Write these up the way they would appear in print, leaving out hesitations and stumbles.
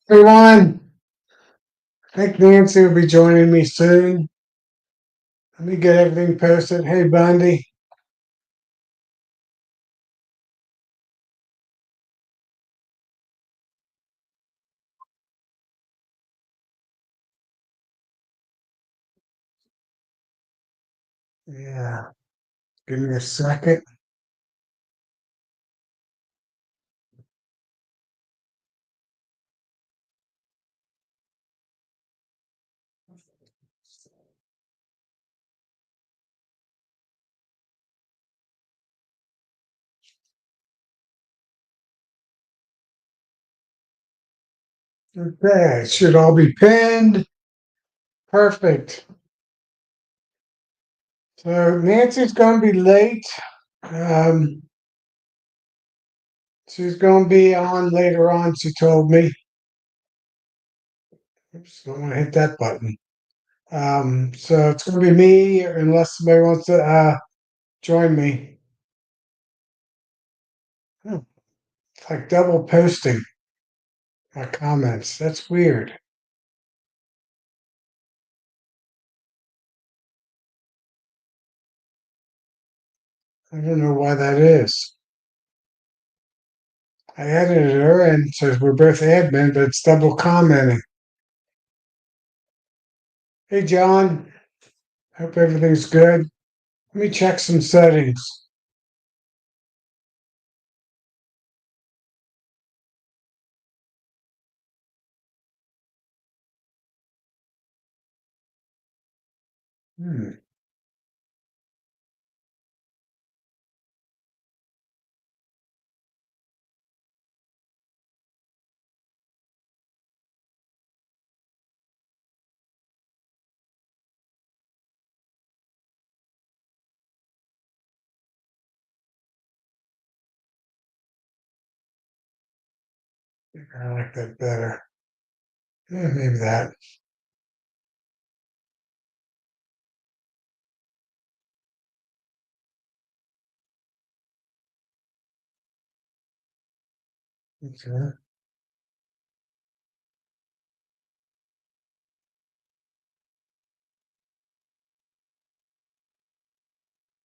Everyone, I think Nancy will be joining me soon. Let me get everything posted. Hey, Bundy. Yeah, give me a second. Okay, it should all be pinned. Perfect. So Nancy's going to be late. Um, she's going to be on later on, she told me. Oops, don't want to hit that button. So it's going to be me unless somebody wants to join me. Hmm, it's like double posting my comments. That's weird. I don't know why that is. I edited her and says we're both admin, but it's double commenting. Hey, John. Hope everything's good. Let me check some settings. Hmm. I like that better. Yeah, maybe that. Okay.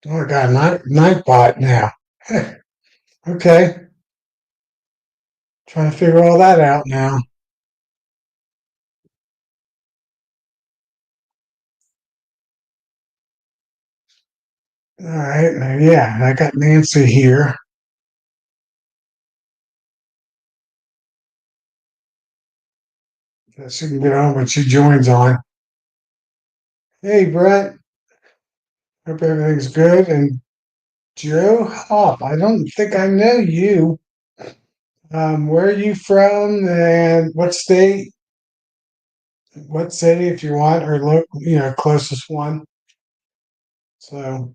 Oh, I got a night bot now. Okay. Trying to figure all that out now. All right. Now, yeah, I got Nancy here. She can get on when she joins on. Hey, Brett. Hope everything's good. And Joe Hop. I don't think I know you. Where are you from and what state? What city, if you want, or closest one. So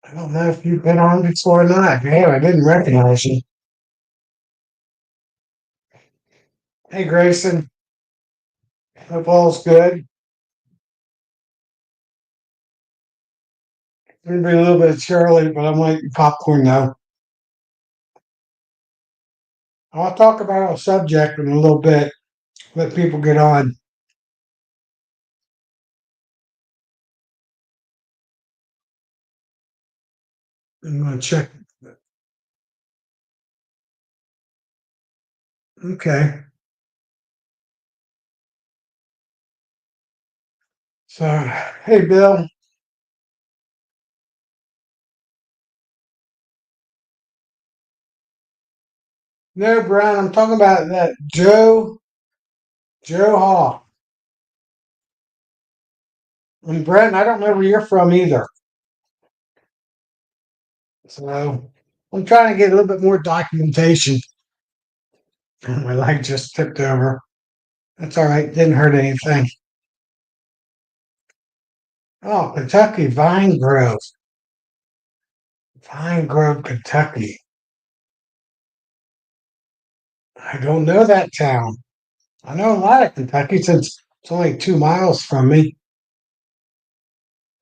I don't know if you've been on before or not. Damn, I didn't recognize you. Hey, Grayson. Hope all's good. Gonna be a little bit Charlie, but I'm like popcorn now. I'll talk about a subject in a little bit. Let people get on. I'm gonna check. Okay. So, hey, Bill. No, Brian, I'm talking about that Joe Hall. And Brent, I don't know where you're from either. So I'm trying to get a little bit more documentation. My leg just tipped over. That's all right. Didn't hurt anything. Oh, Kentucky, Vine Grove. Vine Grove, Kentucky. I don't know that town. I know a lot of Kentucky since it's only 2 miles from me.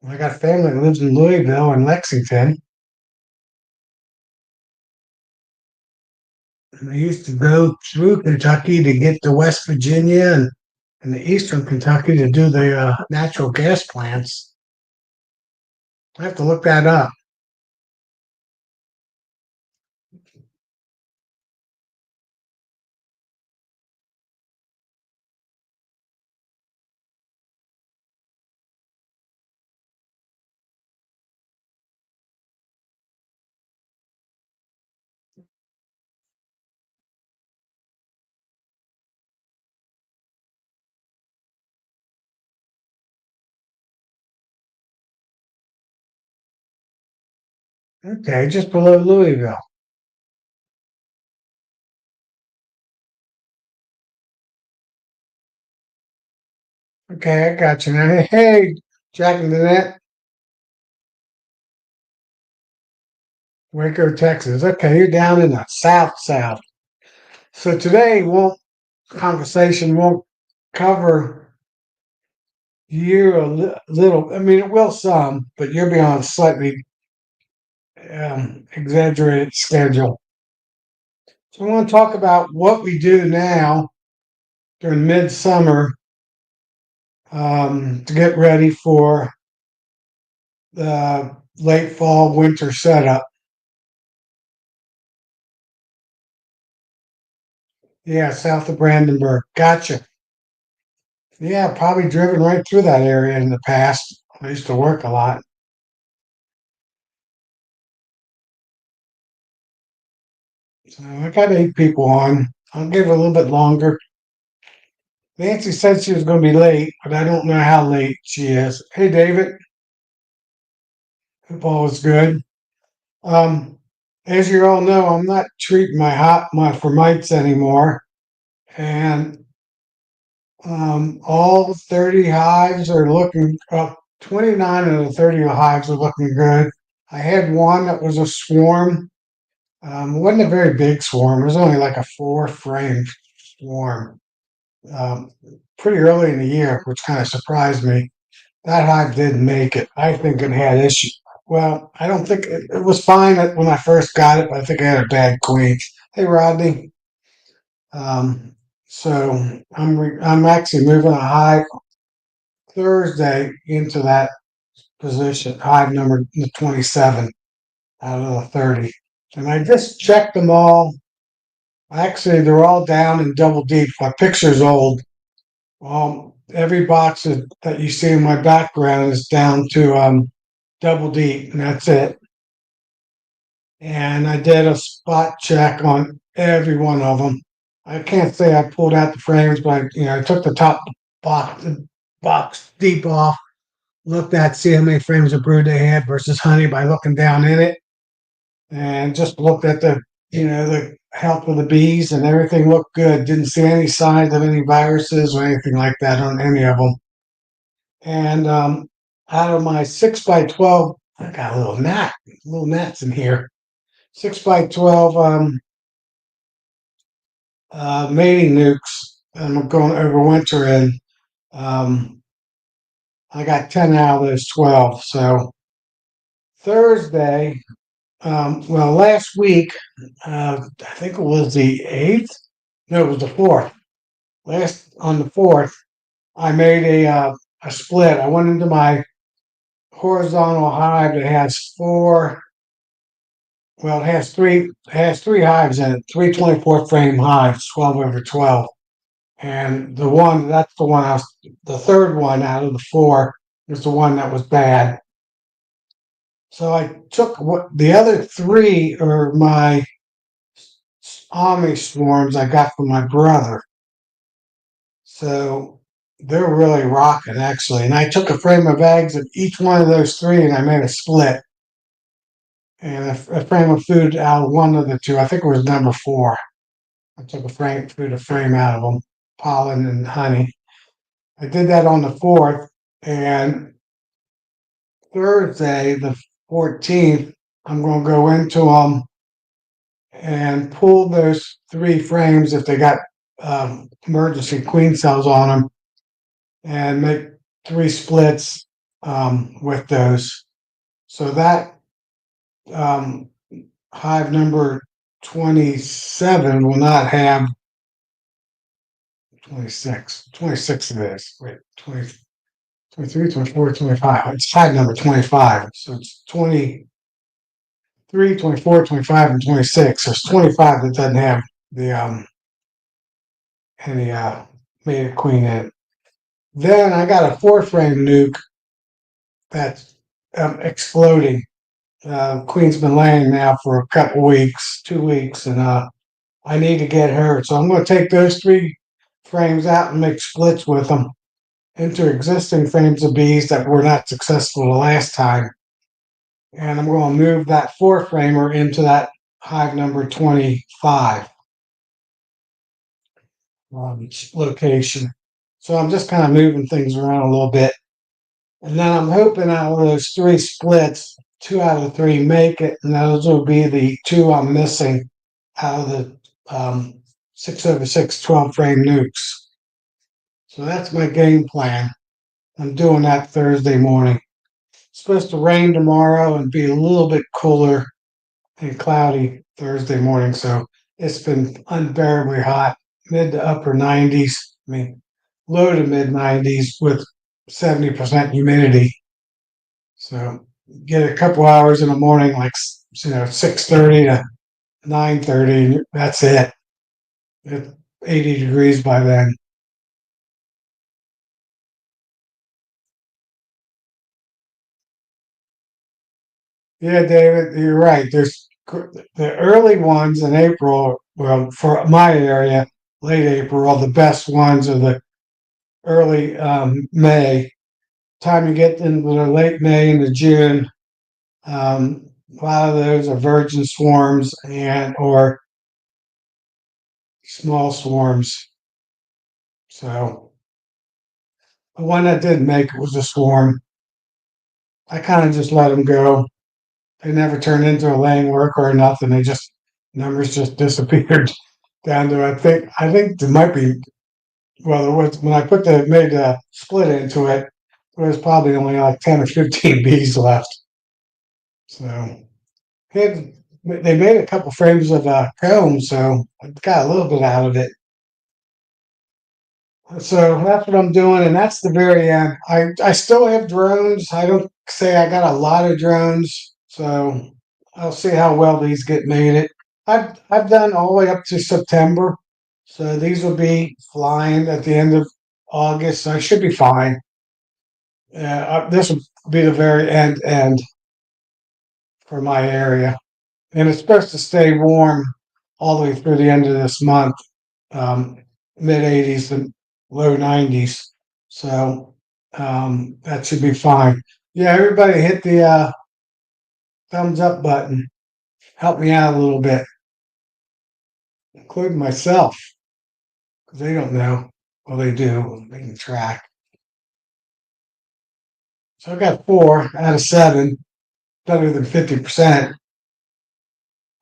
I got family that lives in Louisville and Lexington. And I used to go through Kentucky to get to West Virginia and the eastern Kentucky to do the natural gas plants. I have to look that up. Okay, just below Louisville. Okay, I got you now. Hey, Jack and Danette, Waco, Texas. Okay, you're down in the South. So today won't conversation won't cover you little. I mean, it will some, but you'll be on a slightly exaggerated schedule. So I want to talk about what we do now during midsummer to get ready for the late fall winter setup. Yeah, south of Brandenburg. Gotcha. Yeah, probably driven right through that area in the past. I used to work a lot. So I got 8 people on. I'll give it a little bit longer. Nancy said she was going to be late, but I don't know how late she is. Hey, David. Hope all is good. Um, as you all know, I'm not treating my for mites anymore, and all 30 hives are looking up. 29 of the 30 hives are looking good. I had one that was a swarm. It wasn't a very big swarm. It was only like a 4 frame swarm. Um, Pretty early in the year, which kind of surprised me. That hive didn't make it. I think it had issues. Well, I don't think it was fine when I first got it, but I think I had a bad queen. Hey, Rodney. Um, so I'm actually moving a hive Thursday into that position, hive number 27 out of the 30. And I just checked them all. Actually, they're all down in double deep. My picture's old. Every box that you see in my background is down to double deep, and that's it. And I did a spot check on every one of them. I can't say I pulled out the frames, but I took the top box deep off, looked at see how many frames of brood they had versus honey by looking down in it, and just looked at the health of the bees, and everything looked good. Didn't see any signs of any viruses or anything like that on any of them. And out of my 6 by 12, I got a little gnats in here. 6 by 12 mating nukes. I'm going overwinter in. Um, I got 10 out of those 12. So Thursday, well, last week, I think it was the 8th. No, it was the 4th. On the 4th, I made a split. I went into my horizontal hive that has four. Well, it has three hives in it, three 24 frame hives, 12 over 12. And that's the one the third one out of the four is the one that was bad. So I took the other three are my Amish swarms I got from my brother. So they're really rocking actually. And I took a frame of eggs of each one of those three and I made a split and a frame of food out of one of the two. I think it was number four. I took a frame out of them, pollen and honey. I did that on the 4th, and Thursday, the 14th, I'm going to go into them and pull those 3 frames if they got emergency queen cells on them and make 3 splits with those. So that um, hive number 27 will not have 26. 26 it is. Wait, 20, 23, 24, 25. It's hive number 25. So it's 23, 24, 25, and 26. There's 25 that doesn't have the any mated queen in it. Then I got a four frame nuke that's exploding. Queen's been laying now for a couple weeks, 2 weeks, and I need to get her. So I'm going to take those three frames out and make splits with them into existing frames of bees that were not successful the last time. And I'm going to move that four framer into that hive number 25 location. So I'm just kind of moving things around a little bit. And then I'm hoping out of those three splits, two out of the three make it, and those will be the two I'm missing out of the 6/6 12 frame nukes. So that's my game plan. I'm doing that Thursday morning. It's supposed to rain tomorrow and be a little bit cooler and cloudy Thursday morning. So it's been unbearably hot, mid to upper 90s. I mean, low to mid 90s with 70% humidity. So get a couple hours in the morning, like 6:30 to 9:30, and that's it. It's 80 degrees by then. Yeah, David, you're right. There's the early ones in April. Well, for my area, late April are the best ones, or the early May. Time you get into the late May into June, a lot of those are virgin swarms and or small swarms. So the one that did make it was a swarm. I kind of just let them go. They never turned into a laying worker or nothing. They just numbers just disappeared down to I think there might be well there was when I put the made a split into it, there was probably only like 10 or 15 bees left. So had, they made a couple frames of comb, so I got a little bit out of it. So that's what I'm doing, and that's the very end. I still have drones. I don't say I got a lot of drones, so I'll see how well these get made. I've done all the way up to September, so these will be flying at the end of August. So I should be fine. This will be the very end for my area, and it's supposed to stay warm all the way through the end of this month, um, mid 80s and low 90s. So that should be fine. Yeah, everybody hit the thumbs up button. Help me out a little bit, including myself, because they don't know. Well, they do. They can track. So I got 4 out of 7, better than 50%.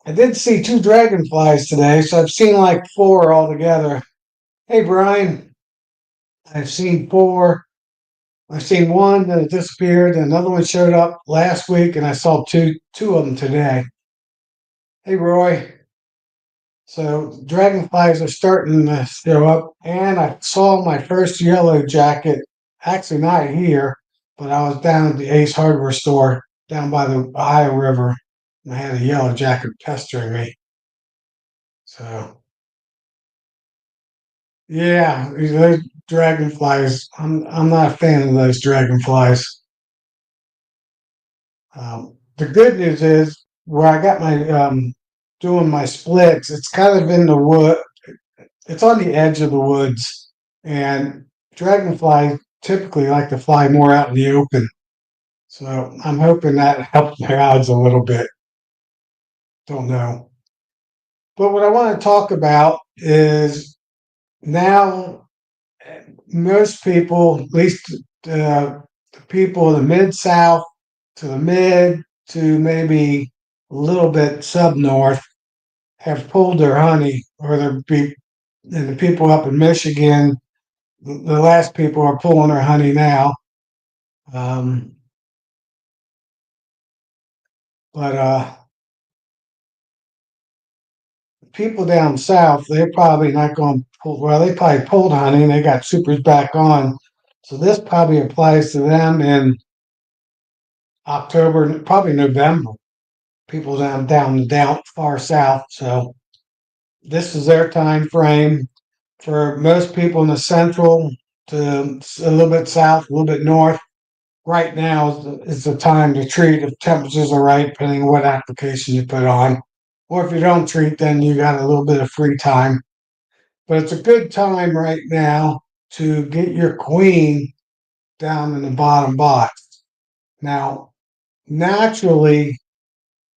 I did see 2 dragonflies today, so I've seen like 4 altogether. Hey, Brian, I've seen 4. I've seen one that disappeared, and another one showed up last week, and I saw two of them today. Hey, Roy. So dragonflies are starting to show up, and I saw my first yellow jacket. Actually, not here, but I was down at the Ace Hardware store down by the Ohio River, and I had a yellow jacket pestering me. So yeah, those dragonflies. I'm not a fan of those dragonflies. The good news is where I got my doing my splits. It's kind of in the wood. It's on the edge of the woods, and dragonflies typically like to fly more out in the open. So I'm hoping that helps my odds a little bit. Don't know. But what I want to talk about is now most people, at least the people in the mid south to the mid to maybe a little bit sub north, have pulled their honey, or and the people up in Michigan, the last people are pulling their honey now. Um, but People down south, they're probably not going to pull, well, they probably pulled honey and they got supers back on. So this probably applies to them in October, probably November. People down far south. So this is their time frame. For most people in the central to a little bit south, a little bit north, right now is the time to treat if temperatures are right, depending on what application you put on. Or if you don't treat, then you got a little bit of free time. But it's a good time right now to get your queen down in the bottom box. Now, naturally,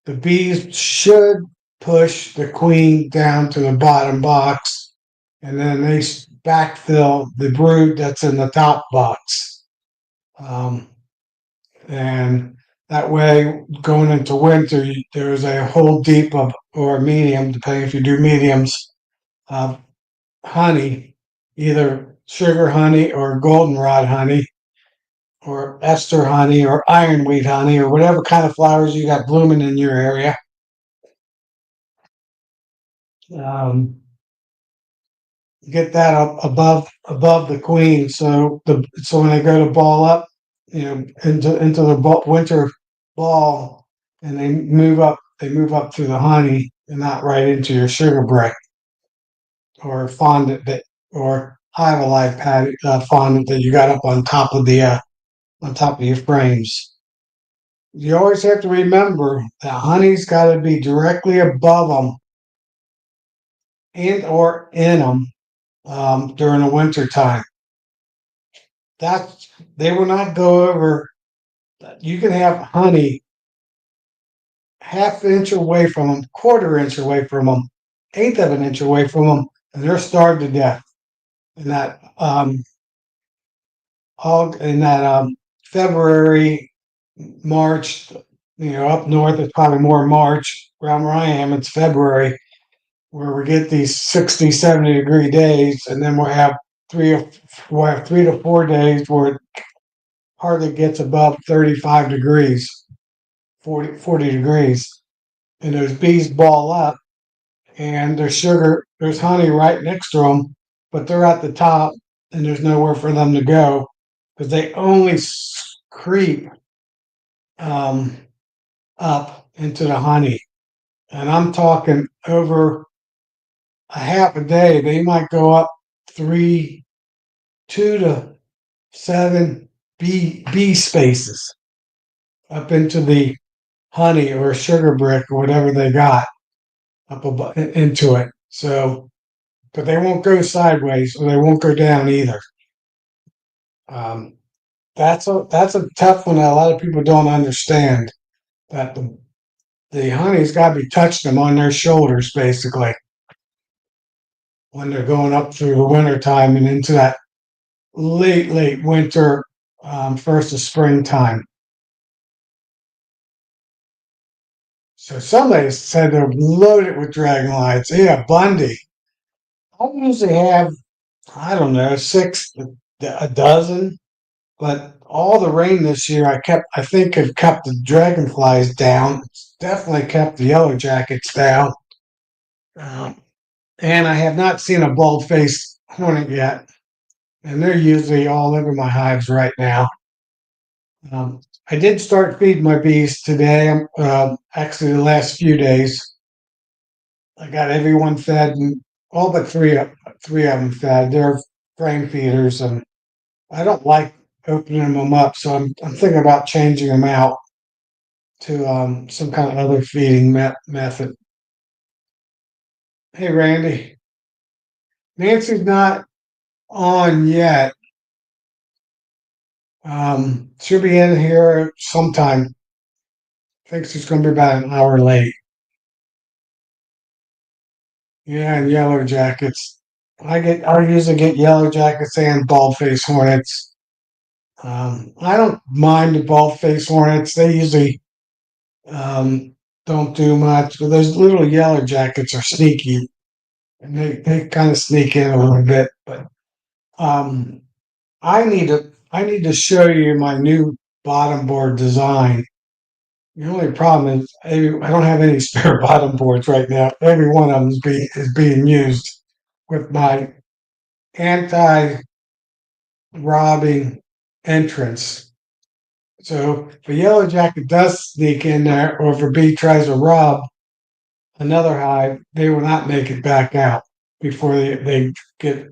the bees should push the queen down to the bottom box, and then they backfill the brood that's in the top box. Um, and that way, going into winter, there's a whole deep of, or medium, depending if you do mediums, of honey, either sugar honey or goldenrod honey, or ester honey or ironweed honey, or whatever kind of flowers you got blooming in your area. Um, get that up above the queen, so when they go to ball up, into the winter ball, and they move up through the honey and not right into your sugar brick or fondant that or hive alive fondant that you got up on top of your frames. You always have to remember that honey's got to be directly above them and or in them during the winter time. That's they will not go over. You can have honey half inch away from them, quarter inch away from them, eighth of an inch away from them, and they're starved to death. In that all in that February, March, up north it's probably more March. Around where I am, it's February, where we get these 60, 70-degree days, and then we'll have 3 to 4 days where it hardly gets above 35 degrees, 40 degrees. And those bees ball up, and there's honey right next to them, but they're at the top, and there's nowhere for them to go because they only creep um, up into the honey. And I'm talking over a half a day, they might go up 2 to 7 bee spaces up into the honey or sugar brick or whatever they got up above, into it. So, but they won't go sideways or they won't go down either. Um, that's a tough one that a lot of people don't understand. That the honey's got to be touching them on their shoulders basically when they're going up through the winter time and into that late winter, first of springtime. So somebody said they're loaded with dragonflies. Yeah, Bundy. I usually have, I don't know, a dozen, but all the rain this year, I think, have kept the dragonflies down. It's definitely kept the yellow jackets down. Um, and I have not seen a bald-faced hornet yet, and they're usually all over my hives right now. I did start feeding my bees today. Actually, the last few days, I got everyone fed, and all but three of them fed. They're frame feeders, and I don't like opening them up, so I'm thinking about changing them out to some kind of other feeding method. Hey, Randy, Nancy's not on yet. She'll be in here sometime. I think she's going to be about an hour late. Yeah, and yellow jackets. I usually get yellow jackets and bald face hornets. I don't mind the bald face hornets. They usually don't do much, but those little yellow jackets are sneaky, and they kind of sneak in a little bit. But um, I need to show you my new bottom board design. The only problem is I don't have any spare bottom boards right now. Every one of them is being used with my anti-robbing entrance. So if a yellow jacket does sneak in there, or if a bee tries to rob another hive, they will not make it back out before they get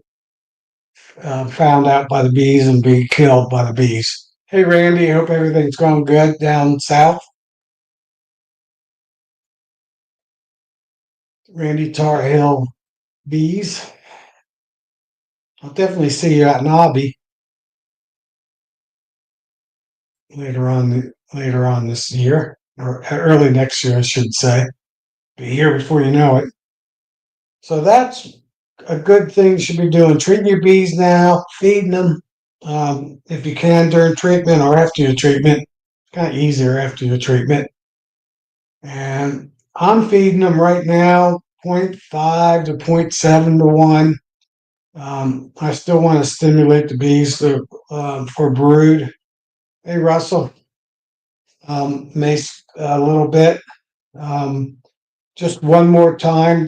found out by the bees and be killed by the bees. Hey, Randy, hope everything's going good down south. Randy Tar Heel Bees. I'll definitely see you at Nobby later on this year, or early next year, I should say. Be here before you know it. So that's a good thing you should be doing. Treating your bees now, feeding them if you can during treatment or after your treatment. It's kind of easier after your treatment. And I'm feeding them right now zero point 0.5 to 0.7 to 1. I still want to stimulate the bees for brood. Hey, Russell, mace a little bit. Um, just one more time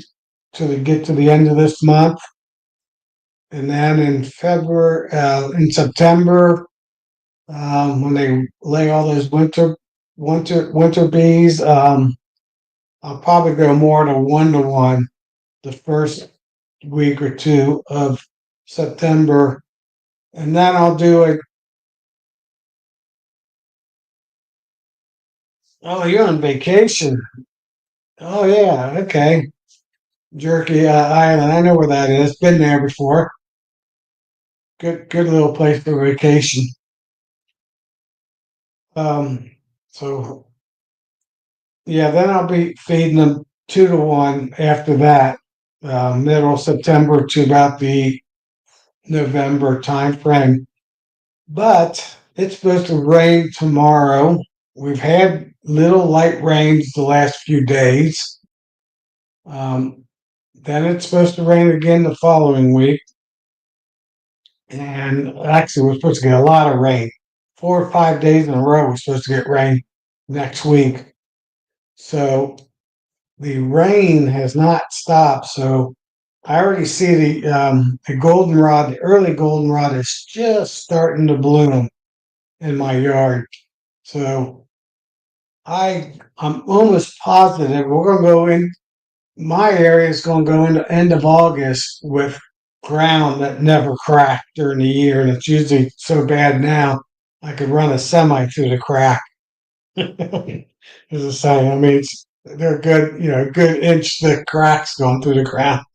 till we get to the end of this month. And then in September, when they lay all those winter bees, I'll probably go more to 1 to 1 the first week or two of September, and then I'll do it. Oh, you're on vacation. Oh yeah, okay. Jerky Island. I know where that is. Been there before. Good little place for vacation. Um, so yeah, then I'll be feeding them 2 to 1 after that, middle September to about the November time frame. But it's supposed to rain tomorrow. We've had little light rains the last few days. Um, then it's supposed to rain again the following week. And actually, we're supposed to get a lot of rain. 4 or 5 days in a row, we're supposed to get rain next week. So the rain has not stopped. So I already see the goldenrod, the early goldenrod is just starting to bloom in my yard. So I'm almost positive we're going to go in. My area is going to go into end of August with ground that never cracked during the year, and it's usually so bad now I could run a semi through the crack. As a saying, I mean, they're good, good inch thick cracks going through the ground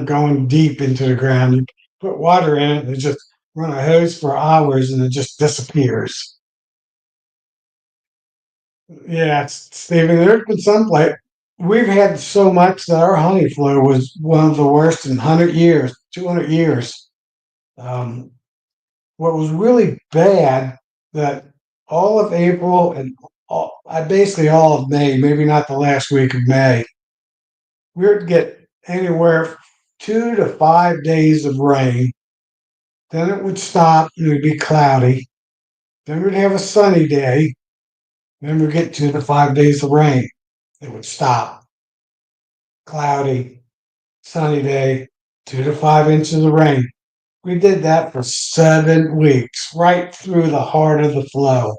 going deep into the ground. You put water in it, and just run a hose for hours, and it just disappears. Yeah, Stephen, there's been some like we've had so much that our honey flow was one of the worst in 100 years, 200 years. Um, what was really bad that all of April and basically all of May, maybe not the last week of May, we'd get anywhere 2 to 5 days of rain. Then it would stop and it would be cloudy. Then we'd have a sunny day. Then we'd get 2 to 5 days of rain. It would stop. Cloudy, sunny day, 2 to 5 inches of rain. We did that for 7 weeks, right through the heart of the flow.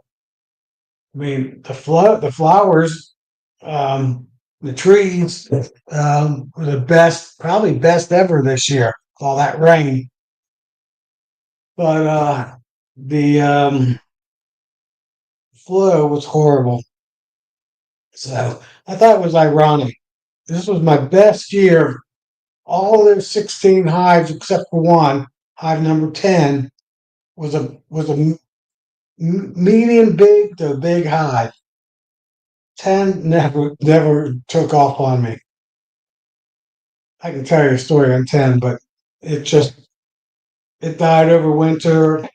I mean, the flowers, the trees were the best, probably best ever this year. All that rain, but the flow was horrible. So I thought it was ironic. This was my best year. All those 16 hives, except for one, hive number 10, was a medium big to big hive. 10 never took off on me. I can tell you a story on 10, but it just it died over winter.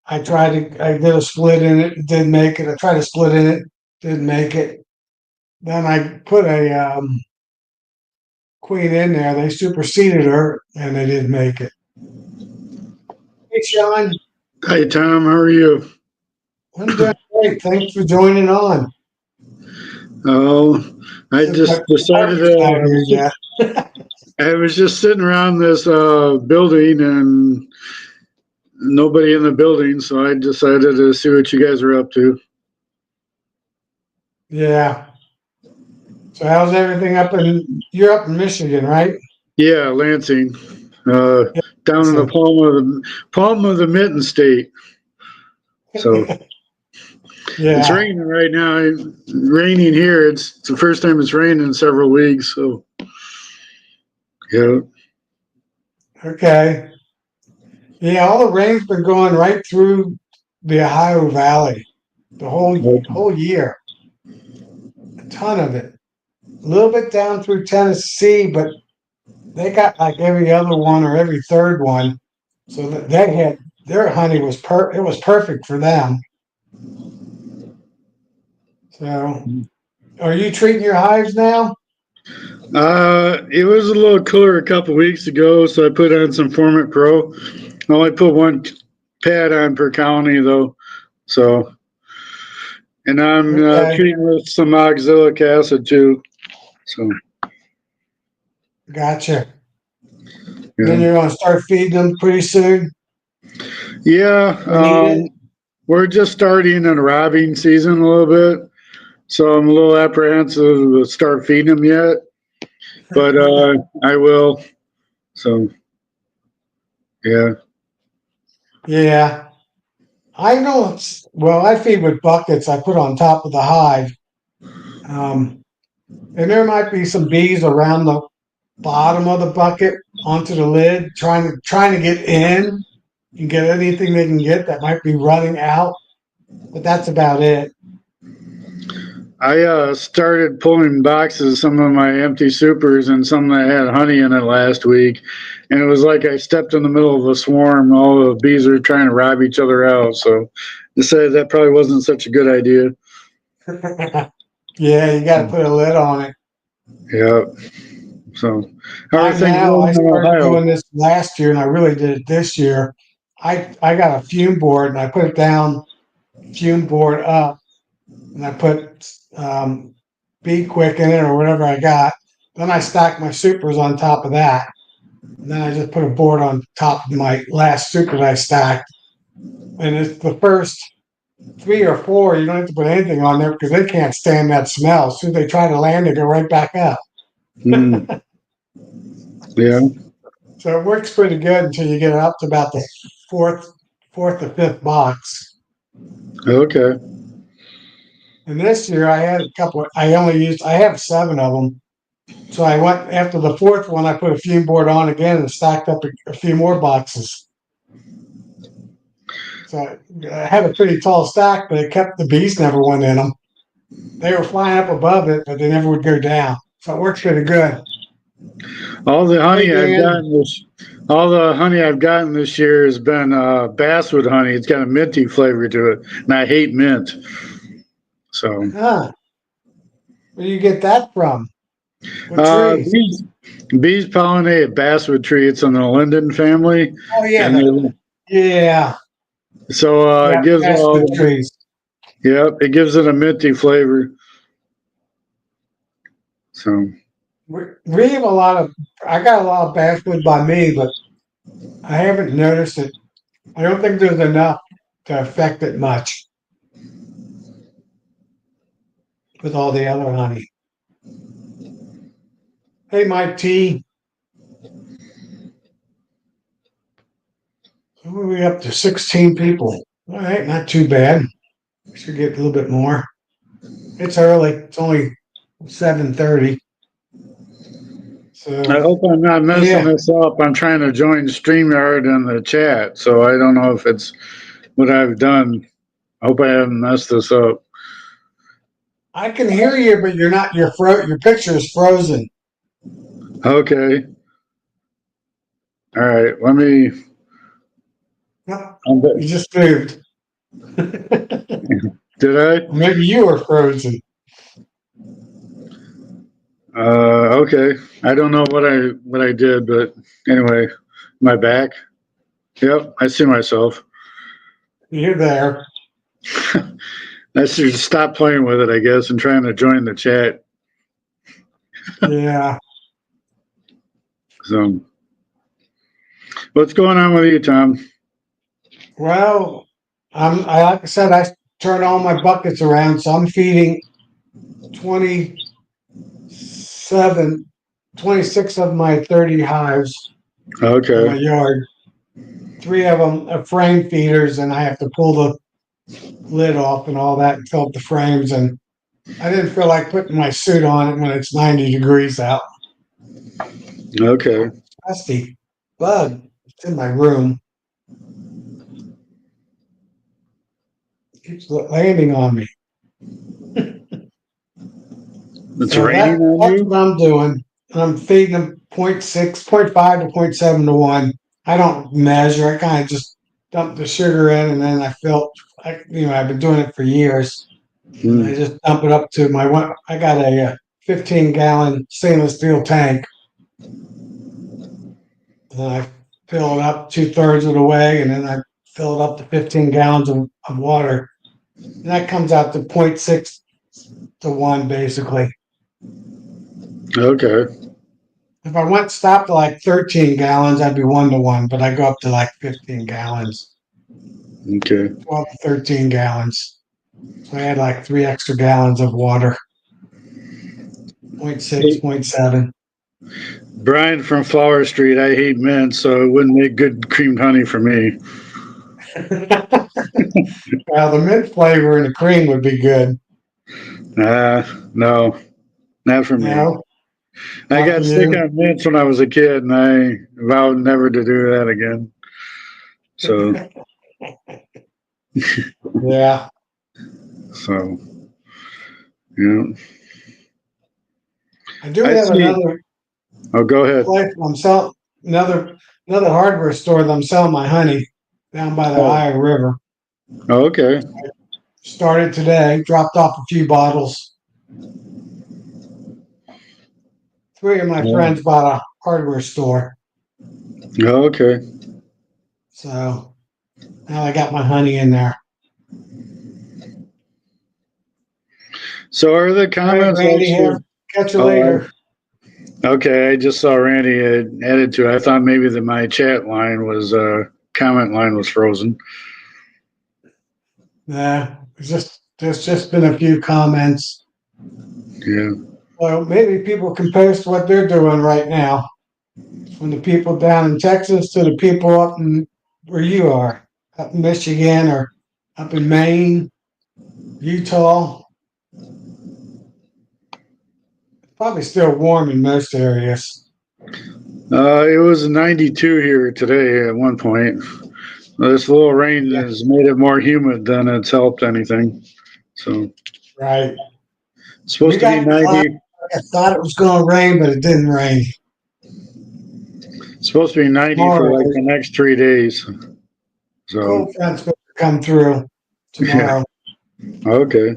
I did a split in it, didn't make it. I tried to split in it, didn't make it. Then I put a queen in there. They superseded her, and they didn't make it. Hey, Sean, Hey Tom, how are you? I'm doing great. Thanks for joining on. Oh, I It's just the decided perfect time of year, yeah. I was just sitting around this building and nobody in the building, so I decided to see what you guys were up to. Yeah. So how's everything you're up in Michigan, right? Yeah, Lansing, uh, Yeah. down in the So, palm of the mitten state. So it's yeah. raining right now. Raining here. It's the first time it's rained in several weeks. So yeah. Okay. Yeah, all the rain's been going right through the Ohio Valley the whole year. A ton of it. A little bit down through Tennessee, but they got like every other one or every third one. So that they had their honey it was perfect for them. So are you treating your hives now? It was a little cooler a couple weeks ago, so I put on some Formant Pro. I only put one pad on per colony though. So, and I'm Okay, treating with some oxalic acid too. So, gotcha. And then yeah, you're gonna start feeding them pretty soon. yeah. They need it. We're just starting in robbing season a little bit, so I'm a little apprehensive to start feeding them yet, but I will. So, yeah. Yeah, I know. Well, I feed with buckets I put on top of the hive, um, and there might be some bees around the bottom of the bucket onto the lid, trying to get in and get anything they can get that might be running out. But that's about it. I started pulling boxes, some of my empty supers, and some that had honey in it last week, and it was like I stepped in the middle of a swarm. All the bees are trying to rob each other out. So, decided that probably wasn't such a good idea. Yeah, you got to put a lid on it. Yeah. So, how are I'm things now. going I in started Ohio? doing this last year, and I really did it this year. I got a fume board, and I put it down, fume board up, and I put Be Quick in it or whatever I got. Then I stacked my supers on top of that. And then I just put a board on top of my last super that I stacked. And it's the first 3 or 4, you don't have to put anything on there because they can't stand that smell. As soon as they try to land, they go right back up. Mm, yeah. So it works pretty good until you get up to about the fourth, fourth or fifth box. Okay. And this year I had a couple. I have 7 of them. So I went after the fourth one. I put a fume board on again and stacked up a few more boxes. So I had a pretty tall stack, but it kept the bees never went in them. They were flying up above it, but they never would go down. So it works pretty good. All the Hey honey I've Dan, gotten this, all the honey I've gotten this year has been basswood honey. It's got a minty flavor to it, and I hate mint. So, huh? Where do you get that from? What uh, trees? bees, bees pollinate a basswood tree. It's in the linden family, Oh yeah, and yeah, so yeah. it gives Aspen trees. yep, it gives it a minty flavor. So, We have a lot of. I got a lot of basswood by me, but I haven't noticed it. I don't think there's enough to affect it much with all the other honey. Hey, Mike T, we're up to 16 people. All right, not too bad. We should get a little bit more. It's early. It's only 7:30. I So hope I'm not messing yeah, this up. I'm trying to join StreamYard in the chat, so I don't know if it's what I've done. I hope I haven't messed this up. I can hear you, but you're not. Your picture is frozen. Okay. All right. Let me. No, I'm you back. just moved. Did I? Maybe you were frozen. Okay. I don't know what I did, but anyway, my back. Yep, I see myself. You're there. I should stop playing with it, I guess, and trying to join the chat. Yeah. So, what's going on with you, Tom? Well, like I said, I turn all my buckets around, so I'm feeding 27, 26 of my 30 hives in my Okay. yard. Three of them are frame feeders, and I have to pull the lid off and all that and fill up the frames. And I didn't feel like putting my suit on it when it's 90 degrees out. Okay. Nasty bug. It's in my room. It keeps landing on me. It's So raining on that's what you? I'm doing. I'm feeding them 0.6, 0.5 to 0.7 to 1. I don't measure. I kind of just dump the sugar in and then I've been doing it for years. And I Hmm. just dump it up to my one. I got a 15-gallon stainless steel tank. And I fill it up 2/3 of the way and then I fill it up to 15 gallons of water. And that comes out to 0.6 to 1 basically. Okay. If I went stop to like 13 gallons, I'd be 1 to 1, but I go up to like 15 gallons, Okay. 12 to 13 gallons. So I had like 3 extra gallons of water, 0.6, Hey, 0.7. Brian from Flower Street, I hate mint, so it wouldn't make good creamed honey for me. Well, the mint flavor in the cream would be good. No, not for me. No, I not for got sick you. on mints when I was a kid, and I vowed never to do that again. So, Yeah, so yeah. I do I have see. another Oh, go ahead. place. I'm selling another hardware store that I'm selling my honey down by the Oh, Ohio River. okay. Started today. Dropped off a few bottles. Three of my Yeah. friends bought a hardware store, Okay. so now I got my honey in there. So, are the All right, comments Randy. Have actually? catch you Oh, later. okay. I just saw Randy had added to it. I thought maybe that my chat line was comment line was frozen. Yeah, there's just been a few comments. Yeah. Well, maybe people can post what they're doing right now, from the people down in Texas to the people up in where you are, up in Michigan or up in Maine, Utah. Probably still warm in most areas. It was 92 here today at one point. This little rain Yeah, has made it more humid than it's helped anything. So right. it's We supposed to be got clouds. 90. I thought it was going to rain, but it didn't rain. It's supposed to be 90 for Tomorrow, like the next 3 days. So cold front's supposed to come through yeah. tomorrow. Okay.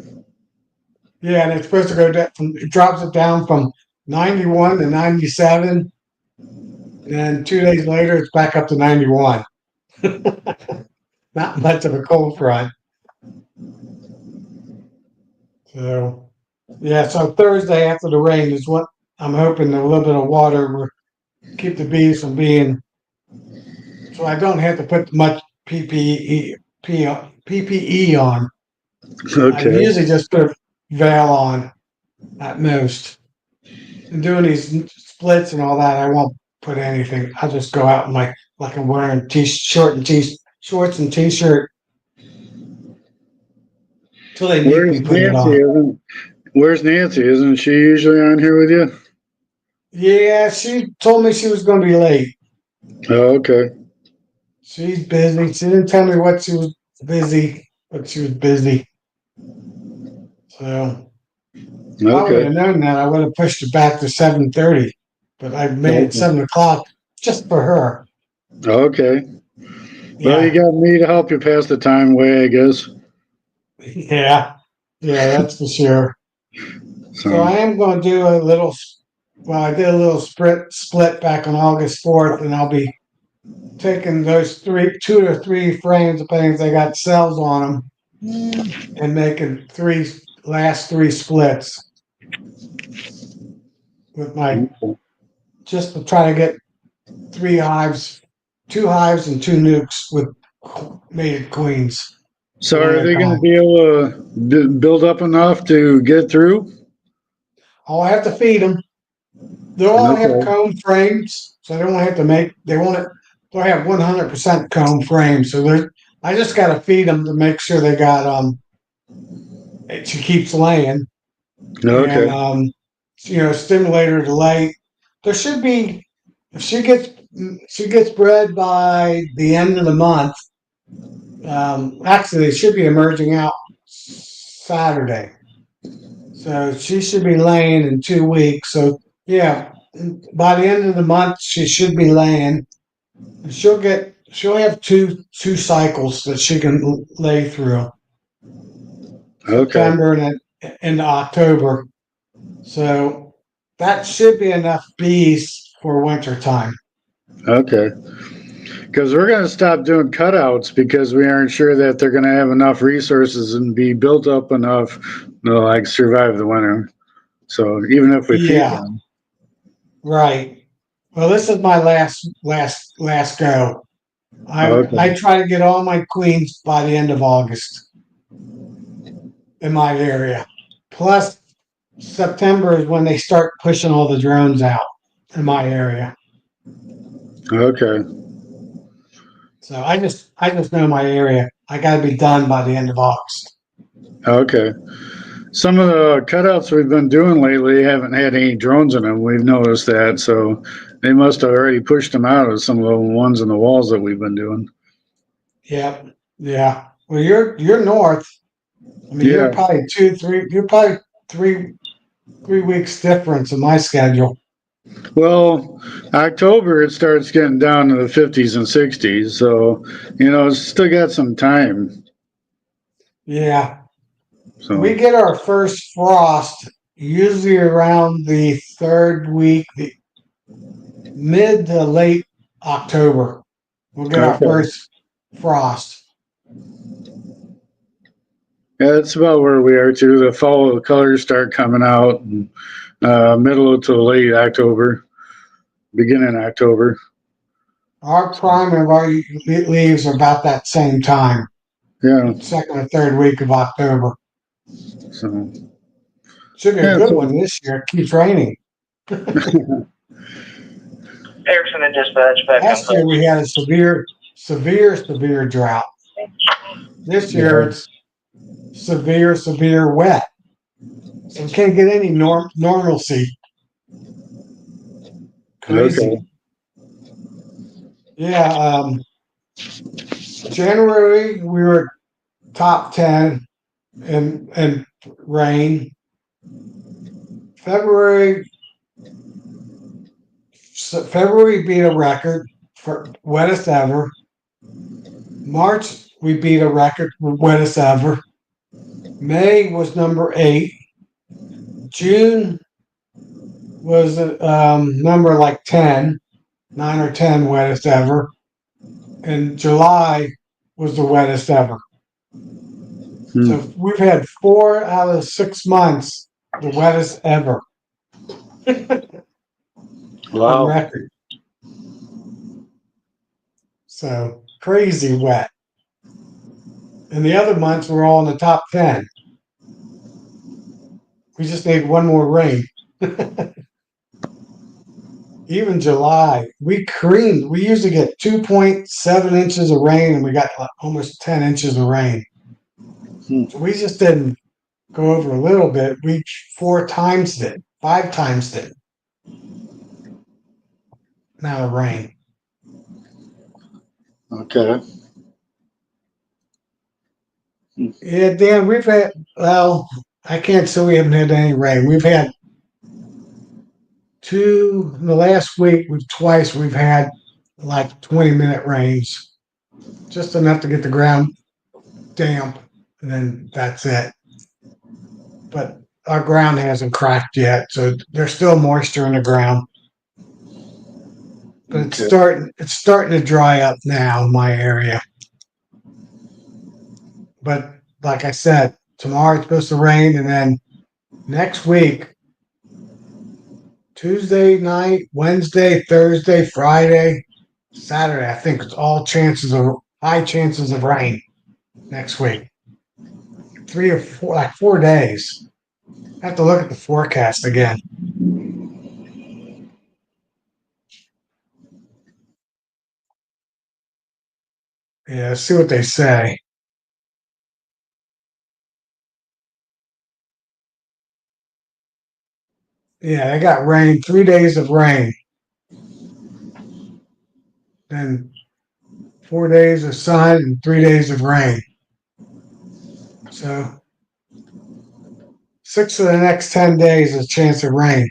Yeah, and it's supposed to go down it drops it down from 91 to 97. And 2 days later, it's back up to 91. Not much of a cold front. So, yeah, so Thursday after the rain is what I'm hoping a little bit of water will keep the bees from being, so I don't have to put much PPE on. I Okay. usually just put a veil on at most. And doing these splits and all that, I won't put anything. I'll just go out in like I'm wearing shorts and t-shirt till they make Where's me put it Nancy? on. Where's Nancy? Isn't she usually on here with you? Yeah, she told me she was going to be late. Oh, okay. She's busy. She didn't tell me what she was busy, but she was busy. So if I would Okay. have known that, I would have pushed it back to 7:30. But I made it Okay. 7 o'clock just for her. Okay. Well, you Yeah, got me to help you pass the time away, I guess. yeah, yeah. That's for sure. So So I am going to do a little. Well, I did a little split back on August 4th, and I'll be taking those 2 to 3 frames, depending if they got cells on them. and making last three splits with my, just to try to get 3 hives, 2 hives and 2 nukes with mated queens So one are at a they going to time. be able to build up enough to get through? I'll have to feed them. They'll all have Okay. comb frames, so they won't have to make. They'll have 100% comb frames. So I just got to feed them to make sure they got. She keeps laying, and Okay. stimulate her to lay. There should be, if she gets bred by the end of the month. Actually, they should be emerging out Saturday. So she should be laying in 2 weeks. So yeah, by the end of the month, she should be laying. She'll have two cycles that she can lay through, Okay. September and into October. So that should be enough bees for winter time. Okay. Because we're going to stop doing cutouts because we aren't sure that they're going to have enough resources and be built up enough to like survive the winter. So even if we feed Yeah, them. right. Well, this is my last go. I Okay. try to get all my queens by the end of August in my area. Plus, September is when they start pushing all the drones out in my area. Okay. So I just know my area. I got to be done by the end of August. Okay. Some of the cutouts we've been doing lately haven't had any drones in them. We've noticed that. So they must have already pushed them out of some of the ones in the walls that we've been doing. Yep. Yeah. Well, you're north. I mean, you're Yeah. probably 2, 3. You're probably 3 weeks difference in my schedule. Well, October it starts getting down to the 50s and 60s, so it's still got some time. Yeah. We So get our first frost usually around the third week, the mid to late October. We'll get our okay, first frost. yeah, that's about where we are too. The fall colors start coming out, middle to late October, beginning October. Our prime of our leaves are about that same time, Yeah, second or third week of October. so Should be a yeah, good one this year. It keeps raining. Erickson and dispatch back on Last year we post. had a severe drought. This year yeah, it's severe wet. So we can't get any normalcy. okay, Crazy. Yeah. January we were top 10 in rain. February February beat a record for wettest ever. March we beat a record for wettest ever. May was number 8. June was number like 10, 9 or 10 wettest ever. And July was the wettest ever. hmm. So we've had 4 out of 6 months the wettest ever on Wow, record. So crazy wet. And the other months were all in the top 10. We just need one more rain. Even July, we creamed. We usually get 2.7 inches of rain, and we got almost 10 inches of rain. hmm. So we just didn't go over a little bit. We 4 times it, 5 times it amount of rain. Okay, Yeah, Dan, we've had, well, I can't say we haven't had any rain. We've had in the last week, we've had like 20-minute rains, just enough to get the ground damp, and then that's it. But our ground hasn't cracked yet, so there's still moisture in the ground. But it's okay, starting to dry up now in my area. But like I said, tomorrow it's supposed to rain, and then next week, Tuesday night, Wednesday, Thursday, Friday, Saturday, I think it's all high chances of rain next week. 3 or 4, like 4 days. I have to look at the forecast again. Yeah, see what they say. Yeah, they got rain, 3 days of rain, then 4 days of sun and 3 days of rain. So 6 of the next 10 days is a chance of rain.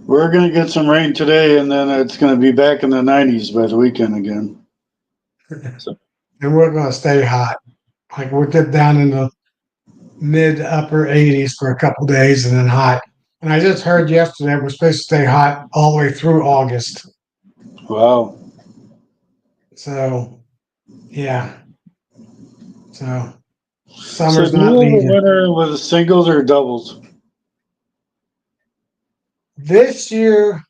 We're going to get some rain today, and then it's going to be back in the 90s by the weekend again. So. And we're going to stay hot. Like we'll get down in the mid upper 80s for a couple days and then hot. And I just heard yesterday we're supposed to stay hot all the way through August. Wow. So, yeah. So, So summer's do you not leaving. overwinter with singles or doubles? This year,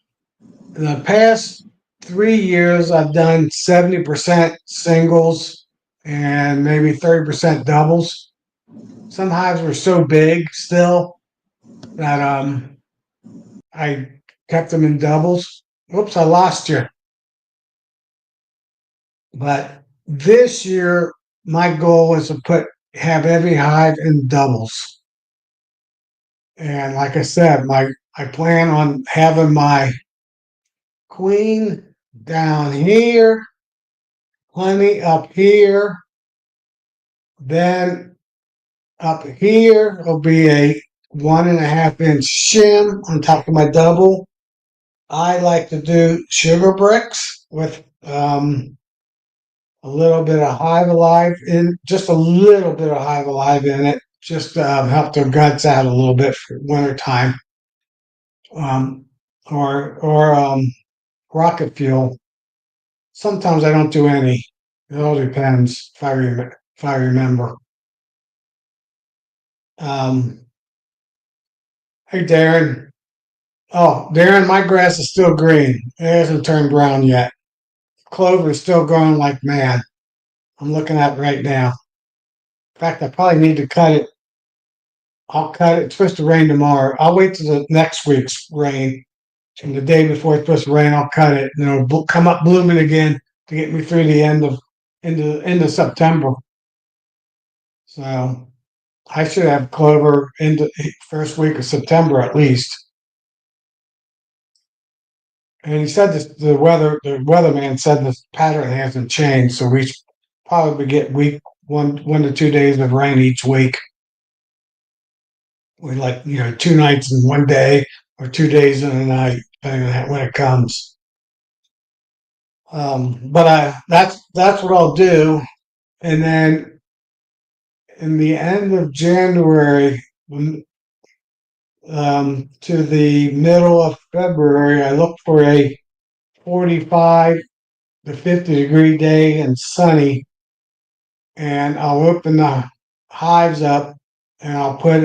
in the past 3 years, I've done 70% singles and maybe 30% doubles. Some hives were so big still that I kept them in doubles. Whoops, I lost you. But this year, my goal is to have every hive in doubles. And like I said, I plan on having my queen down here, honey up here, then up here will be a 1.5 inch shim on top of my double. I like to do sugar bricks with a little bit of hive alive in, just a little bit of hive alive in it, just to help their guts out a little bit for winter time. Um, or rocket fuel. Sometimes I don't do any. It all depends if I remember. Um, hey Darren. Oh, Darren, my grass is still green. It hasn't turned brown yet. Clover is still growing like mad. I'm looking at it right now. In fact, I probably need to cut it. I'll cut it. It's supposed to rain tomorrow. I'll wait till the next week's rain. And the day before it's supposed to rain, I'll cut it. And it'll come up blooming again to get me through the end of September. So I should have clover into first week of September at least. And he said this, the weatherman said the pattern hasn't changed, so we probably get week 1 to 2 days of rain each week. We like 2 nights in one day or 2 days in a night, depending on when it comes. But that's what I'll do, and then in the end of January, to the middle of February, I look for a 45 to 50-degree day and sunny, and I'll open the hives up and I'll put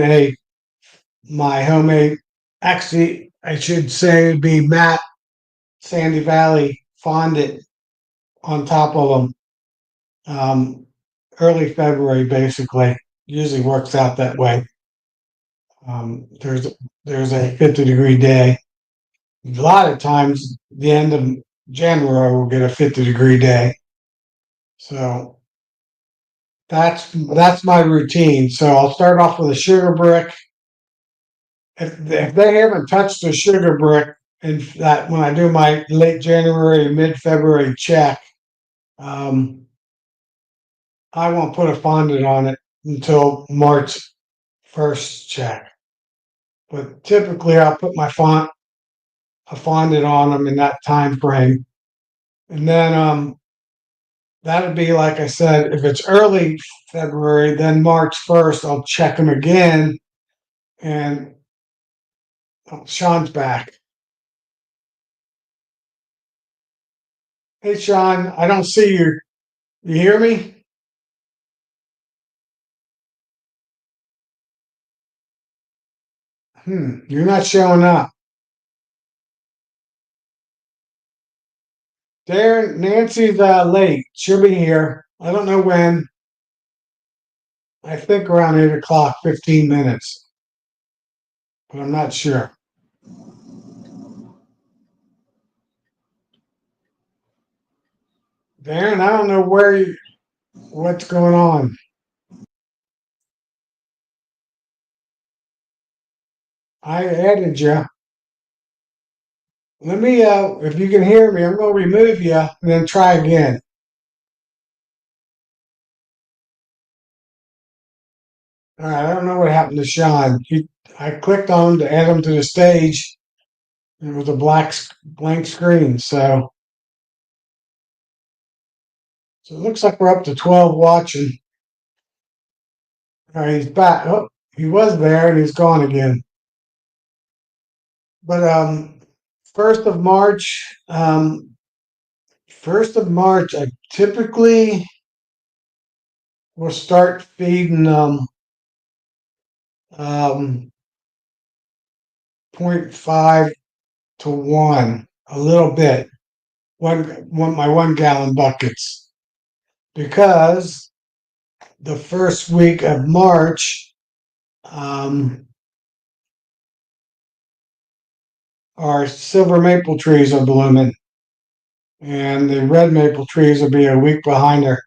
my homemade, actually, I should say it'd be matte Sandy Valley fondant on top of them. Early February, basically, usually works out that way. There's a 50-degree day. A lot of times, the end of January, we'll get a 50-degree day. So that's my routine. So I'll start off with a sugar brick. If they haven't touched a sugar brick, and that when I do my late January, mid February check, um, I won't put a fondant on it until March 1st check. But typically, I'll put a fondant on them in that time frame, and then that'd be like I said. If it's early February, then March 1st, I'll check them again. And Sean's back. Hey, Sean, I don't see you. You hear me? You're not showing up. Darren, Nancy's late. She'll be here. I don't know when. I think around 8 o'clock, 15 minutes. But I'm not sure. Darren, I don't know what's going on. I added you. Let me, if you can hear me, I'm going to remove you and then try again. All right, I don't know what happened to Sean. I clicked on him to add him to the stage. And it was a blank screen. So it looks like we're up to 12 watching. All right, he's back. Oh, he was there and he's gone again. But first of March, I typically will start feeding them 0.5 to 1, a little bit, my 1 gallon buckets, because the first week of March, our silver maple trees are blooming, and the red maple trees will be a week behind her.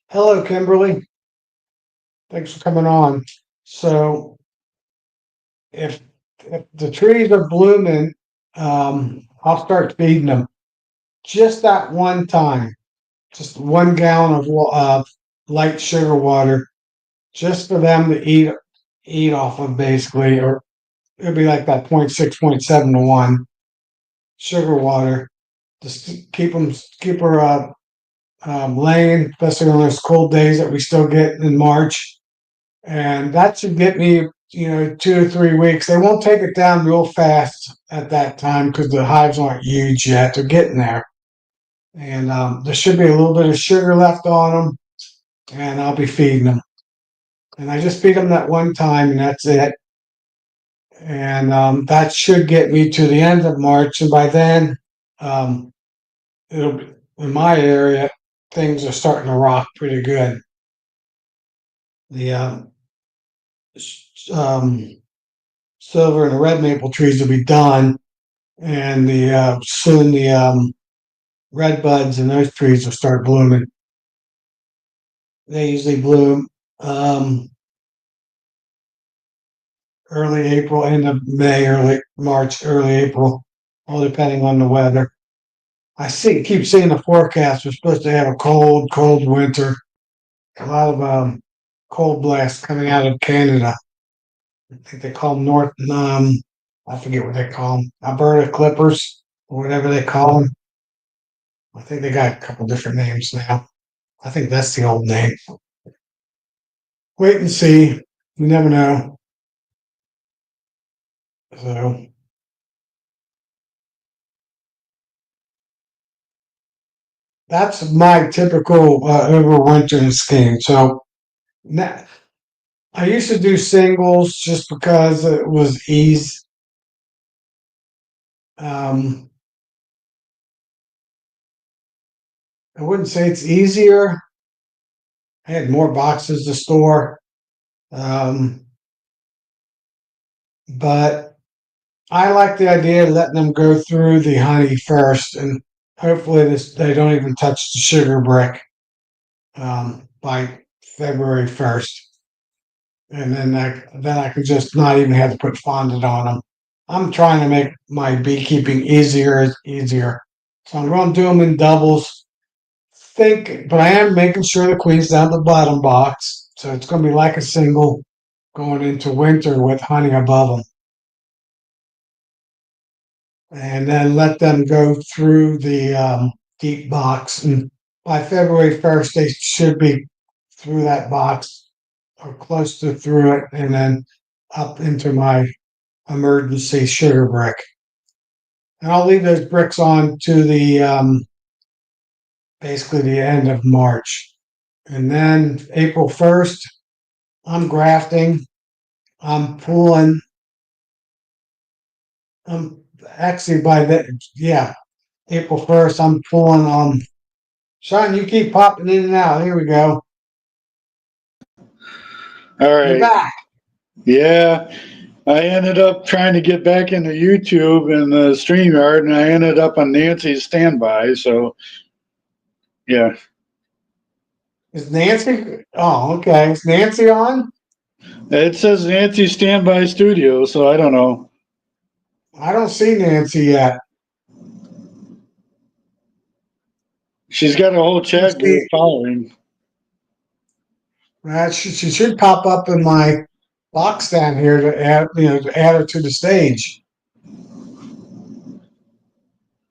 Hello, Kimberly. Thanks for coming on. So, if the trees are blooming, I'll start feeding them just that one time, just 1 gallon of light sugar water, just for them to eat off of, basically, or it'll be like that 0.6, 0.7 to 1 sugar water. Just keep her laying, especially on those cold days that we still get in March. And that should get me, 2 or 3 weeks. They won't take it down real fast at that time because the hives aren't huge yet. They're getting there. And there should be a little bit of sugar left on them, and I'll be feeding them. And I just feed them that one time, and that's it. And that should get me to the end of March. And by then, it'll be, in my area, things are starting to rock pretty good. The silver and the red maple trees will be done, and soon the red buds and those trees will start blooming. They usually bloom early April, end of May, early March, early April, all depending on the weather. Keep seeing the forecast. We're supposed to have a cold winter. A lot of cold blasts coming out of Canada. I think they call them I forget what they call them, Alberta Clippers, or whatever they call them. I think they got a couple different names now. I think that's the old name. Wait and see. You never know. So that's my typical overwintering scheme. So now, I used to do singles just because it was ease. Um, I wouldn't say it's easier. I had more boxes to store, um, but I like the idea of letting them go through the honey first, and hopefully they don't even touch the sugar brick by February 1st. And then I can just not even have to put fondant on them. I'm trying to make my beekeeping easier. So I'm going to do them in doubles. But I am making sure the queen's down the bottom box. So it's going to be like a single going into winter with honey above them. And then let them go through the deep box. And by February 1st, they should be through that box or close to through it, and then up into my emergency sugar brick. And I'll leave those bricks on to the basically the end of March. And then April 1st, I'm grafting. I'm pulling Actually by April 1st, I'm pulling Sean, you keep popping in and out. Here we go. All You're right. back. Yeah. I ended up trying to get back into YouTube and the StreamYard, and I ended up on Nancy's standby. So, yeah. Is Nancy? Oh, okay. Is Nancy on? It says Nancy Standby Studio, so I don't know. I don't see Nancy yet. She's got a whole chat group following. She should pop up in my box down here to add her to the stage.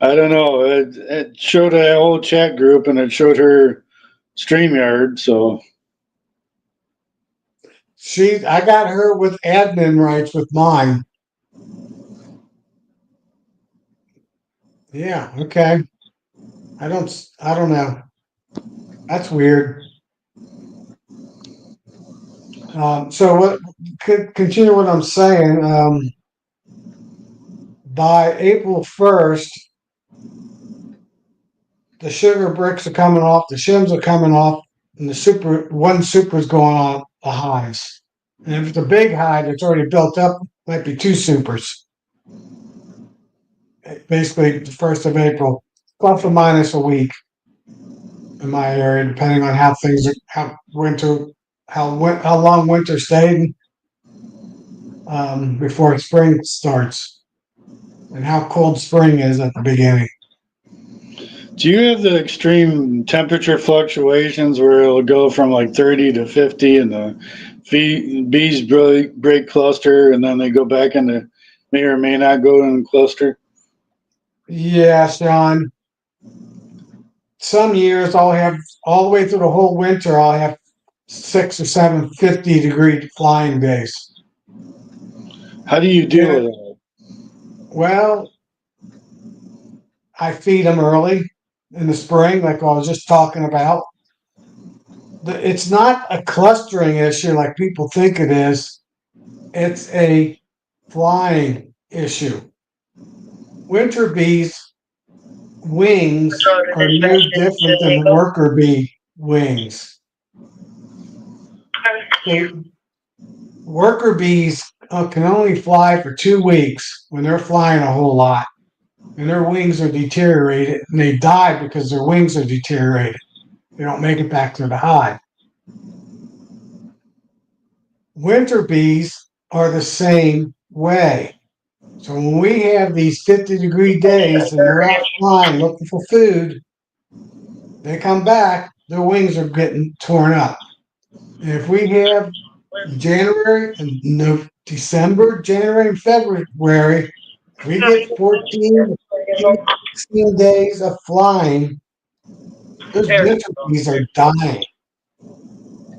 I don't know. It showed a whole chat group and it showed her StreamYard, so I got her with admin rights with mine. Yeah, okay. I don't know. That's weird. So what? Continue what I'm saying. By April 1st, the sugar bricks are coming off, the shims are coming off, and one super is going on the hives. And if it's a big hive that's already built up, might be two supers. Basically, the 1st of April, plus or minus a week in my area, depending on how long winter stayed before spring starts, and how cold spring is at the beginning. do you have the extreme temperature fluctuations where it'll go from like 30 to 50 and the bees break cluster and then they go back into may or may not go in cluster? Yeah, Sean. Some years I'll have all the way through the whole winter. I'll have 6 or 7 50-degree flying days. How do you deal with And, that? well, I feed them early in the spring, like I was just talking about. It's not a clustering issue like people think it is. It's a flying issue. Winter bees' wings are no different than worker bee wings. So worker bees can only fly for 2 weeks when they're flying a whole lot, and their wings are deteriorated, and they die because their wings are deteriorated. They don't make it back to the hive. Winter bees are the same way. So when we have these 50-degree days and they're out flying looking for food, they come back, their wings are getting torn up. And if we have January and December, January and February, we get 14, 16 days of flying. Those winter bees are dying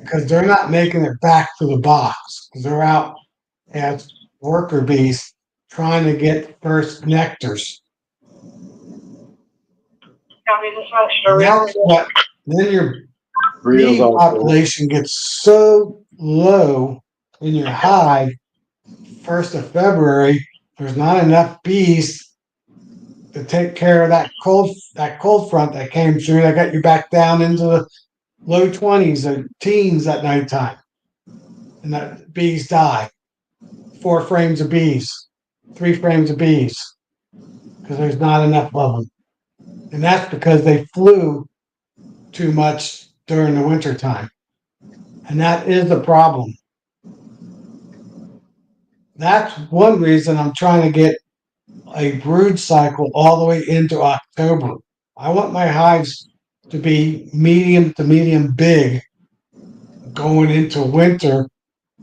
because they're not making it back to the box because they're out as worker bees trying to get first nectars. And that's what then your Reels bee out there. population gets so low in your hive 1st of February, there's not enough bees to take care of that cold front that came through that got you back down into the low 20s and teens at nighttime. And that bees die. 4 frames of bees, 3 frames of bees, because there's not enough of them. And that's because they flew too much during the winter time. And that is a problem. That's one reason I'm trying to get a brood cycle all the way into October. I want my hives to be medium to medium big going into winter.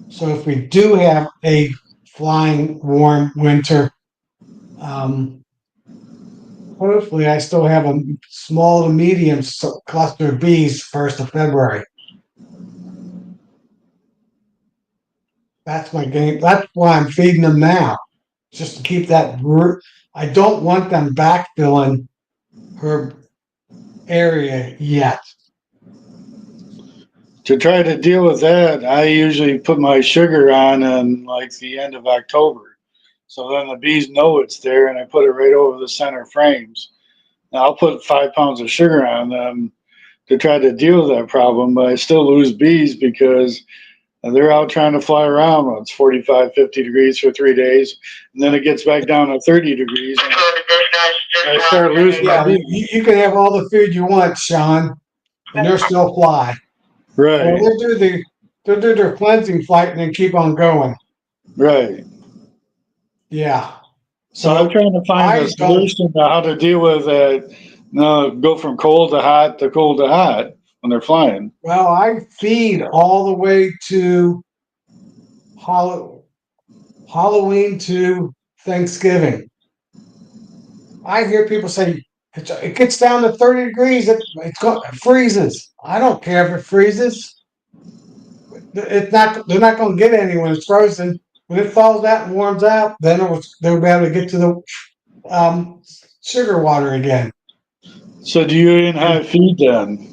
So if we do have a flying warm winter, hopefully I still have a small to medium cluster of bees 1st of February. That's my game. That's why I'm feeding them now, just to keep that. I don't want them backfilling her area yet. To try to deal with that, I usually put my sugar on like the end of October. So then the bees know it's there, and I put it right over the center frames. Now I'll put 5 pounds of sugar on them to try to deal with that problem, but I still lose bees because they're out trying to fly around when it's 45, 50 degrees for 3 days, and then it gets back down to 30 degrees, and I start losing Yeah, bees. you can have all the food you want, Sean, and they'll still fly. Well, Right, they'll do their cleansing flight and then keep on going. right. Yeah. So I'm So trying to find a I don't. solution to how to deal with it. No, go from cold to hot to cold to hot when they're flying. Well, I feed all the way to Halloween to Thanksgiving. I hear people say it gets down to 30 degrees. It freezes. I don't care if it freezes. It's not. They're not going to get any when it's frozen. When it thaws out and warms out, then they'll be able to get to the um, sugar water again. So do you even have feed then? Do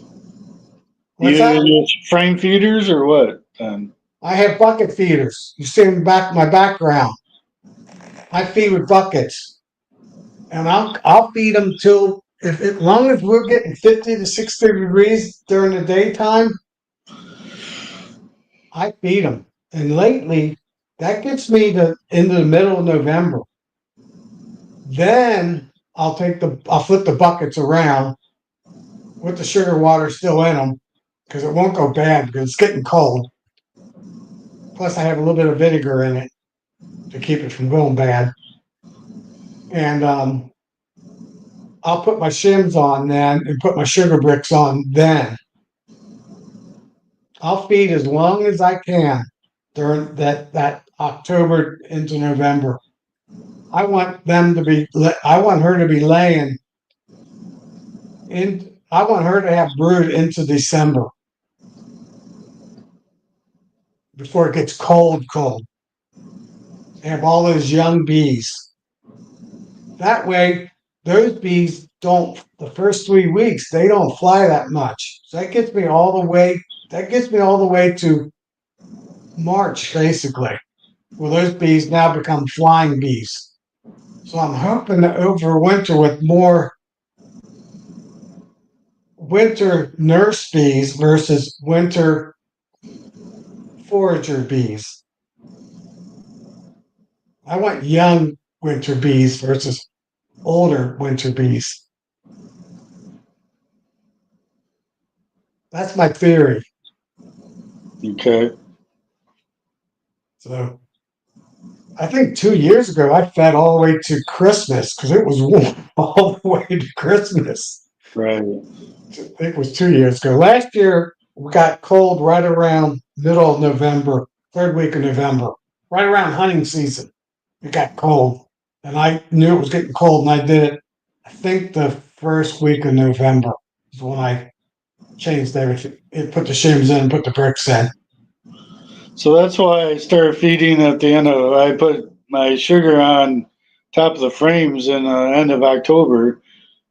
What's you that? use frame feeders or what then? I have bucket feeders. You see in my background. I feed with buckets, and I'll feed them till if as long as we're getting 50 to 60 degrees during the daytime. I feed them, and lately that gets me to into the middle of November. Then I'll flip the buckets around with the sugar water still in them because it won't go bad because it's getting cold. Plus, I have a little bit of vinegar in it to keep it from going bad. And I'll put my shims on then and put my sugar bricks on then. I'll feed as long as I can during that October into November. I want them to be. I want her to be laying in. I want her to have brood into December before it gets cold, cold. Have all those young bees. That way, those bees don't. The first 3 weeks they don't fly that much. So that gets me all the way. That gets me all the way to March, basically. Well, those bees now become flying bees. So I'm hoping to overwinter with more winter nurse bees versus winter forager bees. I want young winter bees versus older winter bees. That's my theory. Okay. So I think 2 years ago I fed all the way to Christmas because it was warm all the way to Christmas. Right. I think it was 2 years ago. Last year we got cold right around middle of November, third week of November, right around hunting season. It got cold, and I knew it was getting cold, and I did it. I think the first week of November is when I changed everything. It put the shims in, put the bricks in. So that's why I started feeding at the end of. I put my sugar on top of the frames in the end of October,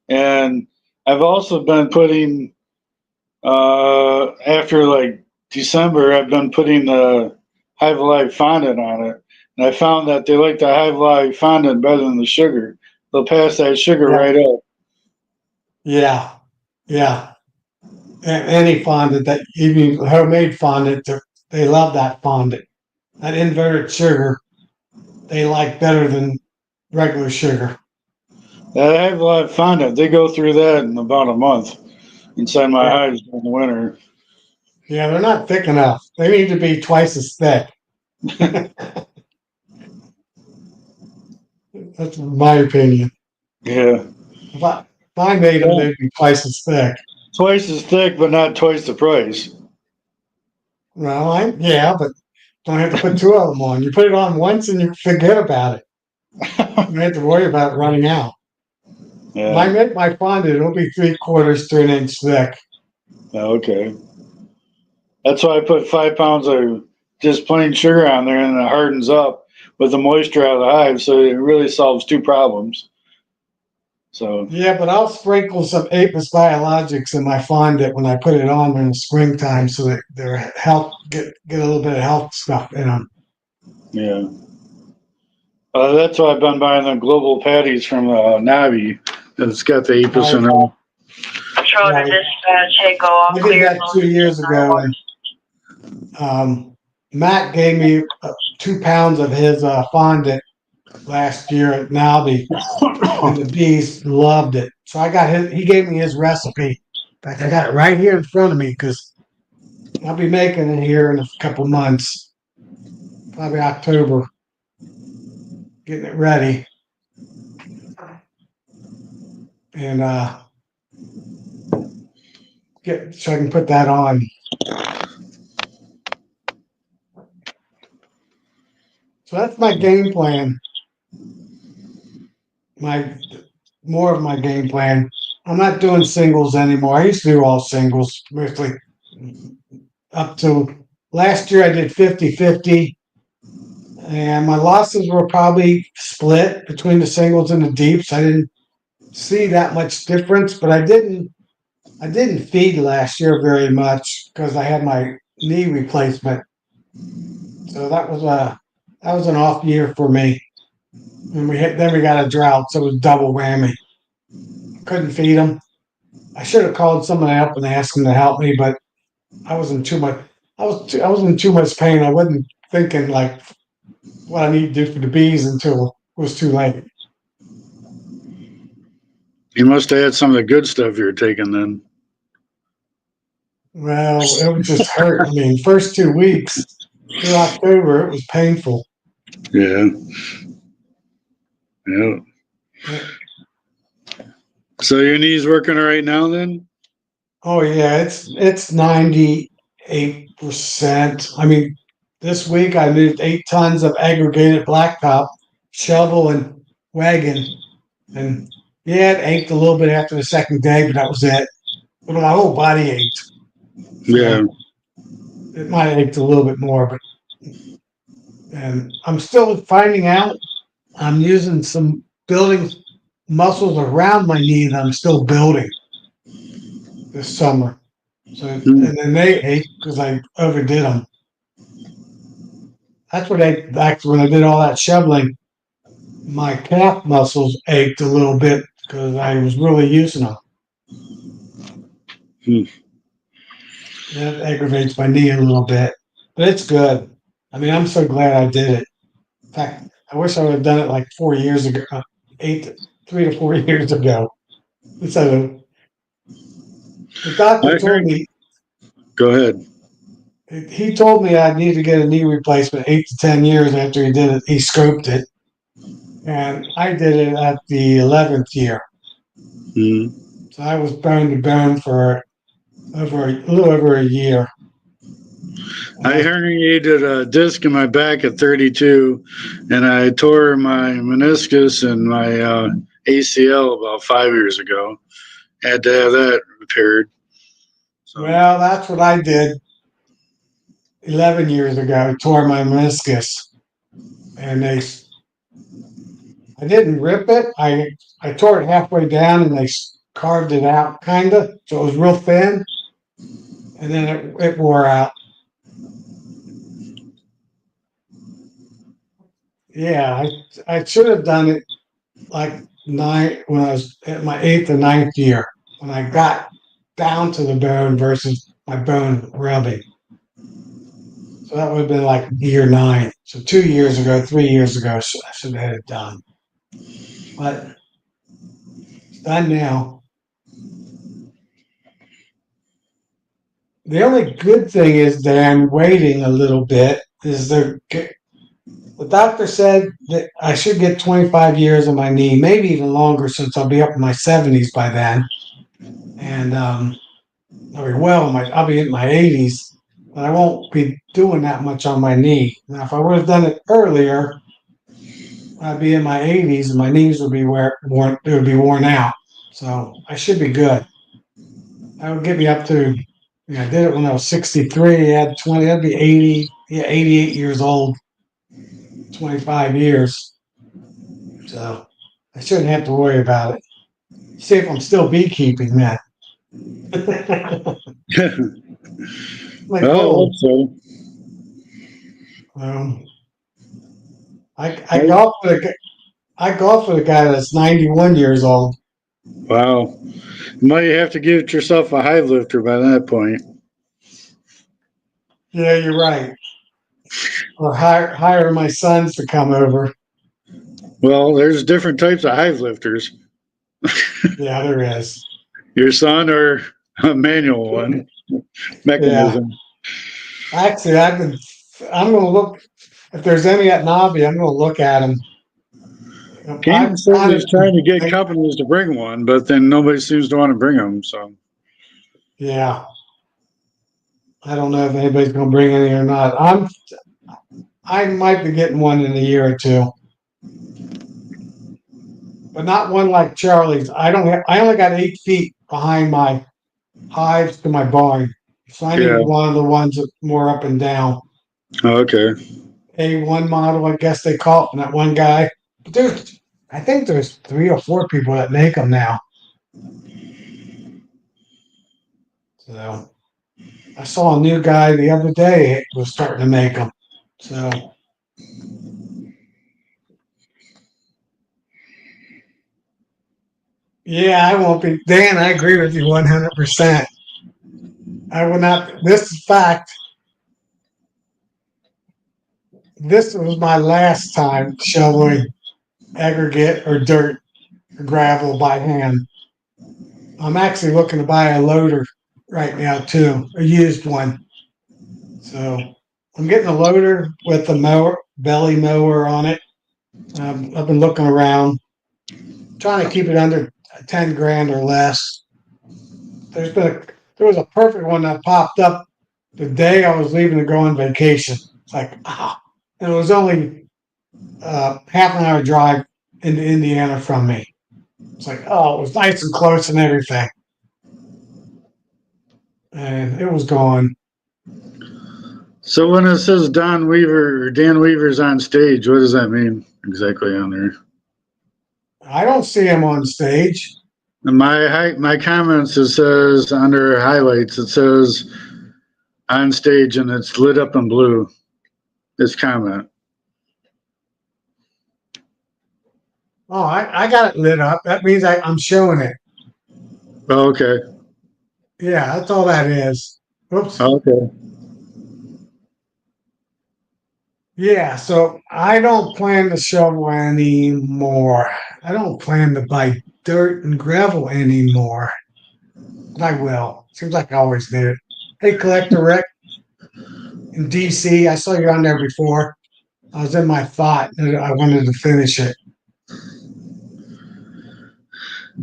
and I've also been putting after like December. I've been putting the Hive Alive fondant on it, and I found that they like the Hive Alive fondant better than the sugar. They'll pass that sugar Yeah, right up. yeah, yeah. Any fondant that even homemade fondant, they love that fondant. That inverted sugar they like better than regular sugar. That Hive Alive fondant, they go through that in about a month inside my Yeah, hives in the winter. yeah, they're not thick enough. They need to be twice as thick. That's my opinion. Yeah. If I made them, Well, they'd be twice as thick. twice as thick, but not twice the price. Well, yeah, but don't have to put two of them on. You put it on once and you forget about it. You don't have to worry about it running out. When I Yeah. make my fondant, it'll be 3/4 to an inch thick. Okay. That's why I put 5 pounds of just plain sugar on there and it hardens up with the moisture out of the hive. So it really solves two problems. So, Yeah, but I'll sprinkle some Apis biologics in my fondant when I put it on in the springtime so that their health get a little bit of health stuff in them. yeah. That's why I've been buying the global patties from Navi. It's got the 8% off. Control to Right. dispatch, hey, go all I did clear. that 2 years ago, and Matt gave me 2 pounds of his fondant last year at Naldi, and the bees loved it. So I got his. He gave me his recipe. In fact, I got it right here in front of me because I'll be making it here in a couple months, probably October, getting it ready, and get so I can put that on. So that's my game plan. My more of my game plan. I'm not doing singles anymore. I used to do all singles, mostly up to last year. I did 50-50, and my losses were probably split between the singles and the deeps. I didn't see that much difference, but I didn't feed last year very much because I had my knee replacement. So that was an off year for me. And then we got a drought, so it was double whammy. Couldn't feed them. I should have called someone up and asked them to help me, but I was in too much. I was in too much pain. I wasn't thinking like what I need to do for the bees until it was too late. You must have had some of the good stuff you're taking then. Well, it would just hurt. I mean, first 2 weeks through October, it was painful. Yeah. Yeah. Yeah. So your knee's working right now then? Oh yeah, it's 98%. I mean, this week I moved 8 tons of aggregated blacktop, shovel and wagon, and yeah, it ached a little bit after the second day, but that was it. But my whole body ached, Yeah. so it might have ached a little bit more. But and I'm still finding out. I'm using some building muscles around my knee that I'm still building this summer. So and then they ache because I overdid them. That's what actually when I did all that shoveling, my calf muscles ached a little bit because I was really using them. Hmm. That aggravates my knee a little bit, but it's good. I mean, I'm so glad I did it. In fact, I wish I would have done it like 4 years ago, 3 to 4 years ago. So the doctor I told heard. me Go ahead. he told me I need to get a knee replacement 8 to 10 years after he did it. He scoped it, and I did it at the 11th year. Mm. So I was bone to bone for a little over a year. I herniated a disc in my back at 32, and I tore my meniscus and my ACL about 5 years ago. Had to have that repaired. So, Well, that's what I did 11 years ago. I tore my meniscus, and I didn't rip it. I tore it halfway down, and they carved it out, kind of, so it was real thin, and then it wore out. Yeah, I should have done it like when I was at my eighth or ninth year when I got down to the bone versus my bone rubbing. So that would have been like year 9. So 2 years ago, 3 years ago, I should have had it done. But it's done now. The only good thing is that I'm waiting a little bit. The doctor said that I should get 25 years of my knee, maybe even longer, since I'll be up in my 70s by then. And I'll be in my 80s, but I won't be doing that much on my knee. Now, if I would have done it earlier, I'd be in my 80s and my knees would be worn out. So I should be good. That would get me up to. I did it when I was 63. I had 20. That'd be 80. Yeah, 88 years old. 25 years. So I shouldn't have to worry about it. See if I'm still beekeeping that. My I hope goal. so. Um, I golf with a guy that's 91 years old. Wow. You might have to get yourself a hive lifter by that point. Yeah, you're right. Or hire my sons to come over. Well, there's different types of hive lifters. Yeah, there is. Your son or a manual one Yeah. mechanism. Actually, I'm going to look, if there's any at Nobby, I'm going to look at them. Canton says he's trying to get companies to bring one, but then nobody seems to want to bring them. So, yeah, I don't know if anybody's going to bring any or not. I might be getting one in a year or two, but not one like Charlie's. I only got 8 feet behind my hives to my barn, so I yeah. need one of the ones that's more up and down. Oh, okay. A1 model, I guess they call it, and that one guy. But I think there's 3 or 4 people that make them now. So I saw a new guy the other day was starting to make them. So yeah, I won't be. Dan, I agree with you 100%. I will not. This fact, this was my last time shoveling aggregate or dirt or gravel by hand. I'm actually looking to buy a loader right now too, a used one. So I'm getting a loader with a mower, belly mower on it. I've been looking around, trying to keep it under 10 grand or less. There was a perfect one that popped up the day I was leaving to go on vacation. It's like, and it was only half an hour drive into Indiana from me. It's like, oh, it was nice and close and everything. And it was gone. So when it says Dan Weaver's on stage, what does that mean exactly on there? I don't see him on stage. In my comments, it says under highlights, it says on stage, and it's lit up in blue. This comment. Oh, I got it lit up. That means I'm showing it. Oh, okay. Yeah, that's all that is. Oops. Okay. Yeah, so I don't plan to shovel anymore. I don't plan to buy dirt and gravel anymore. But I will. Seems like I always did it. Hey, Collector Rick in DC, I saw you on there before. I was in my thought and I wanted to finish it.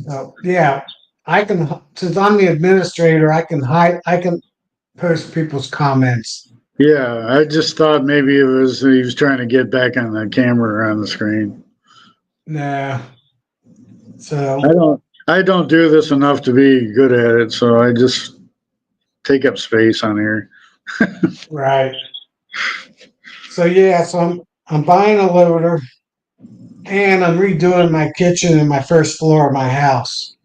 So yeah, I can since I'm the administrator, I can post people's comments. Yeah, I just thought maybe he was trying to get back on the camera or on the screen. Nah. I So don't do this enough to be good at it, so I just take up space on here. right. So yeah, so I'm buying a loader and I'm redoing my kitchen and my first floor of my house.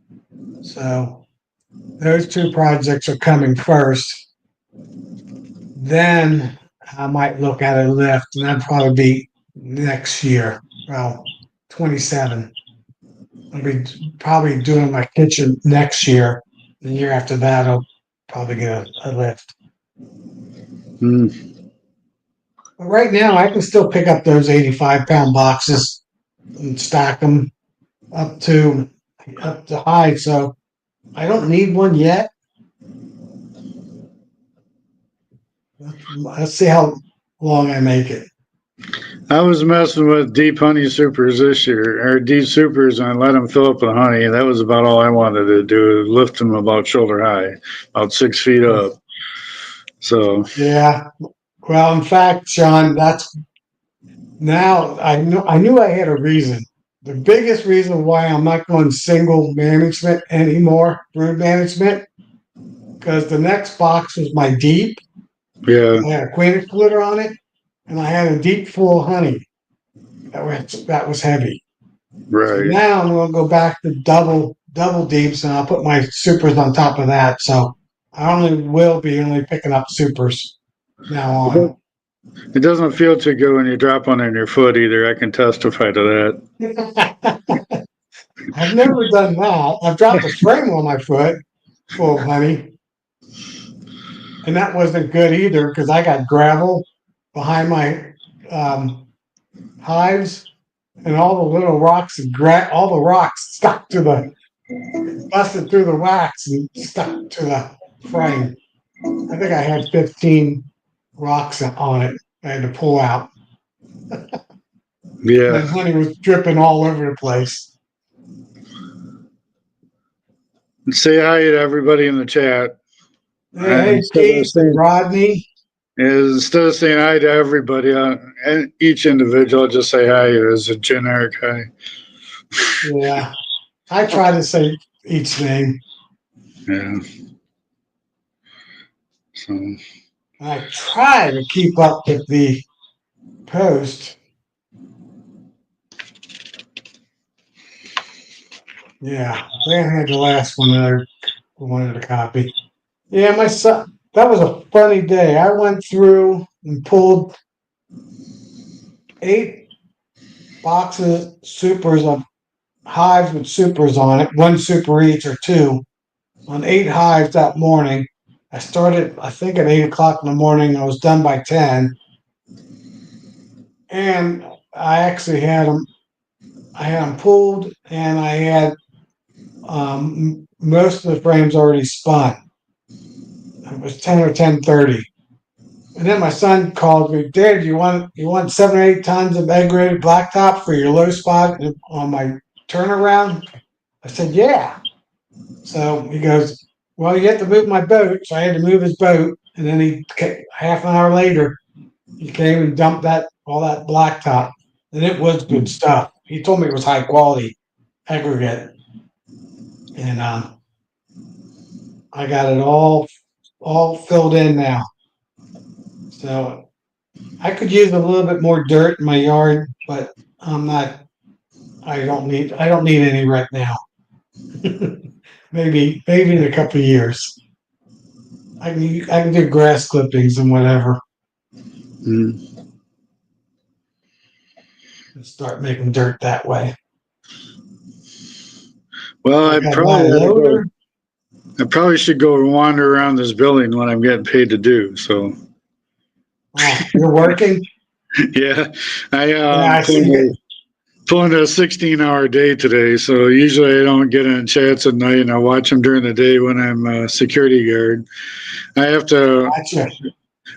So those 2 projects are coming first. Then I might look at a lift, and that'd probably be next year. Well, 27. I'll be probably doing my kitchen next year. The year after that, I'll probably get a lift. But right now, I can still pick up those 85-pound boxes and stack them up to high. So I don't need one yet. Let's see how long I make it. I was messing with deep honey supers this year, or deep supers, and I let them fill up with honey. That was about all I wanted to do, lift them about shoulder high, about 6 feet up. So Yeah. Well, in fact, Sean, that's now I knew I had a reason. The biggest reason why I'm not going single management anymore, brood management, because the next box was my deep. yeah, I had a queen excluder on it, and I had a deep full of honey. That was heavy. So right. now I'm going to go back to double deeps, and I'll put my supers on top of that. So I only will be only picking up supers now on. It doesn't feel too good when you drop one on your foot either. I can testify to that. I've never done that. I've dropped a frame on my foot full of honey, and that wasn't good either because I got gravel behind my um, hives, and all the little rocks and all the rocks stuck to the busted through the wax and stuck to the frame. I think I had 15 rocks on it. I had to pull out. Yeah. The honey was dripping all over the place. Say hi to everybody in the chat. Hey, Keith, Rodney. Instead of saying hi to everybody, and each individual, just say hi as a generic hi. Yeah, I try to say each name. Yeah. So I try to keep up with the post. Yeah, Dan had the last one that I wanted to copy. Yeah, my son, that was a funny day. I went through and pulled 8 boxes, supers of hives with supers on it, 1 super each or 2, on 8 hives that morning. I started, I think, at 8 o'clock in the morning. I was done by 10. And I actually had them, pulled, and I had most of the frames already spun. It was 10 or 10:30. And then my son called me, Dad, you want 7 or 8 tons of egg rated blacktop for your low spot on my turnaround? I said, yeah. So he goes, well, you have to move my boat. So I had to move his boat. And then half an hour later, he came and dumped all that blacktop. And it was good stuff. He told me it was high quality aggregate. And I got it all filled in now. So I could use a little bit more dirt in my yard, but I'm not. I don't need any right now. maybe in a couple of years. I can do grass clippings and whatever. And start making dirt that way. Well, I probably should go wander around this building when I'm getting paid to do so. Oh, you're working? Yeah, I see. Pulling a 16-hour day today, so usually I don't get in chats at night, and I watch them during the day when I'm a security guard. I have to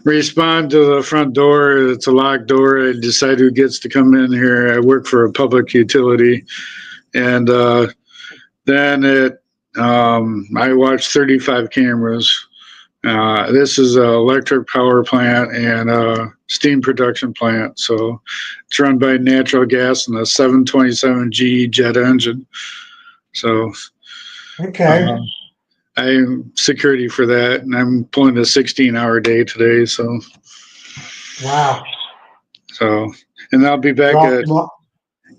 respond to the front door. It's a locked door. I decide who gets to come in here. I work for a public utility, and then I watch 35 cameras. This is an electric power plant and a steam production plant. So it's run by natural gas and a 727G jet engine. So I'm security for that, and I'm pulling a 16-hour day today. So wow. So, and I'll be back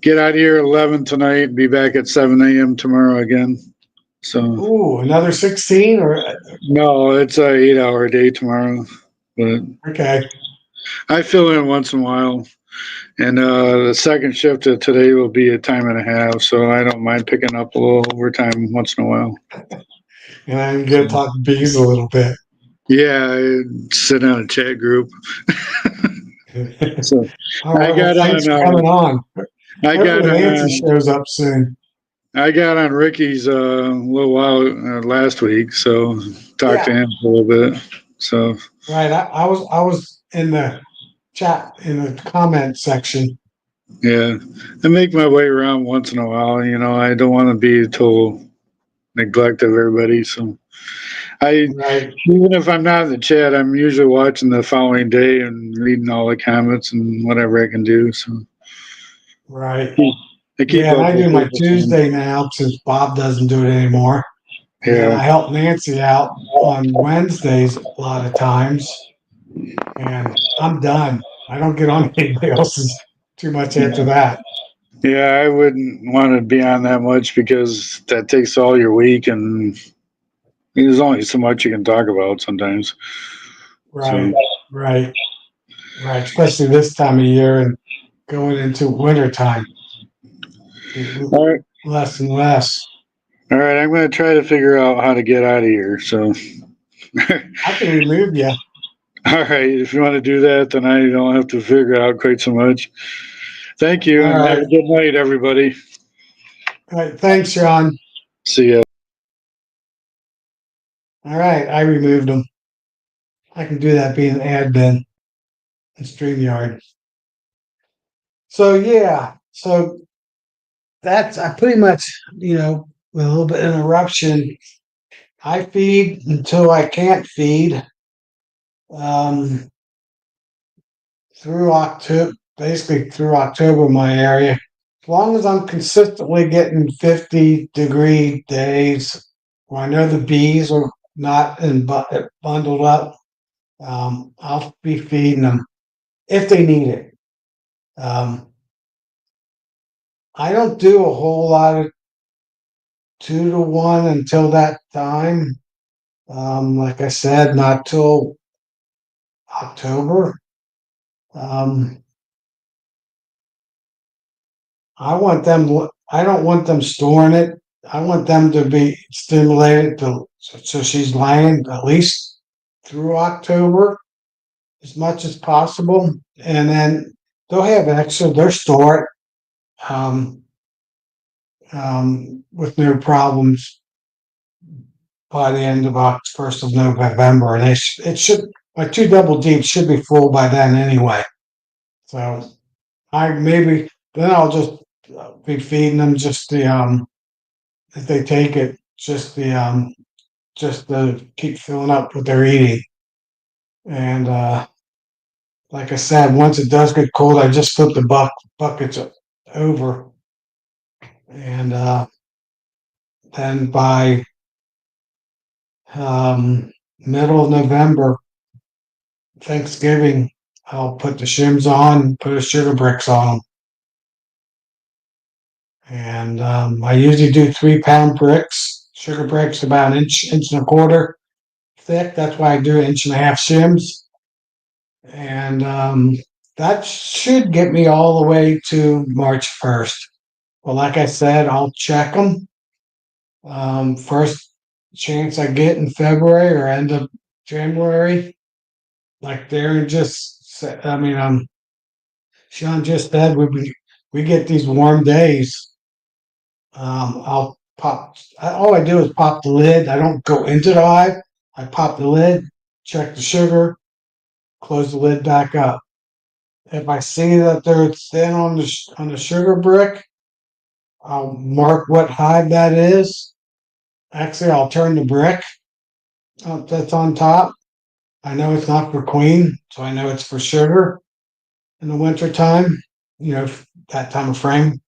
get out of here at 11 tonight and be back at 7 a.m. tomorrow again. So, another 16 or? No, it's a 8-hour day tomorrow, but I fill in once in a while. And the second shift of today will be a time and a half, so I don't mind picking up a little overtime once in a while. And I'm going to talk bees a little bit. Yeah, I sit on a chat group. So all right, thanks for coming on. Hopefully Nancy shows up soon. I got on Ricky's a little while last week, so talked to him a little bit. So right, I was in the chat in the comment section. Yeah, I make my way around once in a while. You know, I don't want to be a total neglect of everybody. So even if I'm not in the chat, I'm usually watching the following day and reading all the comments and whatever I can do. So I do my Tuesday now since Bob doesn't do it anymore. And I help Nancy out on Wednesdays a lot of times. And I'm done. I don't get on anybody else's too much after that. Yeah, I wouldn't want to be on that much because that takes all your week, and there's only so much you can talk about sometimes. Right. Right, especially this time of year and going into winter time. All right. Less and less. All right. I'm going to try to figure out how to get out of here. So, I can remove you. all right. If you want to do that, then I don't have to figure out quite so much. Thank you, All and have right. a good night, everybody. All right. Thanks, Sean. See ya. All right. I removed them. I can do that being an admin in StreamYard. So yeah. So that's I pretty much, with a little bit of interruption. I feed until I can't feed. Um, through October, basically through October in my area. As long as I'm consistently getting 50-degree days where I know the bees are not bundled up, I'll be feeding them if they need it. Um, I don't do a whole lot of 2 to 1 until that time. Like I said, not till October. Um, I want them. I don't want them storing it. I want them to be stimulated so she's laying at least through October as much as possible, and then they'll have extra. They'll store it with no problems by the end of 1st of November, and it should my 2 double deeps should be full by then anyway. So I maybe then I'll just be feeding them just the if they take it, just to keep filling up what they're eating. And like I said, once it does get cold, I just flip the buckets over, and then by middle of November, Thanksgiving, I'll put the shims on, put the sugar bricks on them, and I usually do 3 pound bricks, sugar bricks about an inch and a quarter thick. That's why I do 1.5 inch shims. And that should get me all the way to March 1st. Well, like I said, I'll check them. First chance I get in February or end of January. Like Darren just said, Sean just said, we get these warm days. I'll pop. All I do is pop the lid. I don't go into the hive. I pop the lid, check the sugar, close the lid back up. If I see that they're thin on the sugar brick, I'll mark what hive that is. Actually, I'll turn the brick that's on top. I know it's not for queen, so I know it's for sugar in the winter time, that time of frame.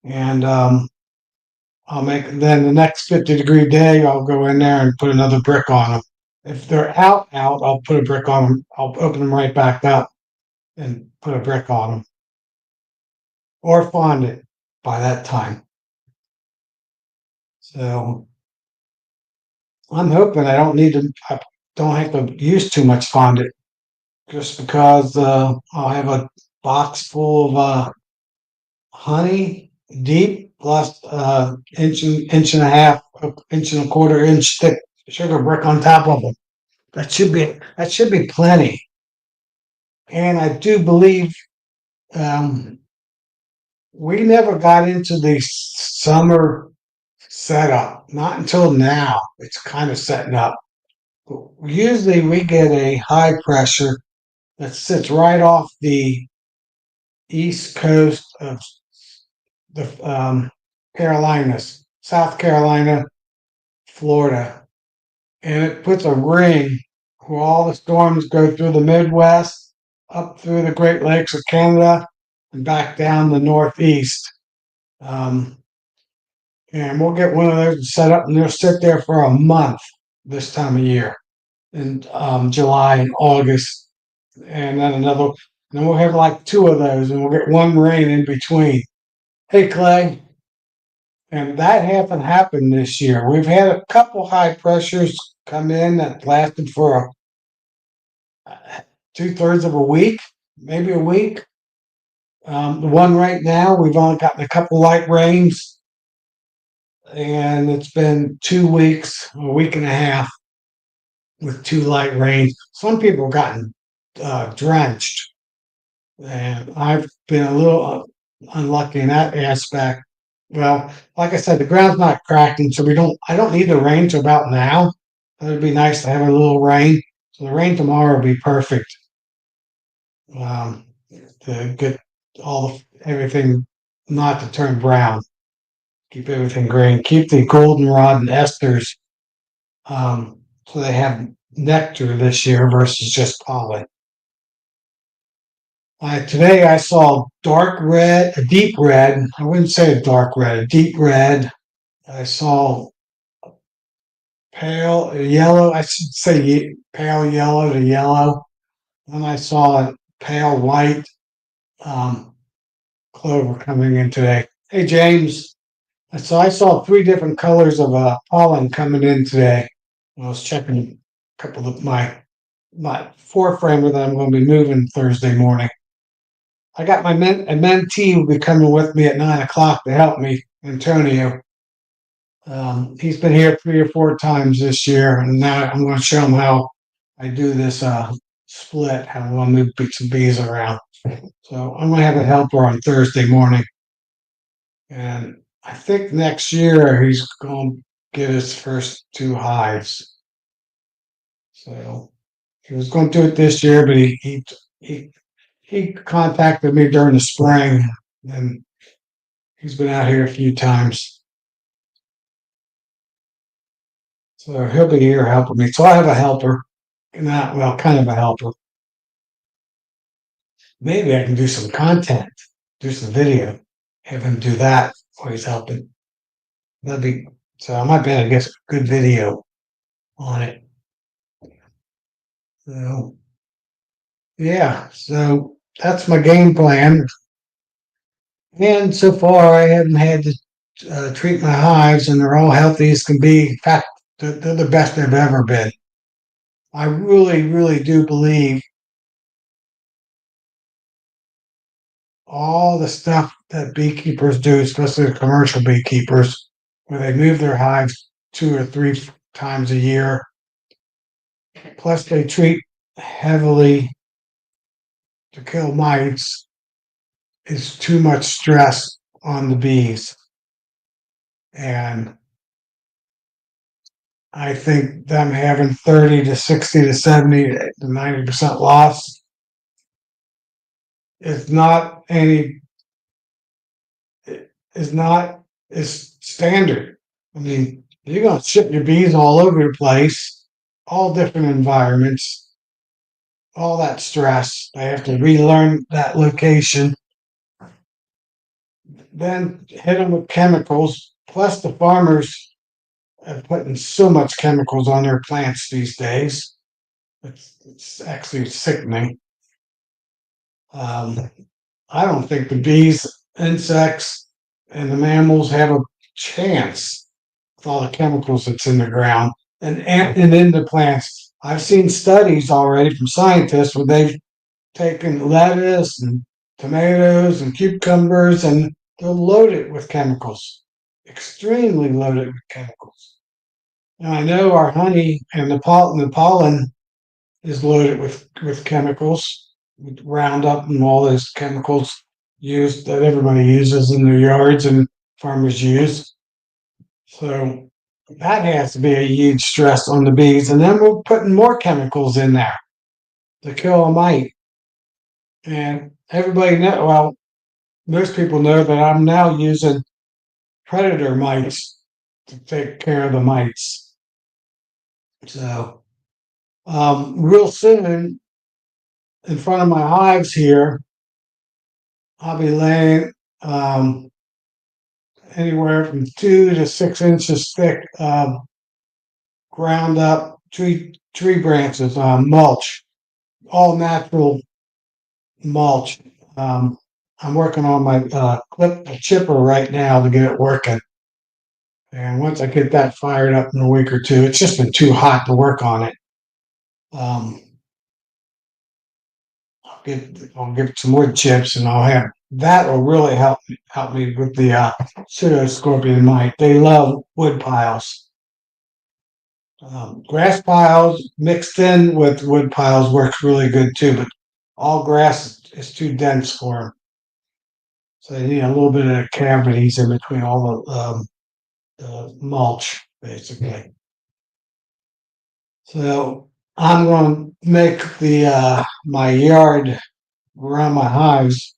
And I'll make then the next 50-degree day, I'll go in there and put another brick on them. If they're out, I'll put a brick on them. I'll open them right back up and put a brick on them or fondant by that time. So I'm hoping I don't have to use too much fondant just because I'll have a box full of honey, deep, plus inch and a half, inch and a quarter inch thick sugar brick on top of them. That should be plenty. And I do believe um, we never got into the summer setup. Not until now. It's kind of setting up. Usually we get a high pressure that sits right off the east coast of the Carolinas, South Carolina, Florida, and it puts a ring where all the storms go through the Midwest, up through the Great Lakes of Canada, and back down the Northeast. Um, and we'll get one of those set up, and they'll sit there for a month this time of year in July and August, and then another. Then we'll have like 2 of those, and we'll get one rain in between. Hey, Clay, and that hasn't happened this year. We've had a couple high pressures come in that lasted for 2/3 of a week, maybe a week. The one right now, we've only gotten a couple light rains, and it's been 2 weeks, a week and a half with 2 light rains. Some people have gotten drenched, and I've been a little unlucky in that aspect. Well, like I said, the ground's not cracking, so I don't need the rain to about now. It would be nice to have a little rain. So the rain tomorrow will be perfect. Um, to get everything not to turn brown. Keep everything green. Keep the goldenrod and esters, so they have nectar this year versus just pollen. Today I saw dark red, a deep red. I wouldn't say a dark red, a deep red. I saw pale yellow. I should say pale yellow to yellow. And I saw a pale white clover coming in today. Hey James, so I saw 3 different colors of pollen coming in today. I was checking a couple of my 4-framer that I'm going to be moving Thursday morning. I got a mentee will be coming with me at 9 o'clock to help me, Antonio. He's been here 3 or 4 times this year, and now I'm going to show him how I do this split, how I'm going to move some bees around. So I'm going to have a helper on Thursday morning, and I think next year he's going to get his first 2 hives. So he was going to do it this year, but he contacted me during the spring, and he's been out here a few times. So he'll be here helping me. So I have a helper, kind of a helper. Maybe I can do some content, do some video, have him do that while he's helping. That'd be so. I might be able to get a good video on it. So yeah, so that's my game plan. And so far, I haven't had to treat my hives, and they're all healthy as can be. In fact, they're the best they've ever been. I really, really do believe all the stuff that beekeepers do, especially the commercial beekeepers, where they move their hives 2 or 3 times a year, plus they treat heavily to kill mites, is too much stress on the bees. And I think them having 30 to 60 to 70 to 90% loss is not any is not is standard. I mean, you're going to ship your bees all over the place, all different environments, all that stress. They have to relearn that location, then hit them with chemicals. Plus, the farmers are putting so much chemicals on their plants these days. It's actually sickening. I don't think the bees, insects, and the mammals have a chance with all the chemicals that's in the ground and in the plants. I've seen studies already from scientists where they've taken lettuce and tomatoes and cucumbers and they'll load it with chemicals, extremely loaded with chemicals. And I know our honey and the pollen is loaded with chemicals, with Roundup and all those chemicals used that everybody uses in their yards and farmers use. So that has to be a huge stress on the bees. And then we're putting more chemicals in there to kill a mite. And everybody most people know that I'm now using predator mites to take care of the mites. So real soon, in front of my hives here, I'll be laying anywhere from 2 to 6 inches thick ground up tree branches, mulch, all natural mulch. I'm working on my chipper right now to get it working. And once I get that fired up in a week or two, it's just been too hot to work on it. I'll get some wood chips, and I'll have that will really help me with the pseudo scorpion mite. They love wood piles. Grass piles mixed in with wood piles works really good too, but all grass is too dense for them. So you need a little bit of cavities in between all the mulch, basically. So I'm going to make the my yard around my hives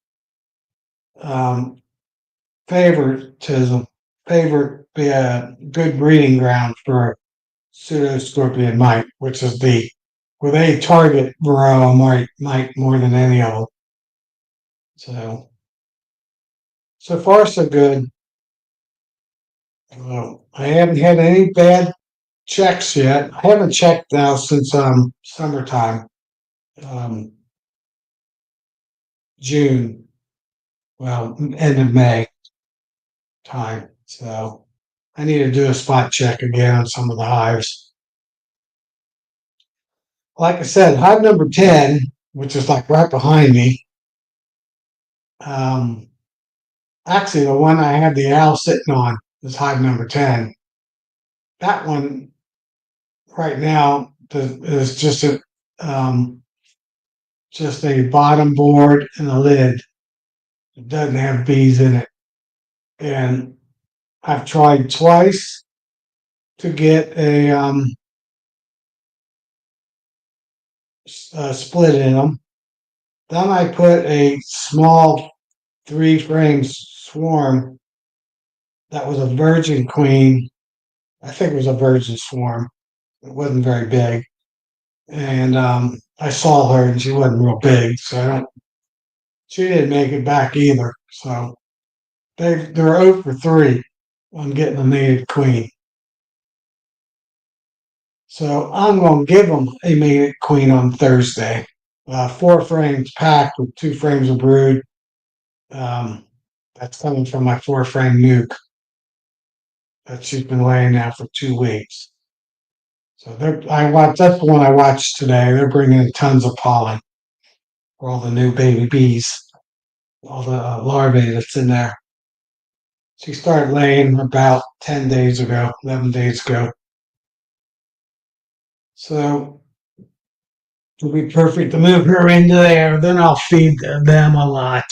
favoritism, be a good breeding ground for pseudoscorpion mite, which is where they target varroa mite more than any of them. So far so good. I haven't had any bad checks yet. I haven't checked now since summertime, June, well, end of May time. So I need to do a spot check again on some of the hives. Like I said, hive number 10, which is like right behind me. Actually, the one I had the owl sitting on is hive number 10. That one right now is just a bottom board and a lid. It doesn't have bees in it. And I've tried twice to get a split in them. Then I put a small 3-frame swarm that was a virgin queen. I think it was a virgin swarm. It wasn't very big. And I saw her and she wasn't real big, so she didn't make it back either. So they're 0 for 3 on getting a mated queen. So I'm going to give them a mated queen on Thursday. 4 frames packed with 2 frames of brood. That's coming from my 4-frame nuke that she's been laying now for 2 weeks. So that's the one I watched today. They're bringing in tons of pollen for all the new baby bees, all the larvae that's in there. She started laying about 10 days ago, 11 days ago. So it'll be perfect to move her into there. Then I'll feed them a lot.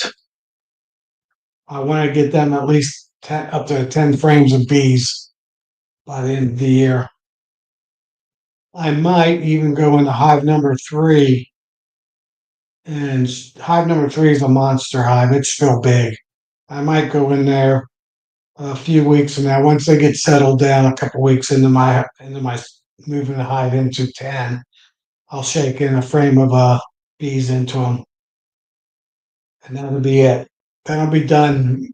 I want to get them at least up to 10 frames of bees by the end of the year. I might even go into hive number 3. And hive number 3 is a monster hive. It's still big. I might go in there a few weeks from now. Once they get settled down, a couple weeks into my moving the hive into 10, I'll shake in a frame of bees into them, and that'll be it. Then I'll be done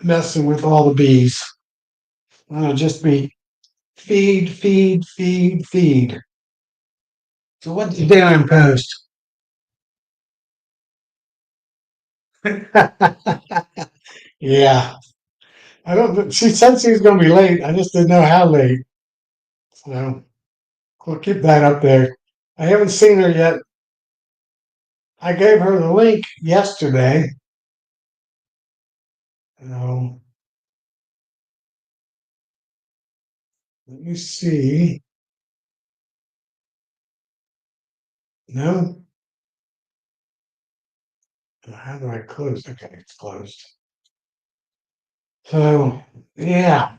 messing with all the bees. It'll just be feed, feed, feed, feed. So what's the damn post? Yeah. I don't. She said she was going to be late. I just didn't know how late. So we'll keep that up there. I haven't seen her yet. I gave her the link yesterday. Let me see. No. How do I close? Okay, it's closed. So yeah.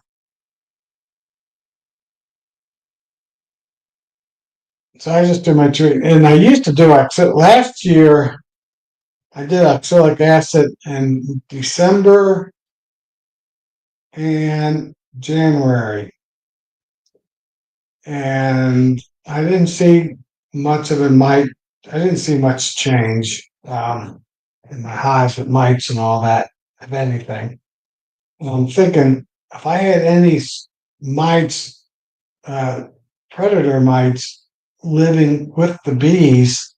So I just do my treatment, and I used to do last year. I did oxalic acid in December and January, and I didn't see much of it. I didn't see much change in my hives with mites and all that, if anything. And I'm thinking if I had any mites, predator mites living with the bees,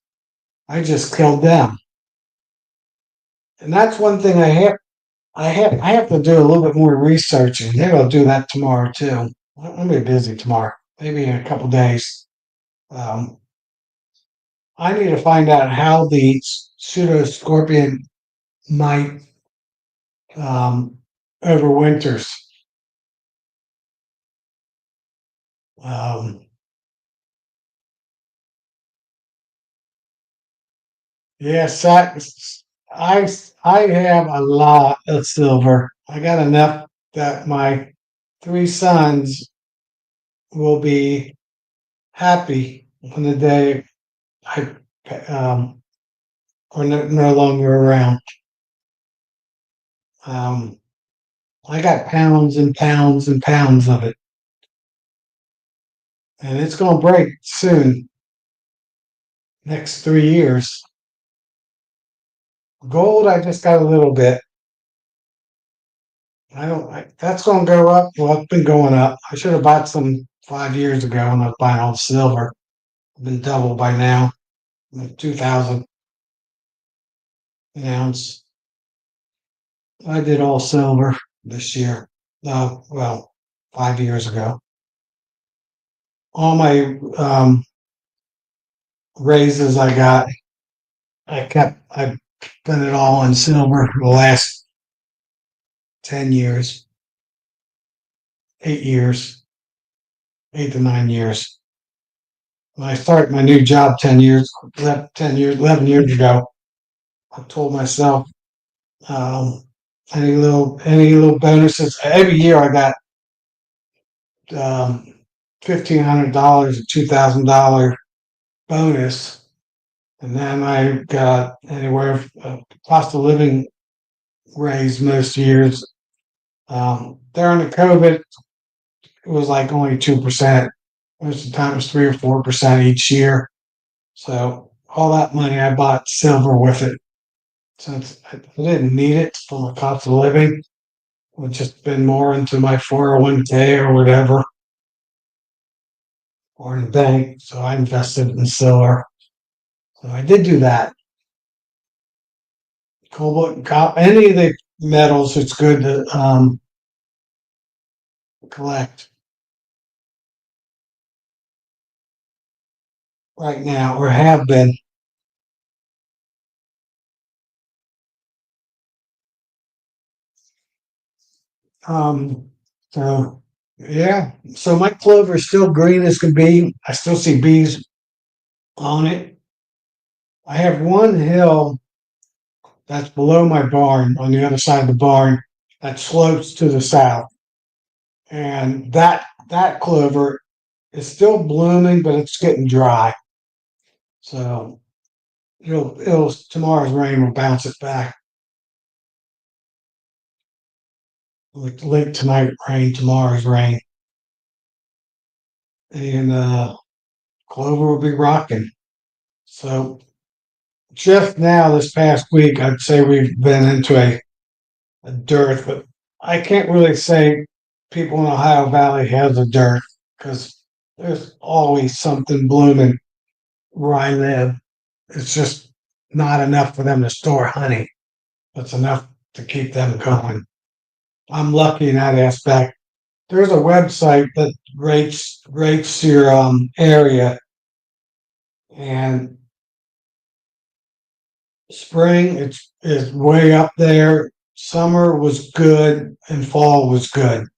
I just killed them. And that's one thing I have to do a little bit more researching. Maybe I'll do that tomorrow too. I'm gonna be busy tomorrow, maybe in a couple days. I need to find out how the pseudoscorpion mite overwinters. Um, yes, I have a lot of silver. I got enough that my three sons will be happy when the day I are no longer around. Um, I got pounds and pounds and pounds of it, and it's going to break soon. Next 3 years. Gold, I just got a little bit. I don't. That's going to go up. Well, it's been going up. I should have bought some 5 years ago when I was buying all the silver. It's been double by now. 2,000 an ounce. I did all silver this year. Well, 5 years ago. All my raises I spent it all on silver for the last 10 years, 8 years, 8 to 9 years. When I started my new job 11 years ago, I told myself, um, any little bonuses. Every year I got um, $1,500, $2,000 bonus, and then I got anywhere cost of living raise most years. During the COVID, it was like only 2%. Most of the time, it was 3 or 4% each year. So all that money, I bought silver with it. Since I didn't need it for my cost of living, it would just been more into my 401k or whatever, or in the bank. So I invested in silver. So I did do that. Cobalt and copper, any of the metals, it's good to collect right now, or have been. Um, so yeah, so my clover is still green as can be. I still see bees on it. I have one hill that's below my barn on the other side of the barn that slopes to the south, and that clover is still blooming, but it's getting dry. So it'll tomorrow's rain will bounce it back. Like late tonight rain, tomorrow's rain, and clover will be rocking. So just now, this past week, I'd say we've been into a dearth, but I can't really say people in Ohio Valley has a dearth because there's always something blooming where I live. It's just not enough for them to store honey. It's enough to keep them going. I'm lucky in that aspect. There's a website that rates your area, and spring is way up there. Summer was good, and fall was good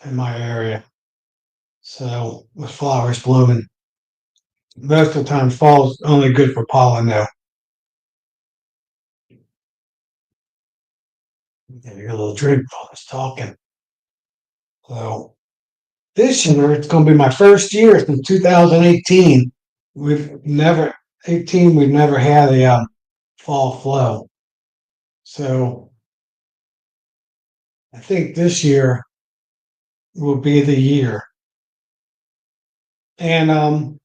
in my area. So with flowers blooming, most of the time fall's only good for pollen though. Get a little drink while I was talking. So this year it's going to be my first year since 2018. We've never 18. We've never had a fall flow. So I think this year will be the year. And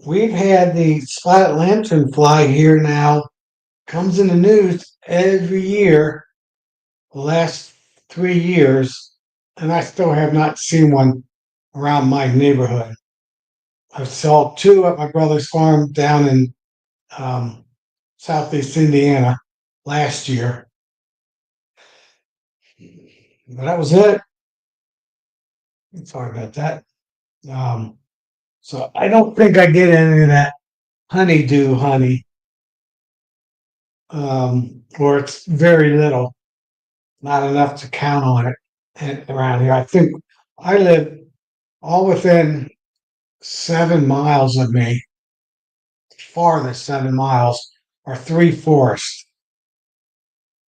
we've had the spotted lanternfly here now. Comes in the news every year, the last 3 years, and I still have not seen one around my neighborhood. I saw two at my brother's farm down in um, southeast Indiana last year, but that was it. Sorry about that. So I don't think I get any of that honeydew honey, or it's very little, not enough to count on it around here. I think I live all within 7 miles of me, farthest 7 miles, are three forests.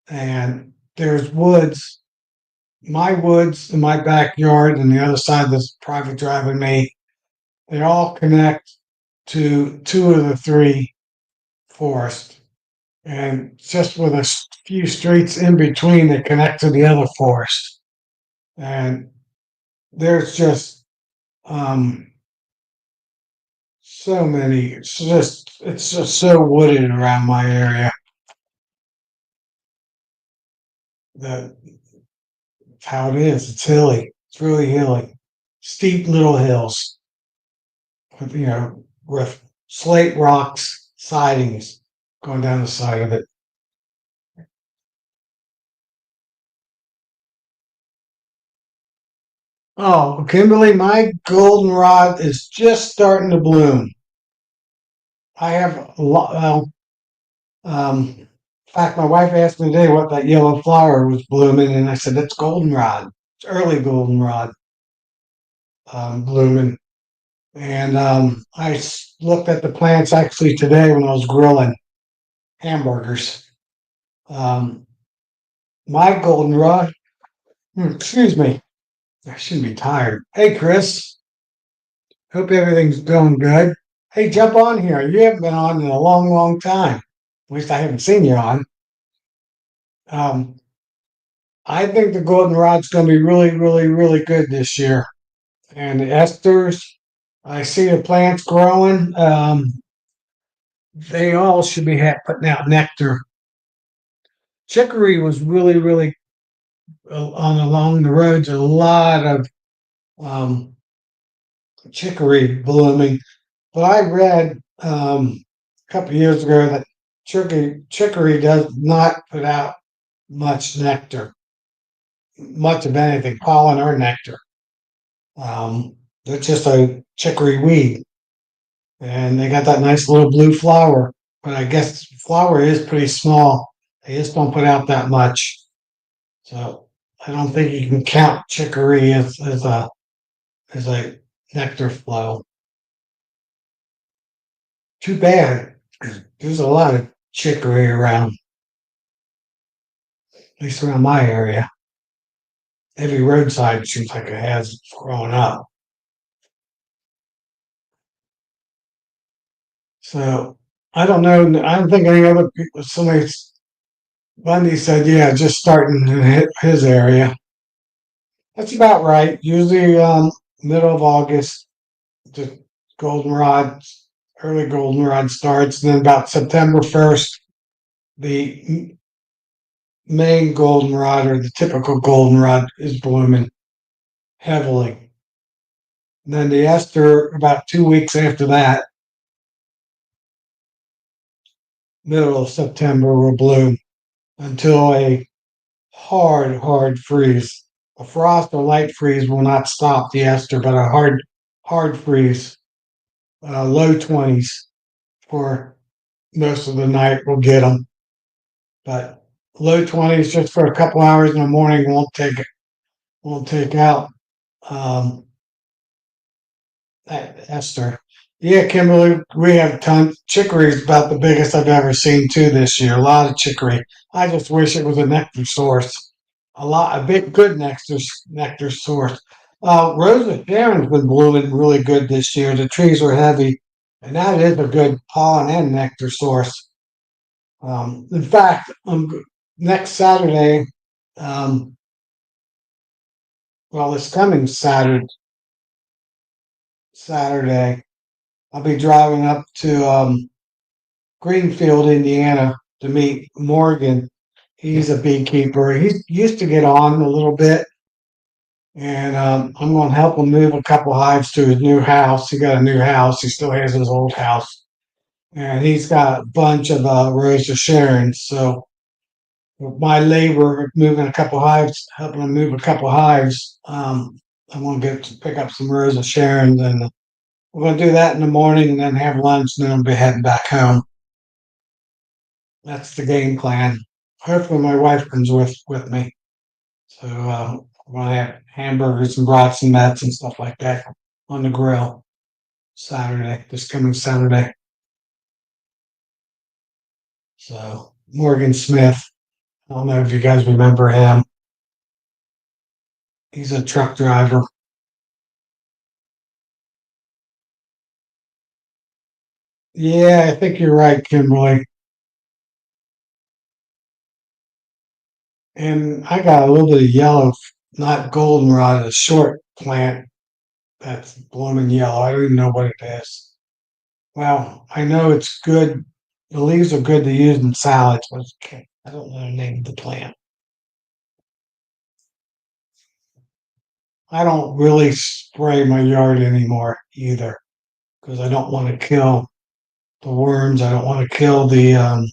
And there's woods, my woods in my backyard and the other side of this private driveway, me, they all connect to two of the three forests. And just with a few streets in between, they connect to the other forest. And there's just so many. It's just so wooded around my area. That's how it is. It's hilly. It's really hilly. Steep little hills with with slate rocks sidings going down the side of it. Oh, Kimberly, my goldenrod is just starting to bloom. I have a lot. Well, in fact, my wife asked me today what that yellow flower was blooming, and I said that's goldenrod. It's early goldenrod blooming. And looked at the plants actually today when I was grilling hamburgers. Um, my goldenrod, excuse me, I shouldn't be tired. Hey, Chris, hope everything's going good. Hey, jump on here. You haven't been on in a long, long time. At least I haven't seen you on. Um, I think the goldenrod's going to be really, really, really good this year. And the esters, I see the plants growing. They all should be putting out nectar. Chicory was really, really on along the roads. A lot of um, chicory blooming. But I read a couple of years ago that chicory does not put out much nectar, much of anything, pollen or nectar. It's just a chicory weed, and they got that nice little blue flower. But I guess the flower is pretty small. They just don't put out that much. So I don't think you can count chicory as a nectar flow. Too bad. There's a lot of chicory around, at least around my area. Every roadside seems like it has growing up. So I don't know. I don't think any other people. Bundy said, yeah, just starting in his area. That's about right. Usually, middle of August, the goldenrod, early goldenrod starts. And then about September 1st, the main goldenrod or the typical goldenrod is blooming heavily. And then the ester, about 2 weeks after that, middle of September, will bloom until a hard, hard freeze. A frost or light freeze will not stop the ester, but a hard freeze, low 20s for most of the night will get them. But low 20s just for a couple hours in the morning won't take out that ester. Yeah, Kimberly, we have tons. Chicory is about the biggest I've ever seen too this year. A lot of chicory. I just wish it was a nectar source. A big good nectar source. Rosa Sharon's been blooming really good this year. The trees are heavy, and that is a good pollen and nectar source. In fact, next Saturday, um, well, this coming Saturday, I'll be driving up to Greenfield, Indiana, to meet Morgan. He's a beekeeper. He used to get on a little bit, and I'm going to help him move a couple hives to his new house. He got a new house. He still has his old house, and he's got a bunch of Rosa Sharon. So with my labor moving a couple hives, helping him move a couple hives, I'm going to pick up some Rosa Sharon and We're going to do that in the morning and then have lunch, and then I'll be heading back home. That's the game plan. Hopefully, my wife comes with me. So we're going to have hamburgers and brats and mets and stuff like that on the grill Saturday, this coming Saturday. So Morgan Smith, I don't know if you guys remember him. He's a truck driver. Yeah, I think you're right, Kimberly. And I got a little bit of yellow, not goldenrod, a short plant that's blooming yellow. I don't even know what it is. Well, I know it's good. The leaves are good to use in salads, but I don't know the name of the plant. I don't really spray my yard anymore either because I don't want to kill the worms. I don't want to kill the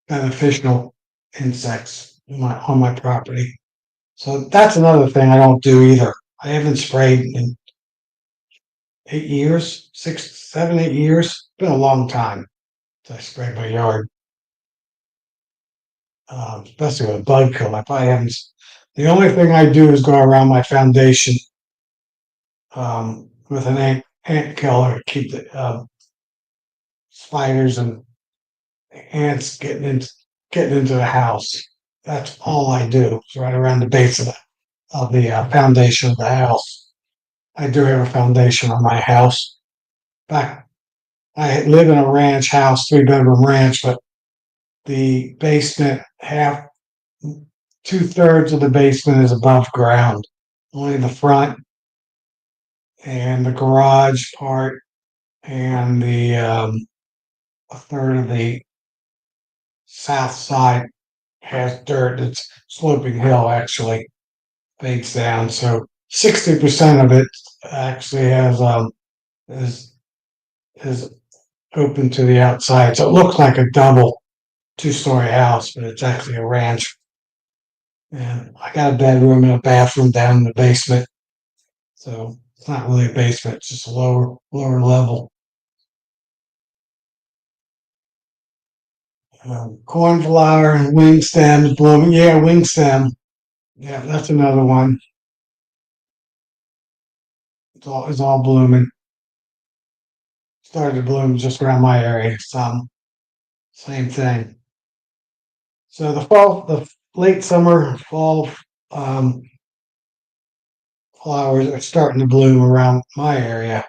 beneficial insects on my property. So that's another thing I don't do either. I haven't sprayed in 8 years, 6, 7, 8 years. It's been a long time since I sprayed my yard, especially with a bug kill. I probably haven't. The only thing I do is go around my foundation with an ant killer to keep the spiders and ants getting into the house. That's all I do. It's right around the base of the foundation of the house. I do have a foundation on my house. In fact, I live in a ranch house, 3-bedroom ranch, but the basement, 2/3 of the basement is above ground. Only the front and the garage part and the a third of the south side has dirt. It's sloping hill actually fades down. So 60% of it actually is is open to the outside. So it looks like a double 2-story house, but it's actually a ranch. And I got a bedroom and a bathroom down in the basement. So it's not really a basement, it's just a lower level. Cornflower and wing stems blooming. Yeah, wing stem. Yeah, that's another one. It's all blooming. Started to bloom just around my area. Some same thing. So the late summer, fall um, flowers are starting to bloom around my area.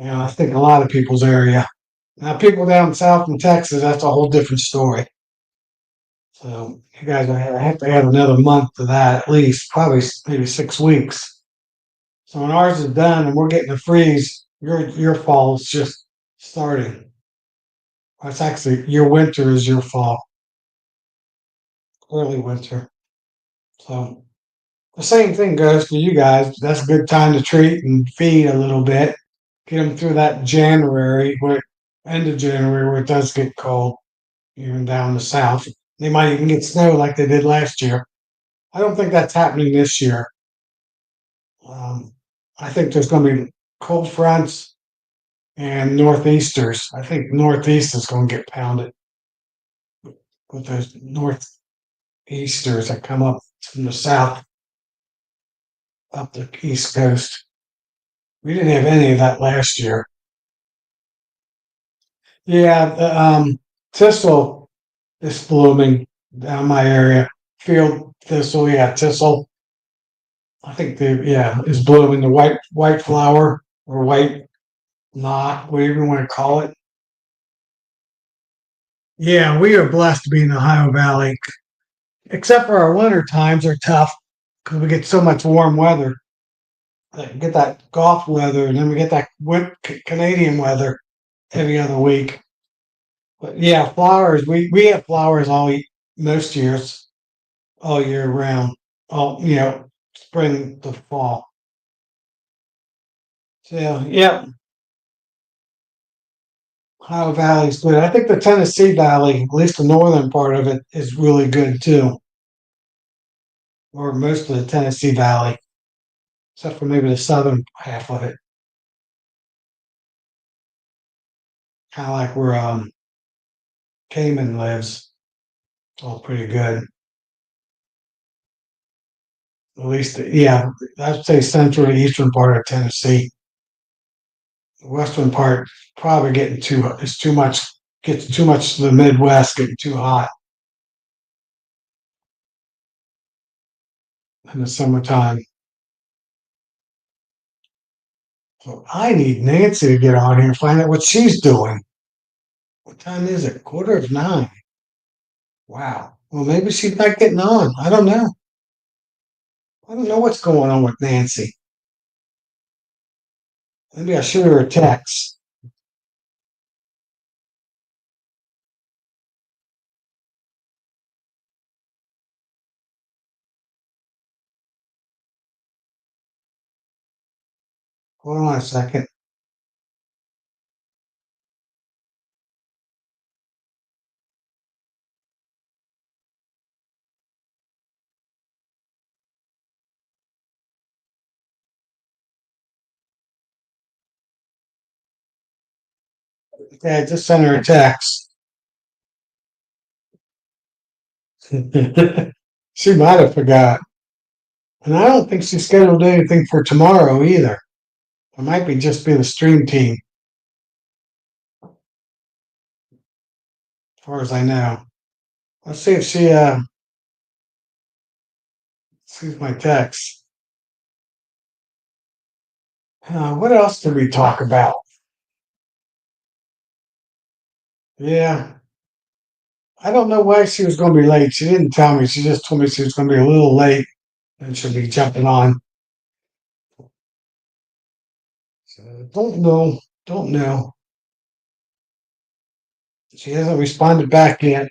I think a lot of people's area. Now, people down south in Texas, that's a whole different story. So you guys have to add another month to that at least, probably maybe 6 weeks. So when ours is done and we're getting a freeze, your fall is just starting. It's actually your winter is your fall, early winter. So the same thing goes for you guys. That's a good time to treat and feed a little bit. Get them through that January, where end of January, where it does get cold, even down the south. They might even get snow like they did last year. I don't think that's happening this year. Um, I think there's going to be cold fronts and northeasters. I think northeast is going to get pounded with those northeasters that come up from the south up the east coast. We didn't have any of that last year. Yeah, the thistle is blooming down my area. Field thistle, yeah, thistle. I think is blooming. The white flower or white knot, whatever you want to call it. Yeah, we are blessed to be in the Ohio Valley, except for our winter times are tough because we get so much warm weather. Like, get that Gulf weather, and then we get that Canadian weather every other week. But yeah, flowers. We have flowers most years, all year round. All spring to fall. So yeah, Ohio Valley's good. I think the Tennessee Valley, at least the northern part of it, is really good too, or most of the Tennessee Valley, except for maybe the southern half of it. kind of like where Cayman lives. It's all pretty good. At least, yeah, I'd say central to eastern part of Tennessee. The western part probably getting it's too much, gets too much to the Midwest, getting too hot in the summertime. So I need Nancy to get on here and find out what she's doing. What time is it? 9:15. Wow. Well, maybe she's not getting on. I don't know. I don't know what's going on with Nancy. Maybe I shoot her a text. Hold on a second. Okay, I just sent her a text. She might have forgot. And I don't think she scheduled anything for tomorrow either. It might be just be the stream team, as far as I know. Let's see if she sees my text. What else did we talk about? Yeah, I don't know why she was going to be late. She didn't tell me. She just told me she was going to be a little late and she'll be jumping on. So, don't know. Don't know. She hasn't responded back yet.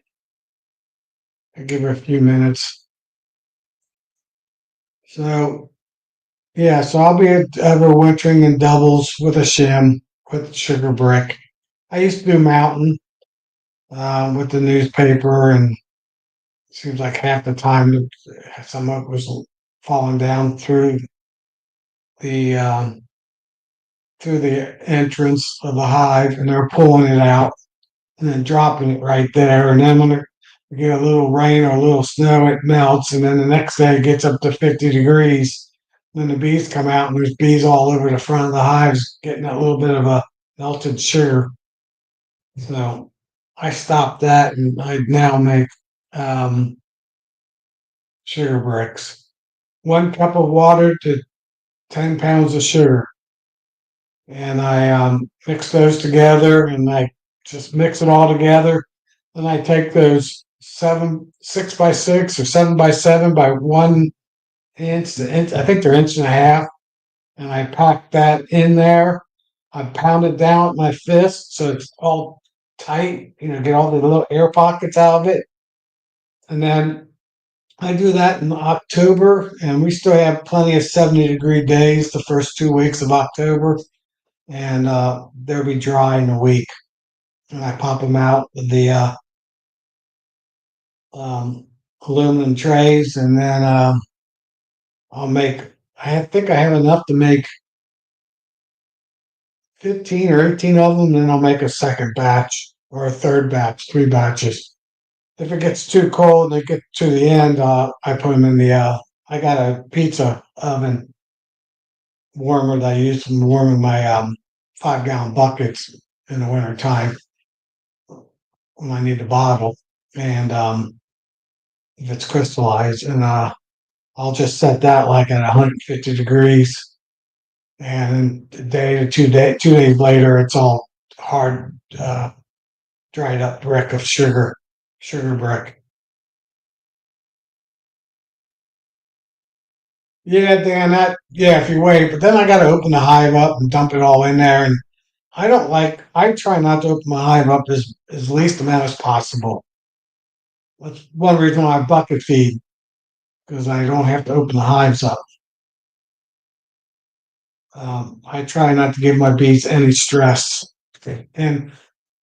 I'll give her a few minutes. So, yeah, so I'll be overwintering in doubles with a shim, with sugar brick. I used to do mountain with the newspaper, and it seems like half the time some of it was falling down the um, through the entrance of the hive, and they're pulling it out and then dropping it right there. And then when we get a little rain or a little snow, it melts, and then the next day it gets up to 50 degrees. Then the bees come out, and there's bees all over the front of the hives, getting a little bit of a melted sugar. So I stopped that, and I now make um, sugar bricks. 1 cup of water to 10 pounds of sugar. And I mix those together, and I just mix it all together. Then I take those 6x6 or 7x7 by 1 inch, I think they're inch and a half, and I pack that in there. I pound it down with my fist so it's all tight, get all the little air pockets out of it. And then I do that in October, and we still have plenty of 70-degree days the first 2 weeks of October, and they'll be dry in a week. And I pop them out with the um, aluminum trays, and then I'll make. I think I have enough to make 15 or 18 of them. Then I'll make a second batch or a third batch, 3 batches. If it gets too cold and they get to the end, I put them in the. I got a pizza oven warmer that I use for warming my 5-gallon buckets in the winter time when I need to bottle, and if it's crystallized, and I'll just set that like at 150 degrees, and a day to 2 days later, it's all hard, dried up brick of sugar brick. Yeah, Dan, yeah, if you wait, but then I got to open the hive up and dump it all in there, and I try not to open my hive up as least amount as possible. That's one reason why I bucket feed, because I don't have to open the hives up. I try not to give my bees any stress, and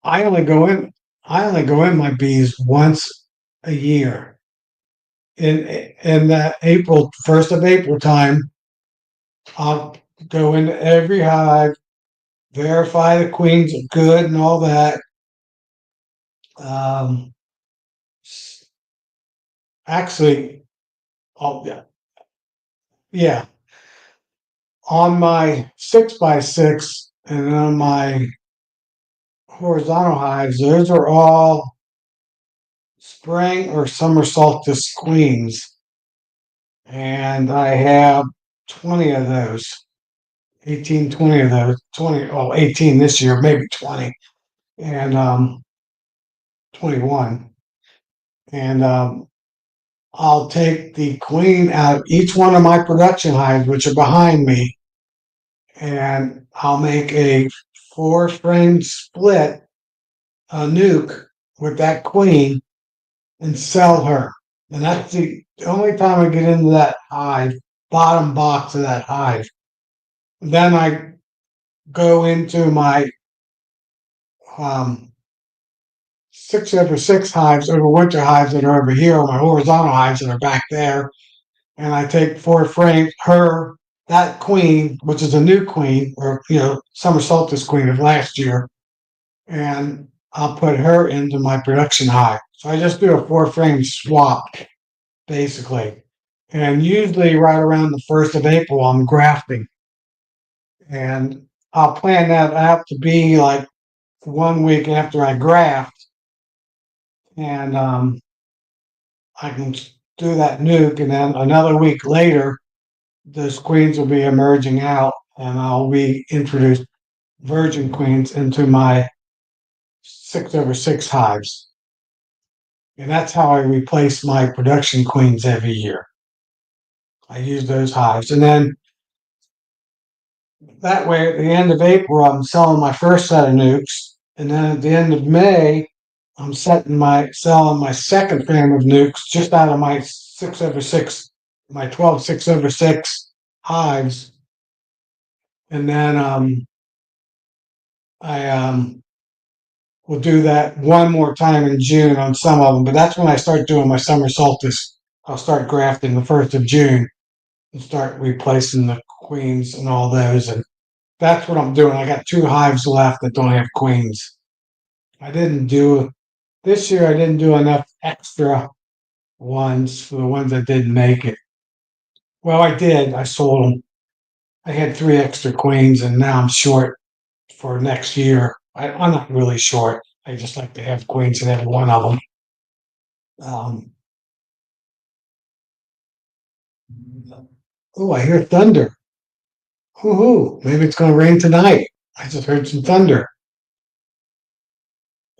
I only go in. I only go in my bees once a year. In that April, 1st of April time, I'll go into every hive, verify the queens are good and all that. Um, actually, oh yeah, on my 6x6 and on my horizontal hives, those are all spring or summer solstice queens. And I have 20 of those, 18, 20 of those, 20, oh, 18 this year, maybe 20, and 21. And I'll take the queen out of each one of my production hives, which are behind me, and I'll make a 4-frame split, a nuke with that queen, and sell her. And that's the only time I get into that hive, bottom box of that hive. Then I go into my um, 6x6 hives, overwinter hives that are over here, or my horizontal hives that are back there, and I take 4 frames, that queen, which is a new queen, or summer solstice queen of last year, and I'll put her into my production hive. So I just do a 4-frame swap, basically. And usually right around the 1st of April, I'm grafting. And I'll plan that out to be like 1 week after I graft. And I can do that nuke. And then another week later, those queens will be emerging out. And I'll reintroduce virgin queens into my 6x6 hives. And that's how I replace my production queens every year. I use those hives. And then that way, at the end of April, I'm selling my first set of nukes. And then at the end of May, I'm selling my second frame of nukes just out of my 6x6, my 12 6x6 hives. And then I will do that one more time in June on some of them. But that's when I start doing my summer solstice. I'll start grafting the 1st of June and start replacing the queens and all those. And that's what I'm doing. I got 2 hives left that don't have queens. This year I didn't do enough extra ones for the ones that didn't make it. Well, I did. I sold them. I had 3 extra queens and now I'm short for next year. I'm not really short. I just like to have queens in every one of them. Oh, I hear thunder. Hoo-hoo. Maybe it's going to rain tonight. I just heard some thunder.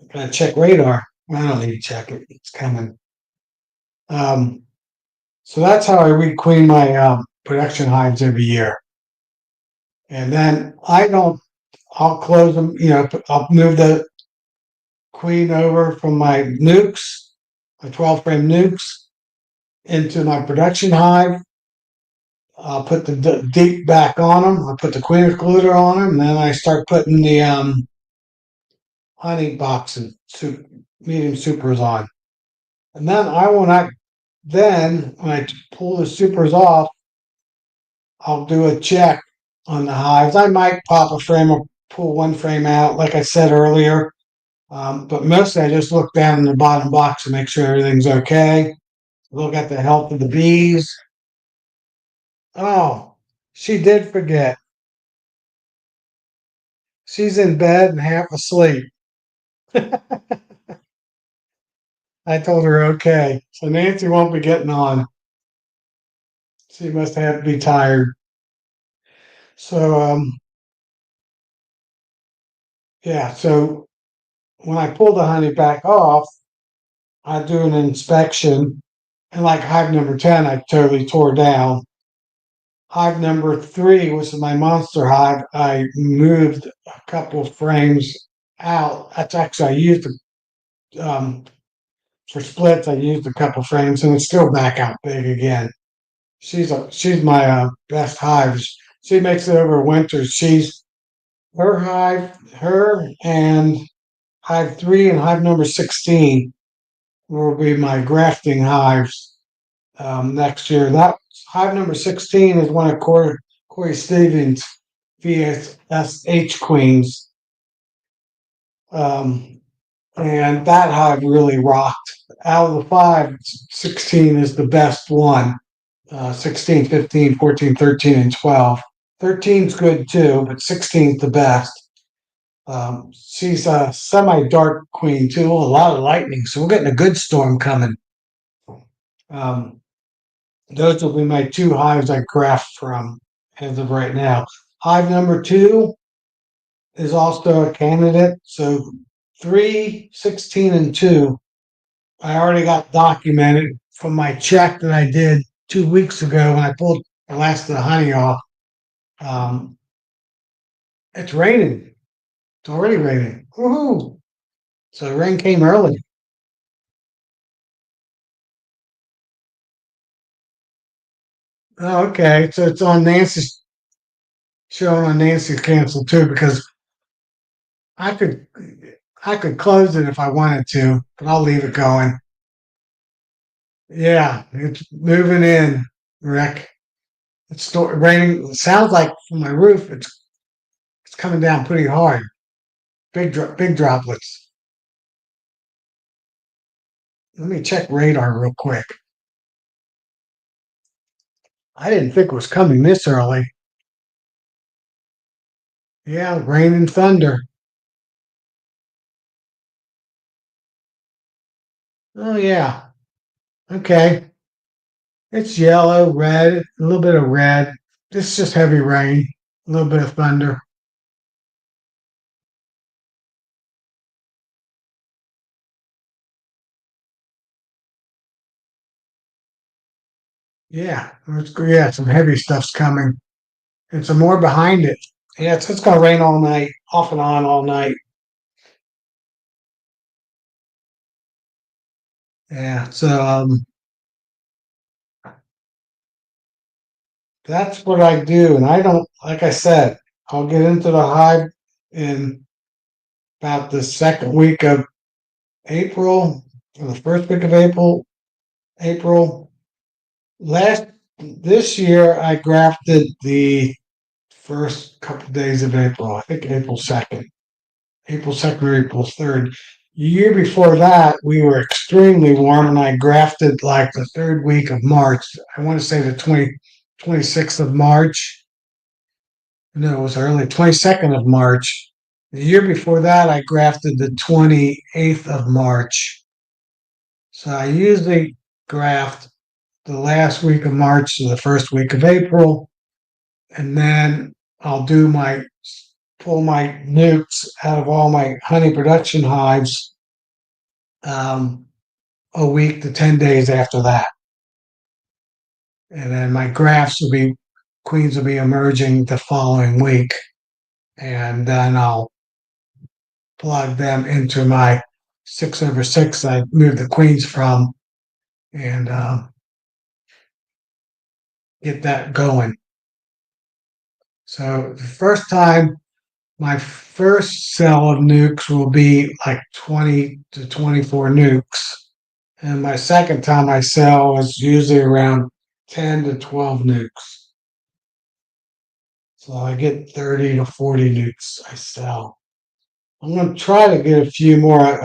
I'm going to check radar. I don't need to check it. It's coming. So that's how I requeen my production hives every year. And then I'll close them, I'll move the queen over from my nukes, my 12-frame nukes, into my production hive. I'll put the deep back on them. I'll put the queen excluder on them, and then I start putting the honey boxes, medium supers on. And then when I pull the supers off, I'll do a check on the hives. I might pop a frame or pull one frame out, like I said earlier. But mostly I just look down in the bottom box to make sure everything's okay. Look at the health of the bees. Oh, she did forget. She's in bed and half asleep. I told her okay. So Nancy won't be getting on. She must have to be tired. So yeah, so when I pull the honey back off, I do an inspection. And like hive number 10, I totally tore down. Hive number 3, which is my monster hive, I moved a couple of frames out. That's actually, I used for splits, I used a couple of frames and it's still back out big again. She's my best hive. She makes it over winter. Her and hive 3 and hive number 16 will be my grafting hives next year. That hive number 16 is one of Corey Stevens' VSH queens. And that hive really rocked. Out of the 5, 16 is the best one. 16, 15, 14, 13, and 12. 13's good too, but 16's the best. She's a semi-dark queen too, a lot of lightning, so we're getting a good storm coming. Those will be my 2 hives I graft from as of right now. Hive number 2 is also a candidate, so 3, 16, and 2 I already got documented from my check that I did 2 weeks ago when I pulled the last of the honey off. It's raining. It's already raining. Woohoo! So the rain came early. Oh, okay. So it's on Nancy's showing on Nancy's cancel too because I could I could close it if I wanted to, but I'll leave it going. Yeah, it's moving in, Rick. It's still raining. It sounds like from my roof, it's coming down pretty hard. Big droplets. Let me check radar real quick. I didn't think it was coming this early. Yeah, rain and thunder. Oh yeah. Okay. It's yellow, red, a little bit of red. It's just heavy rain, a little bit of thunder. Yeah, some heavy stuff's coming. And some more behind it. Yeah, it's gonna rain all night, off and on all night. Yeah, so that's what I do. And I don't, like I said, I'll get into the hive in about the second week of April, or the first week of April. Last this year, I grafted the first couple of days of April. I think April 2nd or April 3rd. Year before that, we were extremely warm, and I grafted like the third week of March. I want to say the 26th of March. No, it was early, 22nd of March. The year before that, I grafted the 28th of March. So I usually graft the last week of March to the first week of April, and then I'll pull my nukes out of all my honey production hives um, a week to 10 days after that. And then my queens will be emerging the following week. And then I'll plug them into my 6/6 I moved the queens from and get that going. So the first time, my first cell of nukes will be like 20 to 24 nukes. And my second time I sell is usually around 10 to 12 nukes. So I get 30 to 40 nukes I sell. I'm going to try to get a few more.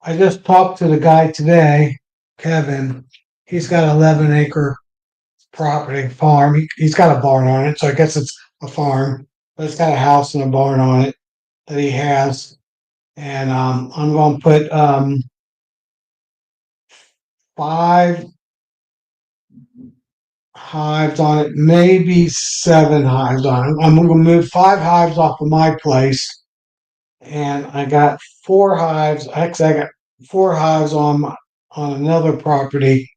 I just talked to the guy today, Kevin. He's got an 11-acre property farm. He's got a barn on it, so I guess it's a farm, but it's got a house and a barn on it that he has. And I'm going to put 5 hives on it, maybe 7 hives on it. I'm going to move 5 hives off of my place, and I got 4 hives. Actually, I got 4 hives on another property.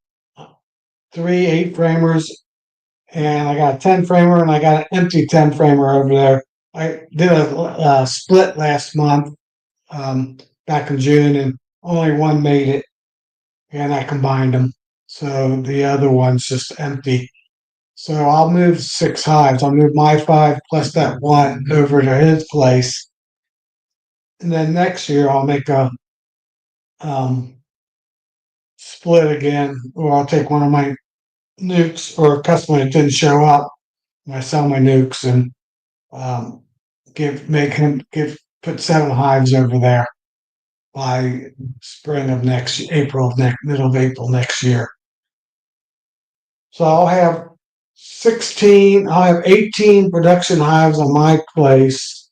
3 8-framers, and I got a 10-framer, and I got an empty 10-framer over there. I did a split last month, back in June, and only one made it, and I combined them. So the other one's just empty. So I'll move 6 hives. I'll move my 5 plus that one over to his place. And then next year I'll make a split again, or I'll take one of my nukes or a customer that didn't show up. And I sell my nukes and Put 7 hives over there by spring of middle of April next year. So I'll have 18 production hives on my place,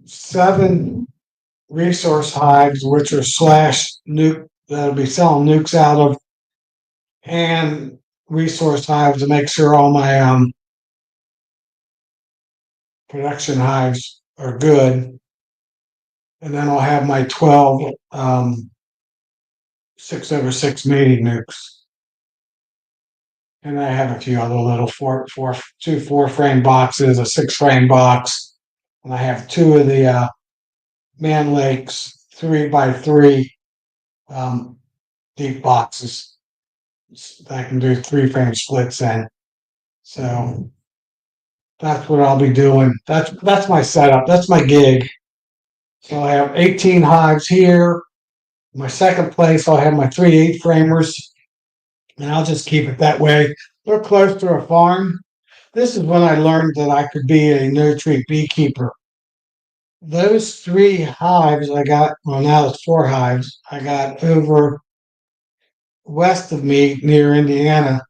7 resource hives, which are slash nuke, that'll be selling nukes out of, and resource hives to make sure all my production hives are good. And then I'll have my 12 6/6 mating nukes. And I have a few other little 4-frame boxes, a 6-frame box, and I have 2 of the Man Lakes 3x3 deep boxes that I can do 3-frame splits in. So that's what I'll be doing. That's my setup. That's my gig. So I have 18 hives here. My second place, I'll have my 3 8-framers, and I'll just keep it that way. They're close to a farm. This is when I learned that I could be a no-tree beekeeper. Those 3 hives I got, well, now it's 4 hives, I got over west of me near Indiana.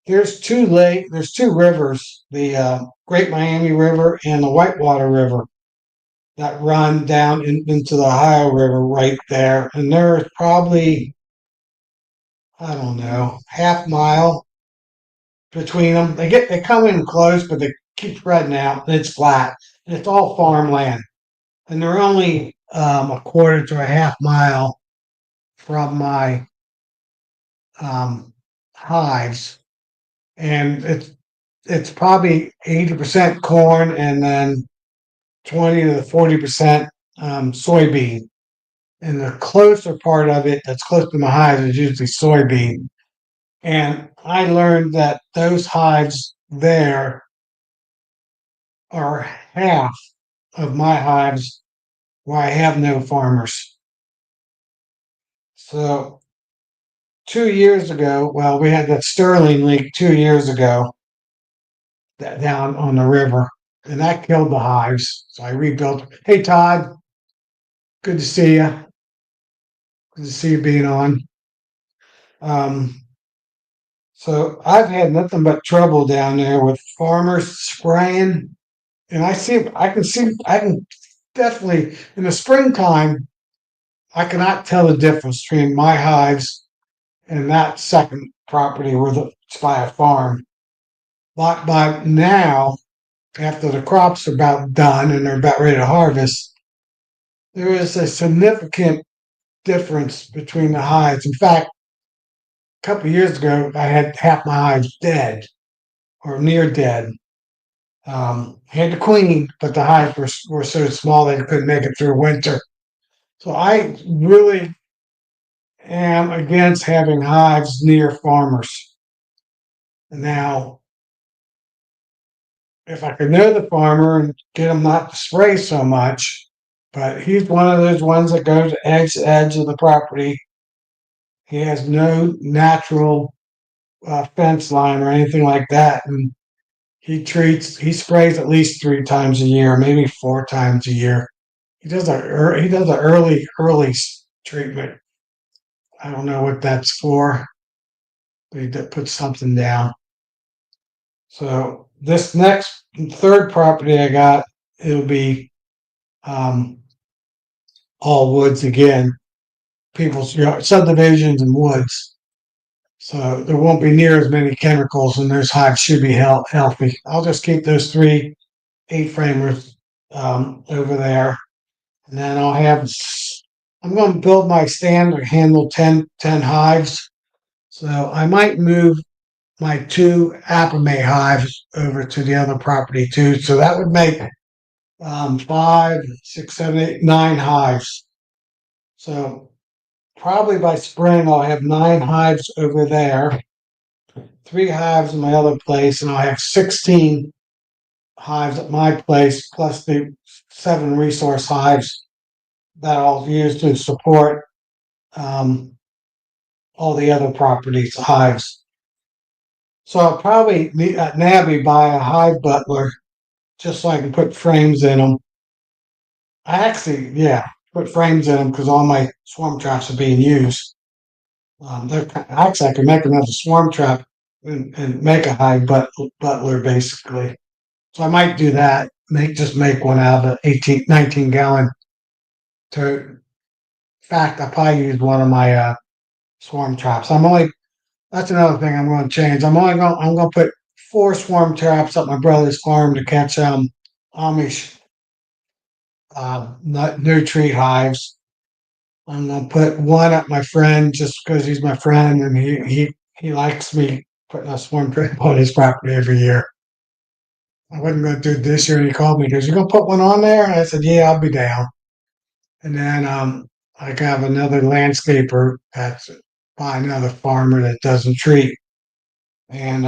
There's 2 rivers, the Great Miami River and the Whitewater River, that run down into the Ohio River right there. And there's probably, I don't know, half mile between them. They come in close, but they keep spreading out. And it's flat, and it's all farmland. And they're only a quarter to a half mile from my hives, and it's probably 80% corn, and then 20 to 40% soybean. And the closer part of it, that's close to my hives, is usually soybean. And I learned that those hives there are half of my hives where I have no farmers. So 2 years ago, well, we had that Sterling leak 2 years ago down on the river, and that killed the hives. So I rebuilt. Hey, Todd, good to see you. Good to see you being on. Um, so I've had nothing but trouble down there with farmers spraying, and I can definitely in the springtime. I cannot tell the difference between my hives and that second property where it's by a farm. But by now, after the crops are about done and they're about ready to harvest, there is a significant difference between the hives. In fact, a couple of years ago, I had half my hives dead or near dead. Had the queen, but the hives were so small they couldn't make it through winter. So I really am against having hives near farmers. Now, if I could know the farmer and get him not to spray so much, but he's one of those ones that goes edge to edge of the property. He has no natural fence line or anything like that, and he sprays at least 3 times a year, maybe 4 times a year. He does a early treatment. I don't know what that's for, but he puts something down. So this next third property I got, it'll be all woods again, people's subdivisions and woods. So there won't be near as many chemicals, and those hives should be healthy. I'll just keep those 3 8-framers over there, and then I'm going to build my stand to handle 10 hives. So I might move my 2 Apamay hives over to the other property too. So that would make 5, 6, 7, 8, 9 hives. So probably by spring I'll have 9 hives over there, 3 hives in my other place, and I'll have 16 hives at my place, plus the 7 resource hives that I'll use to support all the other properties' hives. So I'll probably at Nabby buy a hive butler just so I can put frames in them. I actually, yeah, put frames in them because all my swarm traps are being used. Actually, I can make another swarm trap and make a hive butler basically. So I might do that. Make one out of the 19 gallon. In fact, I probably used one of my swarm traps. That's another thing I'm going to change. I'm going to put 4 swarm traps at my brother's farm to catch Amish nutrient hives. I'm gonna put one at my friend just because he's my friend and he likes me putting a swarm trap on his property every year. I wasn't gonna do it this year and he called me, he goes, "You gonna put one on there?" And I said, "Yeah, I'll be down." And then I have another landscaper that's by another farmer that doesn't treat and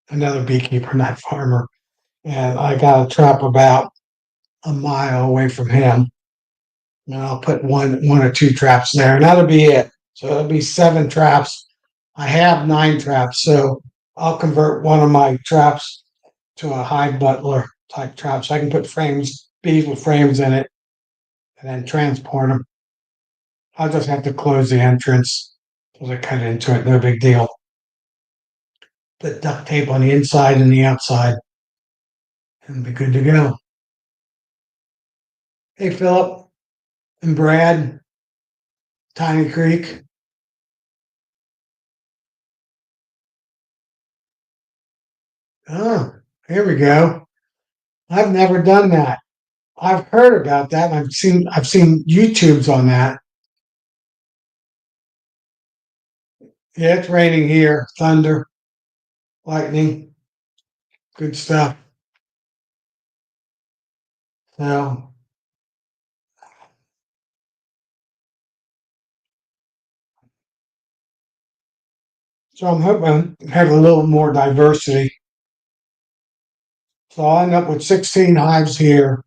another beekeeper, not farmer. And I got a trap about a mile away from him. And I'll put one or 2 traps there, and that'll be it. So it'll be 7 traps. I have 9 traps, so I'll convert one of my traps to a hive butler type trap, so I can put bees with frames in it, and then transport them. I'll just have to close the entrance because I cut into it. No big deal. Put duct tape on the inside and the outside, and be good to go. Hey, Philip and Brad, Tiny Creek. Oh, here we go. I've never done that. I've heard about that. And I've seen YouTubes on that. Yeah, it's raining here. Thunder, lightning, good stuff. So, so I'm hoping to have a little more diversity. So I'll end up with 16 hives here,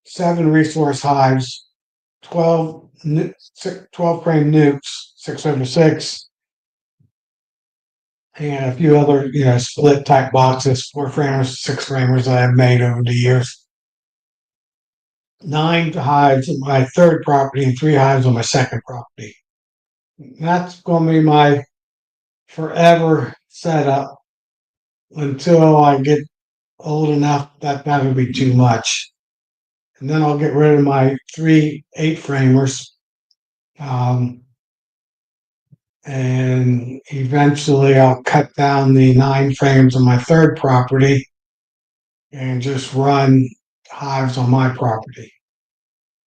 7 resource hives, 12, 12 frame nukes, 606, and a few other, split type boxes, 4 framers, 6 framers that I've made over the years. 9 hives on my third property and 3 hives on my second property. That's going to be my forever setup until I get old enough that that would be too much. And then I'll get rid of my 3 8-framers. And eventually I'll cut down the 9 frames on my third property and just run hives on my property.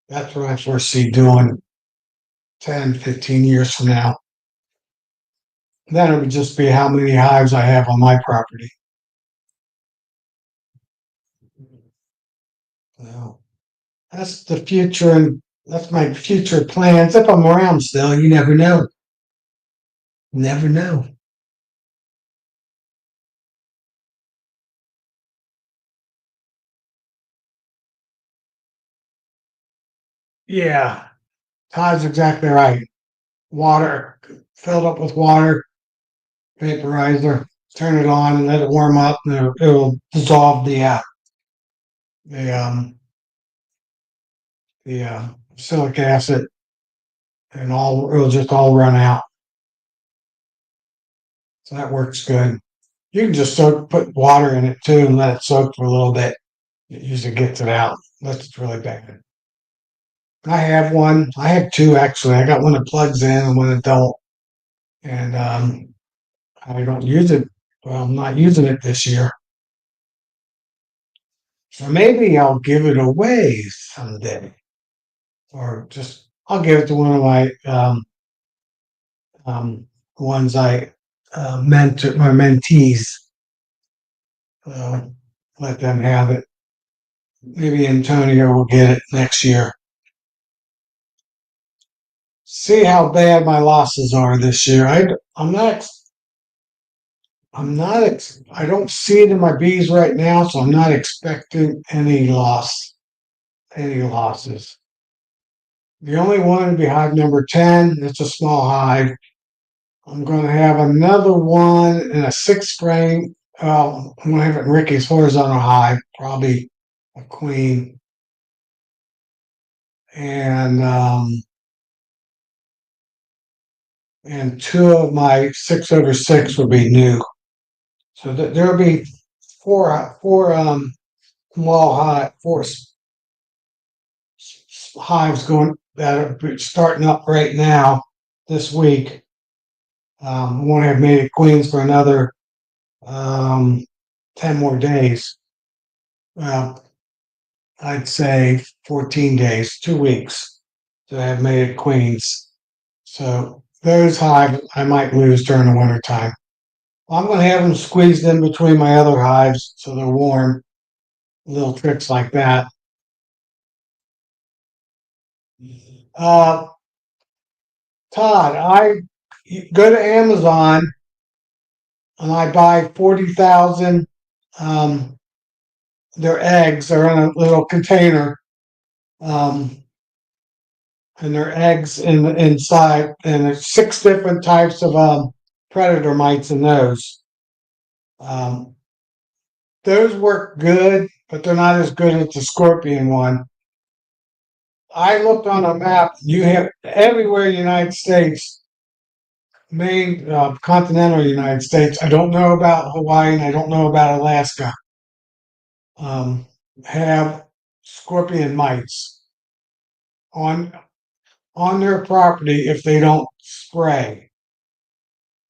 That's what I foresee doing 10, 15 years from now. Then it would just be how many hives I have on my property. So that's the future, and that's my future plans. If I'm around still, you never know. Never know. Yeah, Todd's exactly right. Water, filled up with water, vaporizer, turn it on and let it warm up, and it'll dissolve the um the silic acid, and it'll just all run out. So that works good. You can just put water in it too, and let it soak for a little bit. It usually gets it out unless it's really bad. I have one. I have 2 actually. I got one that plugs in and one that don't. And I don't use it. Well, I'm not using it this year. So maybe I'll give it away someday. Or just I'll give it to one of my ones I mentor my mentees. Let them have it. Maybe Antonio will get it next year. See how bad my losses are this year. I'm not. I don't see it in my bees right now, so I'm not expecting any losses. The only one would be hive number 10. It's a small hive. I'm going to have another one in a 6 frame I'm gonna have it in Ricky's horizontal hive, probably a queen, and two of my 6/6 will be new. So there'll be four small hive, hives going that are starting up right now this week. I won't have mated queens for another 10 more days. Well, I'd say 14 days, 2 weeks to have mated queens. So those hives I might lose during the winter time. I'm going to have them squeezed in between my other hives so they're warm. Little tricks like that. Uh, Todd, I go to Amazon and I buy 40,000. Their eggs are in a little container, um, and their eggs inside, and there's 6 different types of predator mites in those. Um, those work good, but they're not as good as the scorpion one. I looked on a map. You have everywhere in the United States, main continental United States. I don't know about Hawaii, and I don't know about Alaska. Have scorpion mites on their property if they don't spray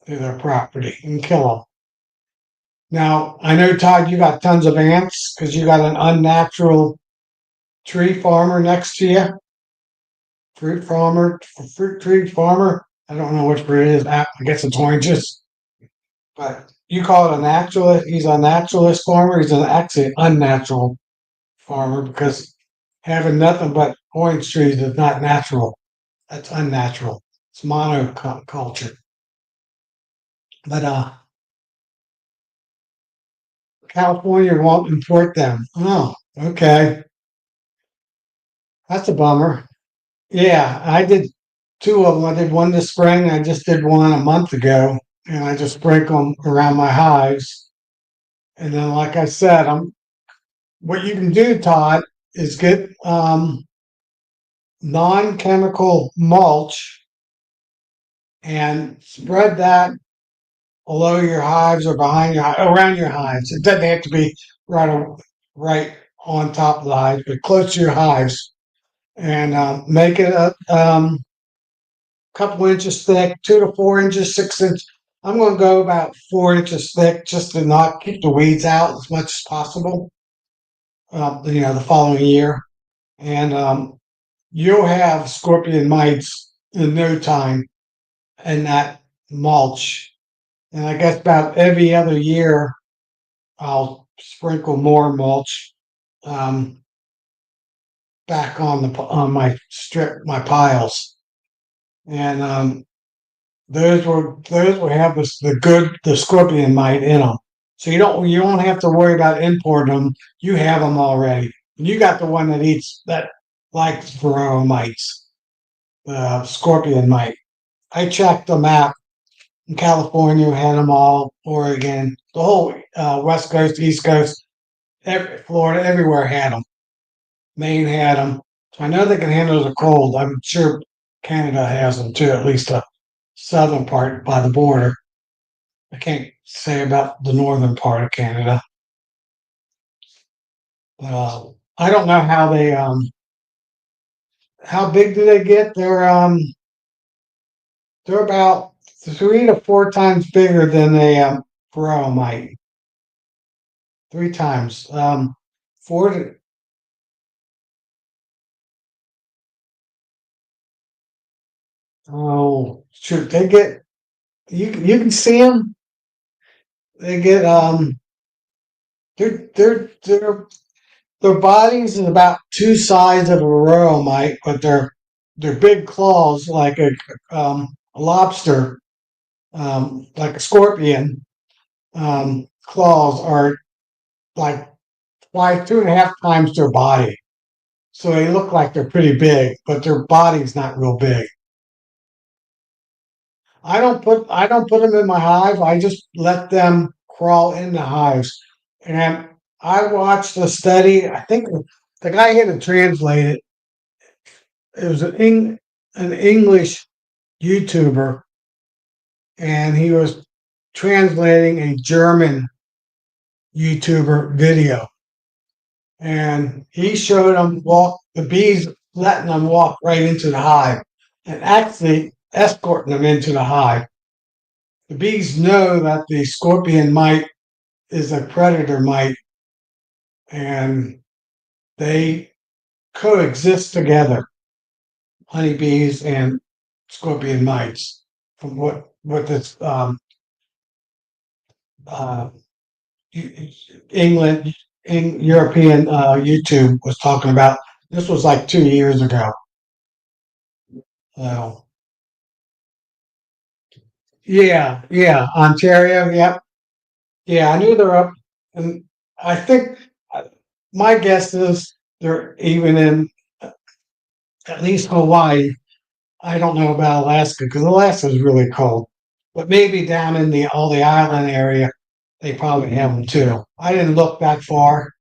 their property and kill them. Now I know, Todd, you got tons of ants because you got an unnatural tree farmer next to you. Fruit tree farmer. I don't know which breed it is. I guess it's oranges, but you call it a naturalist. He's a naturalist farmer. He's actually unnatural farmer because having nothing but orange trees is not natural. That's unnatural. It's monoculture. But California won't import them. Oh, okay. That's a bummer. Yeah, I did two of them. I did one this spring. I just did one a month ago, and I just sprinkle them around my hives. And then, like I said, what you can do, Todd, is get non-chemical mulch and spread that below your hives or behind around your hives. It doesn't have to be right on top of the hives, but close to your hives, and make it a couple inches thick, 2 to 4 inches, 6 inch. I'm going to go about 4 inches thick just to not keep the weeds out as much as possible. The following year, and you'll have scorpion mites in no time in that mulch. And I guess about every other year, I'll sprinkle more mulch back on my piles, and those will have the scorpion mite in them. So you don't have to worry about importing them. You have them already. And you got the one that likes varroa mites, the scorpion mite. I checked them out. In California, had them all. Oregon, the whole West Coast, East Coast, Florida, everywhere had them. Maine had them. So I know they can handle the cold. I'm sure Canada has them too, at least the southern part by the border. I can't say about the northern part of Canada. I don't know how big do they get? They're about 3 to 4 times bigger than a varroa mite. 3 times. Four to, oh shoot, they get you can see them. They get their bodies is about two sides of a varroa mite, but their big claws like a lobster, like a scorpion. Claws are like twice, 2.5 times their body. So they look like they're pretty big, but their body's not real big. I don't put them in my hive. I just let them crawl in the hives. And I watched the study. I think the guy had to translate it. It was an English YouTuber, and he was translating a German YouTuber video. And he showed them the bees, letting them walk right into the hive and actually escorting them into the hive. The bees know that the scorpion mite is a predator mite, and they coexist together, honeybees and scorpion mites. From what this uh, England, European YouTube was talking about. This was like 2 years ago. So yeah, Ontario, yep, yeah. I knew they're up, and I think my guess is they're even in at least Hawaii. I don't know about Alaska because Alaska is really cold, but maybe down in the all the island area, they probably have them too. I didn't look that far.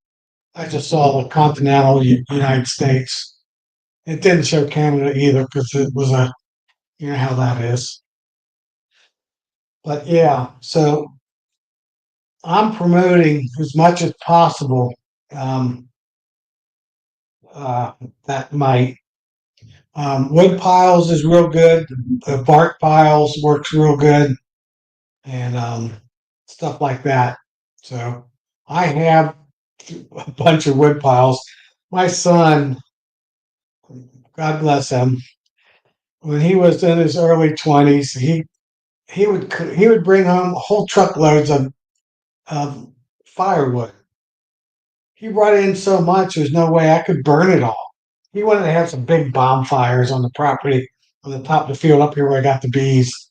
I just saw the continental United States. It didn't show Canada either because it was you know how that is. But yeah, so I'm promoting as much as possible um, uh, that my wood piles is real good. The bark piles works real good, and stuff like that. So I have a bunch of wood piles. My son, God bless him, when he was in his early 20s, he would bring home whole truckloads of firewood. He brought in so much, there's no way I could burn it all. He wanted to have some big bonfires on the property on the top of the field up here where I got the bees.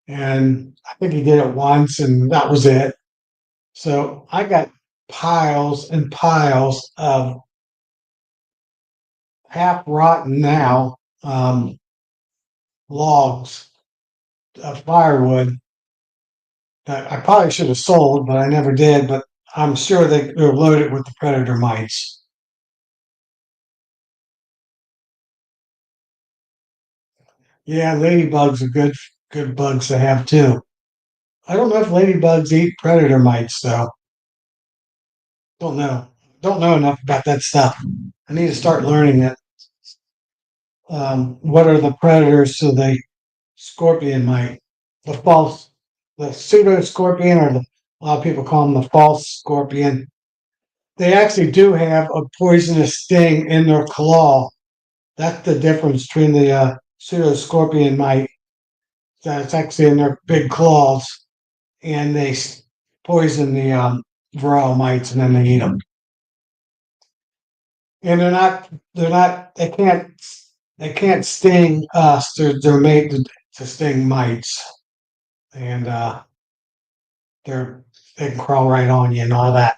And I think he did it once and that was it. So I got piles and piles of half rotten now logs of firewood that I probably should have sold, but I never did. But I'm sure they're loaded with the predator mites. Yeah, ladybugs are good bugs to have too. I don't know if ladybugs eat predator mites though. Don't know. Don't know enough about that stuff. I need to start learning it. What are the predators to the scorpion mite? The pseudo scorpion, or a lot of people call them the false scorpion. They actually do have a poisonous sting in their claw. That's the difference between the pseudo scorpion mite. That's actually in their big claws, and they poison the varroa mites, and then they eat them. And they can't sting us. They're made to sting mites, and they're they can crawl right on you and all that.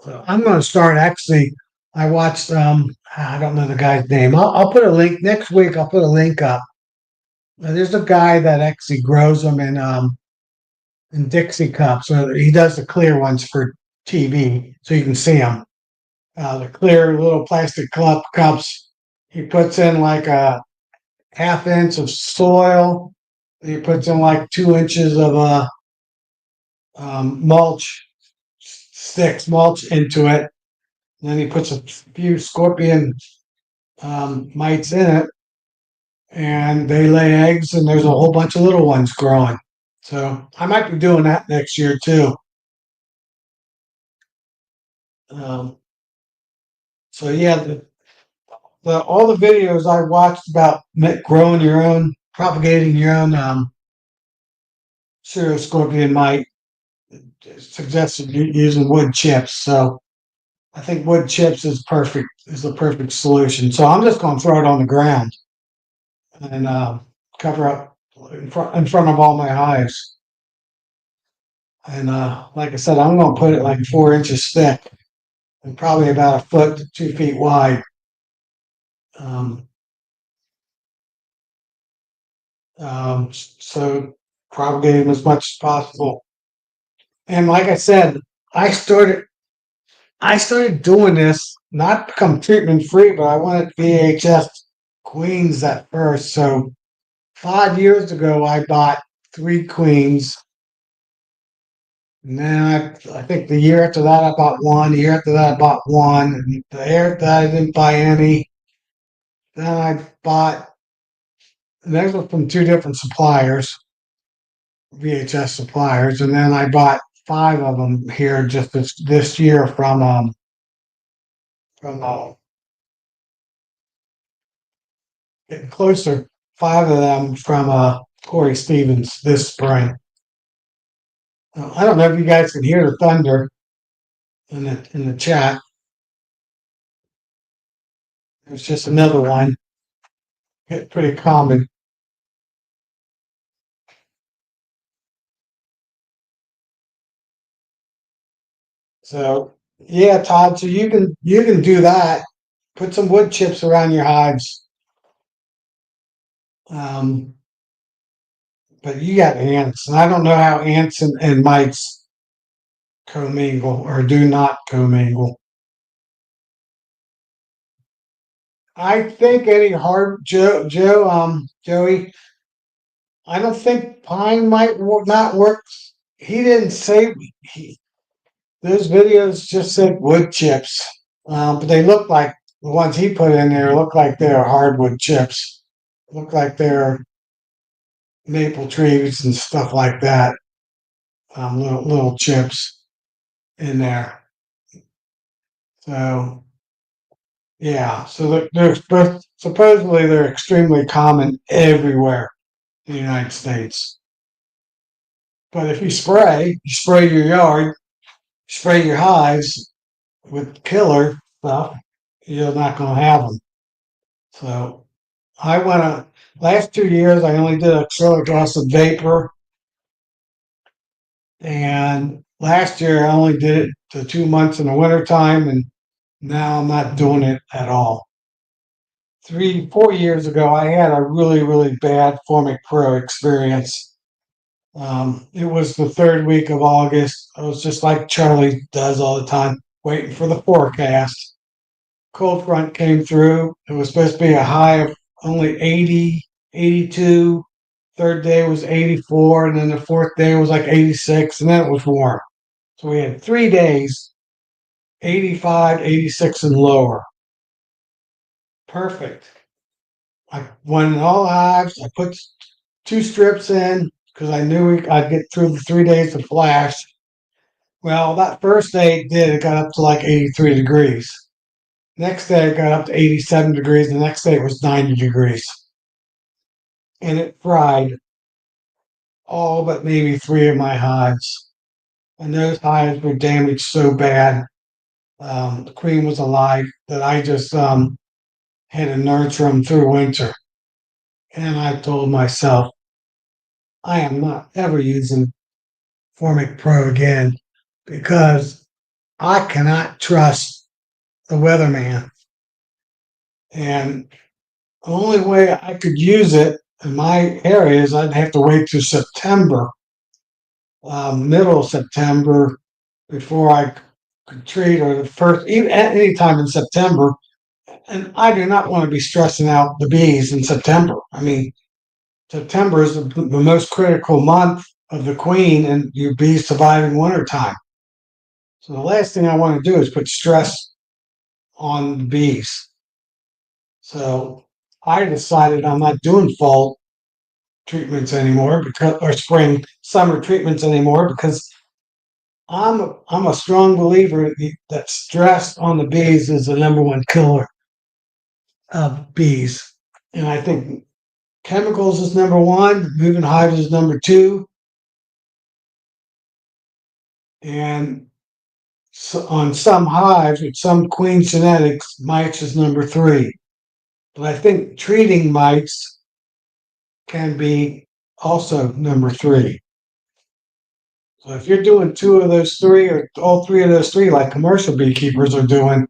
So I'm going to start actually. I watched. I don't know the guy's name. I'll put a link next week. I'll put a link up. There's a guy that actually grows them in Dixie cups. So he does the clear ones for TV, so you can see them. The clear little plastic cups. He puts in like a half inch of soil. He puts in like 2 inches of mulch sticks, mulch into it. And then he puts a few scorpion mites in it, and they lay eggs. And there's a whole bunch of little ones growing. So I might be doing that next year too. Um, so yeah, all the videos I watched about growing your own, propagating your own cereal scorpion mite suggested using wood chips. So I think wood chips is the perfect solution. So I'm just going to throw it on the ground and cover up in front of all my hives. And like I said, I'm going to put it like 4 inches thick and probably about a foot to 2 feet wide. Um, so propagate them as much as possible. And like I said, I started I started doing this not to become treatment free, but I wanted VHS queens at first. So 5 years ago, I bought three queens. And then I think the year after that, I bought one. The year after that, I bought one. And the year after that, I didn't buy any. Then I bought, and those were from two different suppliers, VHS suppliers. And then I bought five of them here just this year from getting closer. Five of them from Corey Stevens this spring. I don't know if you guys can hear the thunder in the chat. There's just another one. It's pretty common. So yeah, Todd. So you can do that. Put some wood chips around your hives. Um, but you got ants, and I don't know how ants and mites commingle or do not commingle. I think any hard Joey. I don't think pine might not work. He didn't say those videos just said wood chips, but they look like the ones he put in there look like they're hardwood chips. Look like they're maple trees and stuff like that. Little chips in there. So yeah, so supposedly they're extremely common everywhere in the United States. But if you spray your yard, spray your hives with killer stuff, you're not going to have them. So I went last 2 years. I only did acrylic acid vapor, and last year I only did it to 2 months in the wintertime, and now I'm not doing it at all. 4 years ago, I had a really, really bad Formic Pro experience. It was the third week of August. I was just like Charlie does all the time, waiting for the forecast. Cold front came through. It was supposed to be a high of only 80, 82. Third day was 84, and then the fourth day was like 86, and then it was warm. So we had 3 days, 85, 86, and lower. Perfect. I went in all hives. I put two strips in because I knew I'd get through the 3 days of flash. Well, that first day it did. It got up to like 83 degrees. Next day it got up to 87 degrees. The next day it was 90 degrees. And it fried all but maybe three of my hives. And those hives were damaged so bad. The queen was alive that I just had to nurture them through winter. And I told myself, I am not ever using Formic Pro again because I cannot trust the weatherman. And the only way I could use it in my area is I'd have to wait till September, middle of September, before I could treat, or the first, even at any time in September. And I do not want to be stressing out the bees in September. I mean, September is the most critical month of the queen, and your bees survive in wintertime. So the last thing I want to do is put stress on the bees. So I decided I'm not doing fall treatments anymore or spring, summer treatments anymore because I'm a strong believer that stress on the bees is the number one killer of bees. And I think chemicals is number one, moving hives is number two, and so on some hives with some queen genetics, mites is number three. But I think treating mites can be also number three. So if you're doing two of those three or all three of those three, like commercial beekeepers are doing,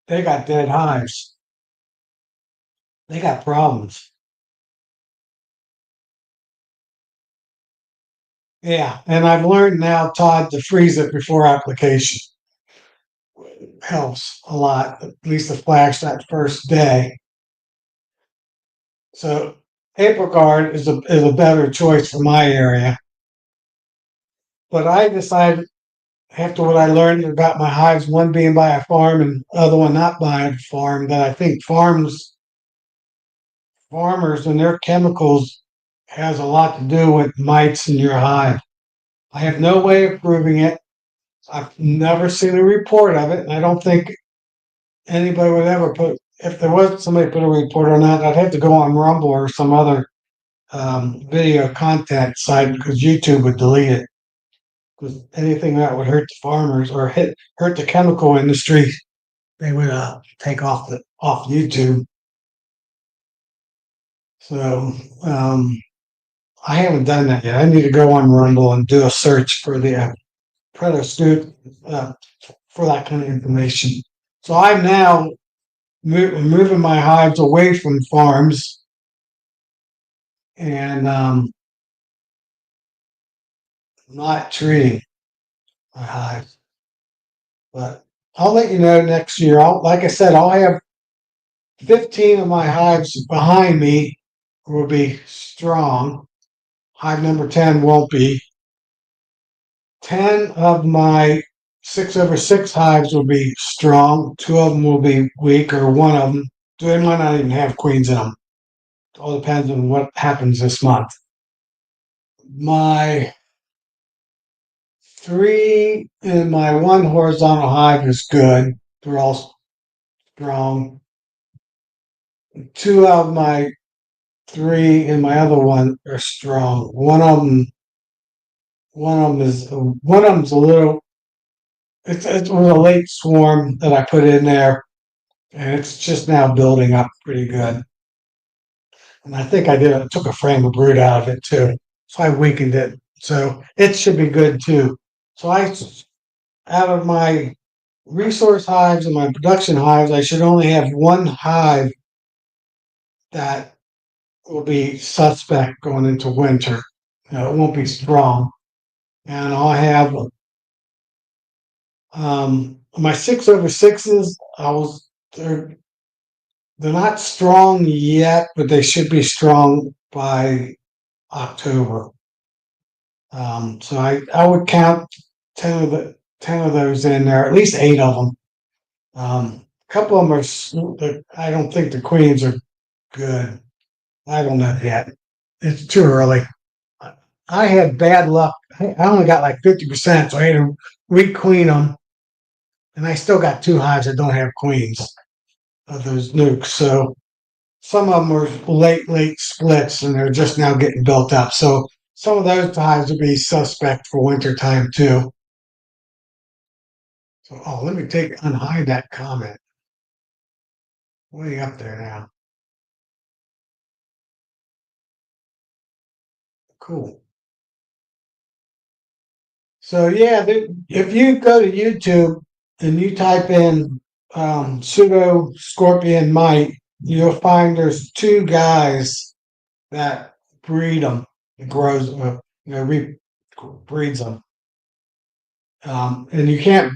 they got dead hives. They got problems. Yeah, and I've learned now, Todd, to freeze it before application. Helps a lot, at least the flash that first day. So apricot is a better choice for my area. But I decided after what I learned about my hives, one being by a farm and the other one not by a farm, that I think farmers and their chemicals has a lot to do with mites in your hive. I have no way of proving it. I've never seen a report of it, and I don't think anybody would ever put. If there was somebody put a report on that, I'd have to go on Rumble or some other video content site because YouTube would delete it. Because anything that would hurt the farmers or hurt the chemical industry, they would take off YouTube. So I haven't done that yet. I need to go on Rumble and do a search for the Predator uh, for that kind of information. So I'm now moving my hives away from farms and not treating my hives. But I'll let you know next year. Like I said, I'll have 15 of my hives behind me will be strong. Hive number 10 won't be. 10 of my 6/6 hives will be strong. 2 of them will be weak, or one of them. They might not even have queens in them. It all depends on what happens this month. My 3 in my 1 horizontal hive is good. They're all strong. 2 of my 3 in my other one are strong. One of them's a little. It was a late swarm that I put in there, and it's just now building up pretty good. And I think I took a frame of brood out of it too, so I weakened it. So it should be good too. So out of my resource hives and my production hives, I should only have 1 hive that will be suspect going into winter. It won't be strong, and I'll have my 6/6s. They're not strong yet, but they should be strong by October. So I would count 10 of those in there, at least 8 of them. A couple of them are. I don't think the queens are good. I don't know yet. It's too early. I had bad luck. I only got like 50%, so I had to requeen them, and I still got 2 hives that don't have queens of those nukes. So some of them are late splits, and they're just now getting built up. So some of those hives would be suspect for winter time too. So, let me unhide that comment. Way up there now. Cool. So yeah, if you go to YouTube and you type in pseudo scorpion mite, you'll find there's 2 guys that breed them. It grows, breeds them. And you can't.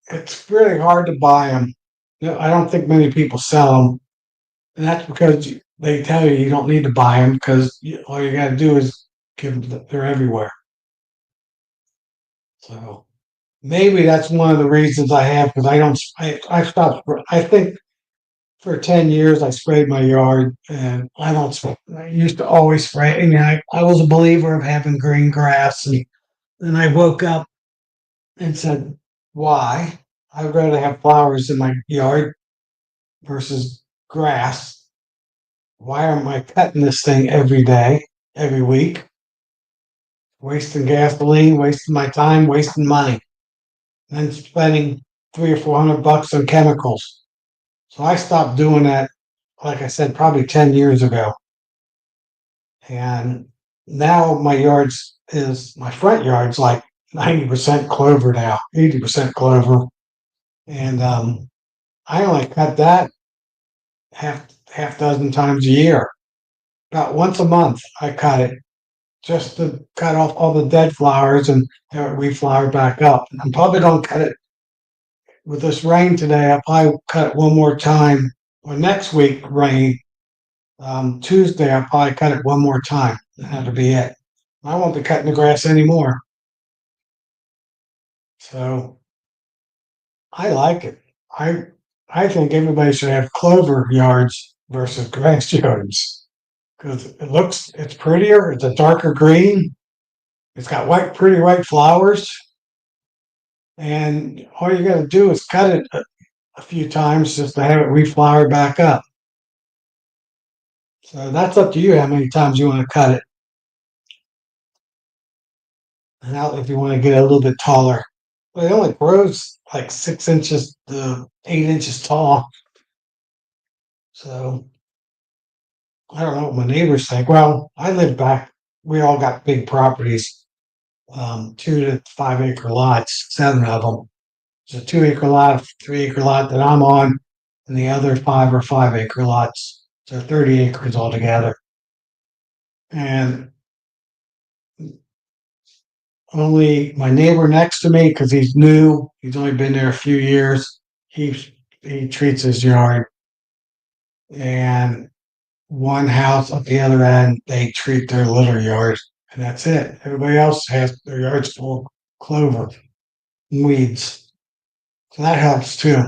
It's really hard to buy them. I don't think many people sell them, and that's because they tell you don't need to buy them because all you got to do is give them. They're everywhere. So maybe that's one of the reasons I have because I don't. I stopped. I think for 10 years I sprayed my yard, and I don't. I used to always spray. And I was a believer of having green grass, and then I woke up and said, "Why? I'd rather have flowers in my yard versus grass. Why am I cutting this thing every day, every week? Wasting gasoline, wasting my time, wasting money, and spending 300 or 400 bucks on chemicals." So I stopped doing that, like I said, probably 10 years ago. And now my front yard's like 90% clover now, 80% clover. And I only cut that half dozen times a year. About once a month I cut it. just to cut off all the dead flowers and have it reflower back up. I'm probably going to cut it with this rain today. I'll probably cut it one more time. Or next week, rain, Tuesday, I'll probably cut it one more time. That'll be it. I won't be cutting the grass anymore. So I like it. I think everybody should have clover yards versus grass yards because it's prettier. It's a darker green. It's got pretty white flowers, and all you got to do is cut it a few times just to have it reflower back up. So that's up to you how many times you want to cut it. And out if you want to get it a little bit taller. But it only grows like 6 inches to 8 inches tall. So I don't know what my neighbors think. Well, I live back. We all got big properties, 2 to 5 acre lots, 7 of them. There's a 2 acre lot, 3 acre lot that I'm on, and the other 5 acre lots. So 30 acres altogether. And only my neighbor next to me, because he's new, he's only been there a few years, he treats his yard. And one house at the other end, they treat their litter yard, and that's it. Everybody else has their yards full of clover and weeds. So that helps too.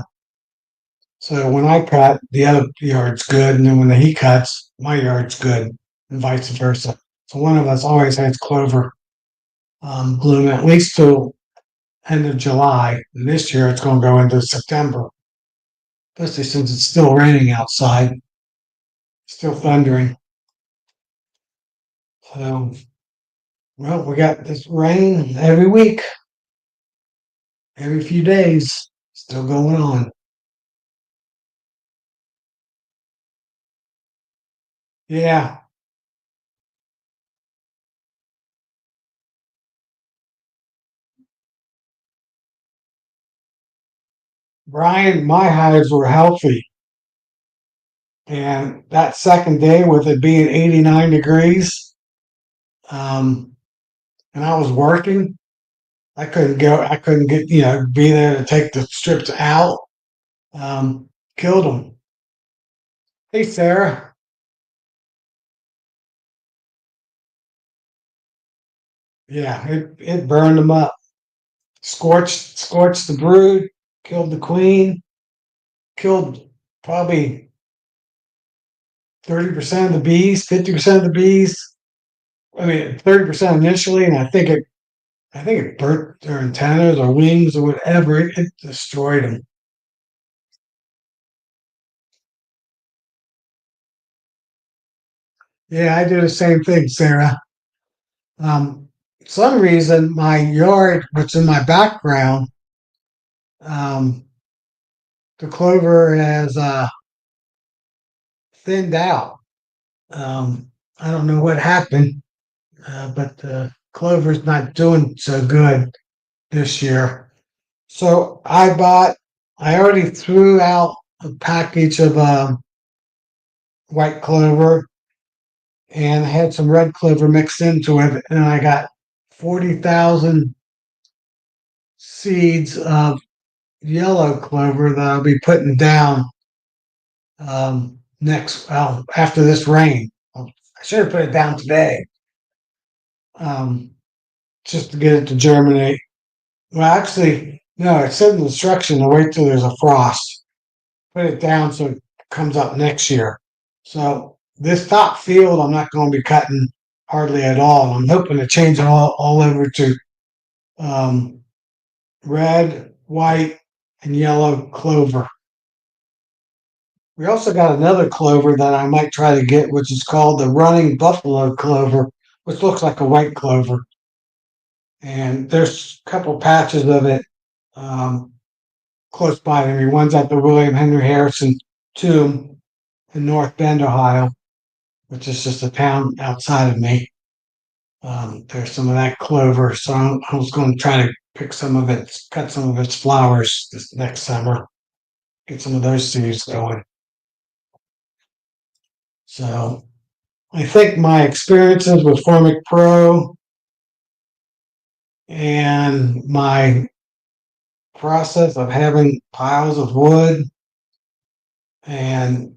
So when I cut, the other yard's good, and then when he cuts, my yard's good, and vice versa. So one of us always has clover bloom at least till end of July. And this year it's going to go into September, especially since it's still raining outside, still thundering. So, well, we got this rain every week, every few days, still going on. Yeah, Brian, my hives were healthy. And that second day, with it being 89 degrees, um, and I was working, I couldn't get, be there to take the strips out. Killed them. Hey, Sarah. Yeah, it burned them up. Scorched the brood, killed the queen, killed probably 30% of the bees, 50% of the bees. I mean, 30% initially, and I think it burnt their antennas or wings or whatever. It destroyed them. Yeah, I do the same thing, Sarah. Um, some reason my yard, which in my background, um, the clover has thinned out. I don't know what happened, but the clover's not doing so good this year. So I already threw out a package of white clover and had some red clover mixed into it, and I got 40,000 seeds of yellow clover that I'll be putting down after this rain. I should have put it down today, um, just to get it to germinate. Well, actually, no, it said in the instruction to wait till there's a frost. Put it down so it comes up next year. So this top field, I'm not going to be cutting hardly at all. I'm hoping to change it all over to um, red, white, and yellow clover. We also got another clover that I might try to get, which is called the running buffalo clover, which looks like a white clover. And there's a couple patches of it um, close by to me. One's at the William Henry Harrison Tomb in North Bend, Ohio, which is just a town outside of me. There's some of that clover, so I was going to try to cut some of its flowers this next summer, get some of those seeds going. So I think my experiences with Formic Pro and my process of having piles of wood and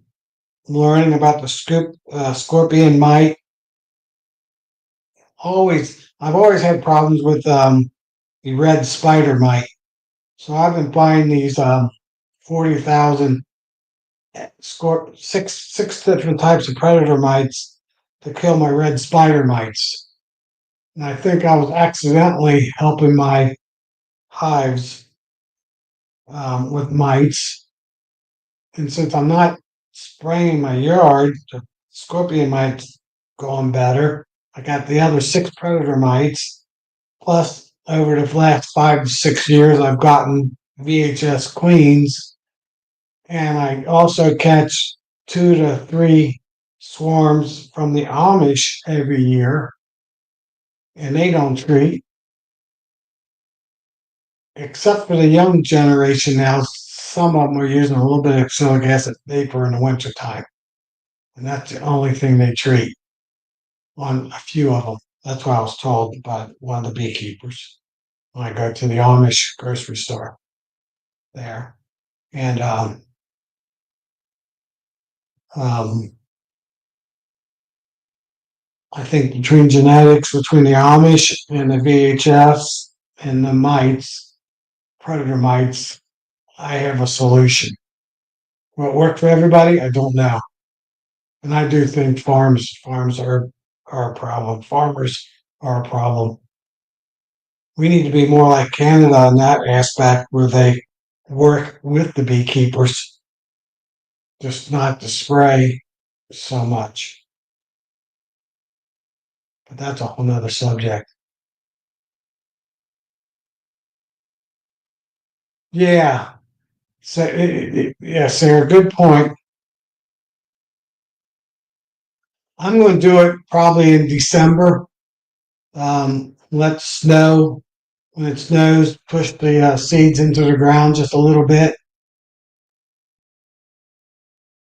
learning about the scorpion mite. I've always had problems with the red spider mite. So I've been buying these 40,000 six different types of predator mites to kill my red spider mites. And I think I was accidentally helping my hives with mites. And since I'm not spraying my yard, the scorpion mites going better. I got the other 6 predator mites. Plus, over the last 5 to 6 years, I've gotten VHS queens, and I also catch 2 to 3 swarms from the Amish every year, and they don't treat, except for the young generation now. Some of them are using a little bit of oxalic acid vapor in the wintertime, and that's the only thing they treat on a few of them. That's what I was told by one of the beekeepers when I go to the Amish grocery store there. And um, I think between genetics, between the Amish and the VHS and the mites, predator mites, I have a solution. Will it work for everybody? I don't know. And I do think farms are a problem. Farmers are a problem. We need to be more like Canada in that aspect where they work with the beekeepers, just not to spray so much. But that's a whole nother subject. Yeah. So, yeah, Sarah, good point. I'm going to do it probably in December. Let snow, when it snows, push the seeds into the ground just a little bit.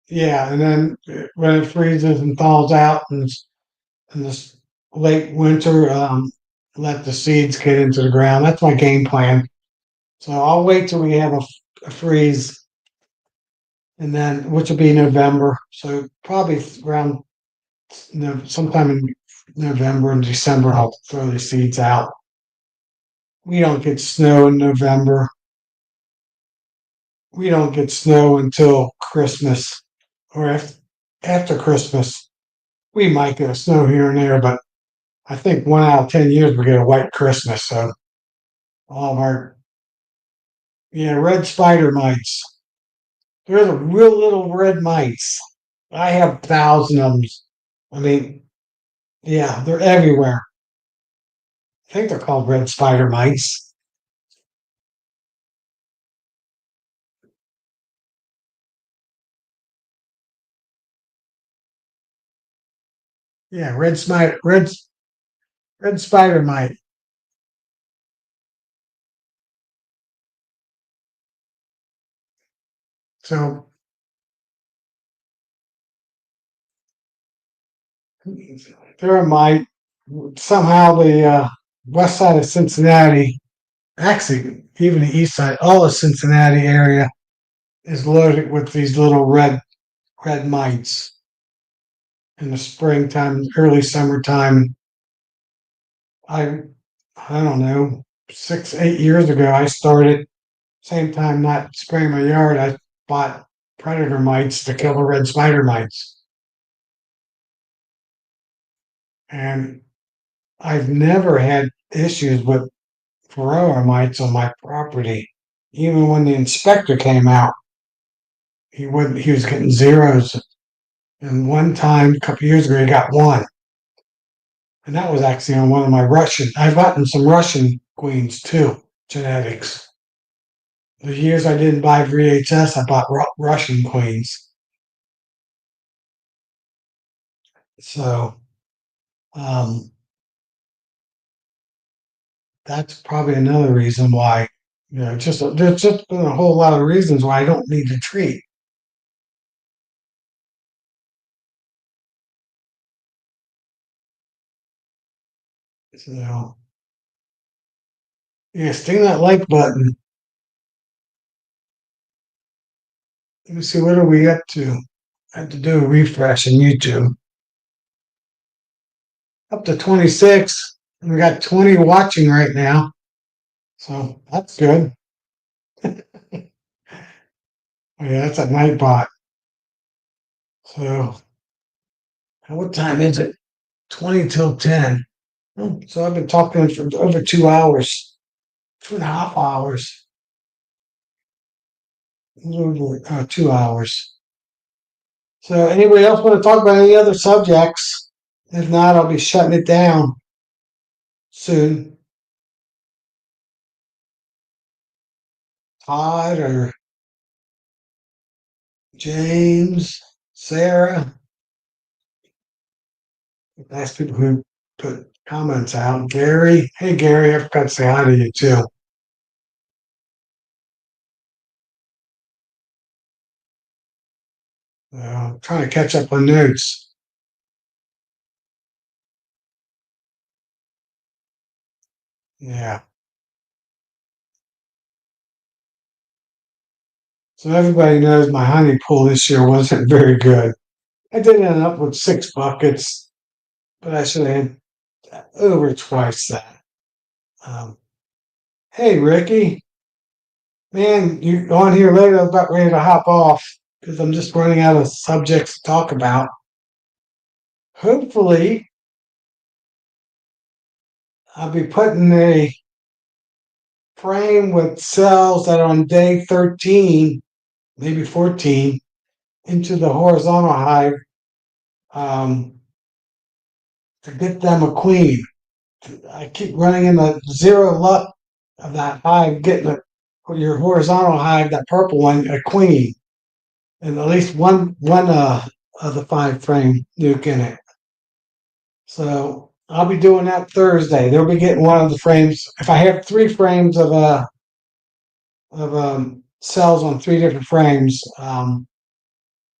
Yeah, and then when it freezes and thaws out in this late winter, let the seeds get into the ground. That's my game plan. So I'll wait till we have a freeze, and then which will be November. So probably around sometime in November and December, I'll throw the seeds out. We don't get snow in November. We don't get snow until Christmas or after Christmas. We might get a snow here and there, but I think 1 out of 10 years we get a white Christmas. So all of our, yeah, red spider mites. They're the real little red mites. I have thousands of them. I mean, yeah, they're everywhere. I think they're called red spider mites. Yeah, red spider mite. So they're a mite. Somehow the west side of Cincinnati, actually even the east side, all of Cincinnati area is loaded with these little red mites in the springtime, early summertime. I I don't know, 6, 8 years ago I started same time not spraying my yard. I bought predator mites to kill the red spider mites, and I've never had issues with varroa mites on my property. Even when the inspector came out, he wouldn't. He was getting zeros. And one time, a couple years ago, he got one, and that was actually on one of my Russian. I've gotten some Russian queens too, genetics. The years I didn't buy VHS, I bought Russian queens. So um, that's probably another reason why. There's just been a whole lot of reasons why I don't need to treat. So, yeah, sting that like button. Let me see, what are we up to? I have to do a refresh on YouTube. Up to 26. And we got 20 watching right now. So that's good. Oh, yeah, that's a night bot. So, what time is it? 20 till 10. Oh, so I've been talking for over 2 hours, 2.5 hours, over 2 hours. So, anybody else want to talk about any other subjects? If not, I'll be shutting it down soon. Todd or James, Sarah, nice people who put comments out. Gary, hey Gary, I forgot to say hi to you too. Trying to catch up on notes. Yeah. So everybody knows my honey pool this year wasn't very good. I did end up with 6 buckets, but I should have had over twice that. Um, hey Ricky, man, you on here later? I'm about ready to hop off because I'm just running out of subjects to talk about. Hopefully, I'll be putting a frame with cells that are on day 13, maybe 14, into the horizontal hive um, to get them a queen. I keep running into zero luck of that hive getting your horizontal hive, that purple one, a queen, and at least one of the 5 frame nuke in it. So I'll be doing that Thursday. They'll be getting one of the frames. If I have 3 frames of cells on 3 different frames,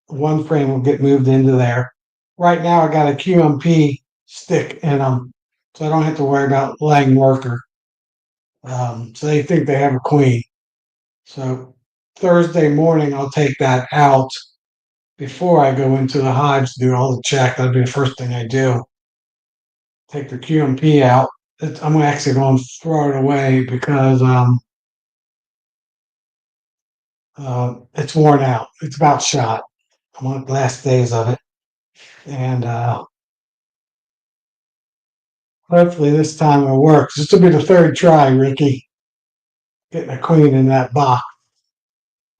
one frame will get moved into there. Right now, I got a QMP stick in them, so I don't have to worry about laying worker. So they think they have a queen. So Thursday morning, I'll take that out before I go into the hives to do all the check. That'll be the first thing I do. Take the QMP out. I'm actually going to throw it away because it's worn out. It's about shot. I'm on the last days of it. And hopefully this time it'll work. This will be the 3rd try, Ricky, getting a queen in that box.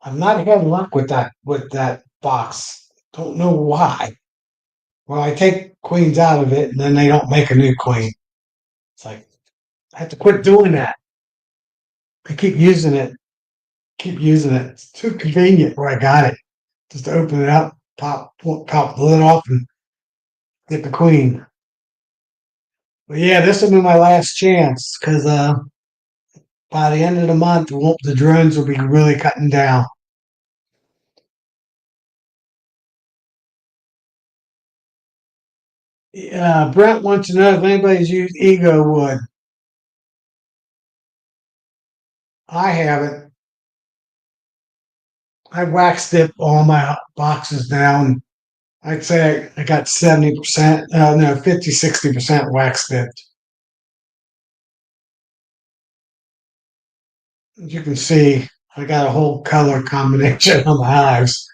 I've not had luck with that box. Don't know why. Well, I take queens out of it and then they don't make a new queen. It's like I have to quit doing that. I keep using it. Keep using it. It's too convenient where I got it. Just to open it up, pop the lid off, and get the queen. But yeah, this will be my last chance because by the end of the month, the drones will be really cutting down. Brent wants to know if anybody's used Ego Wood. I haven't. I waxed it all my boxes now, and I'd say I got 70%, no, 50, 60% wax dipped. As you can see, I got a whole color combination on the hives.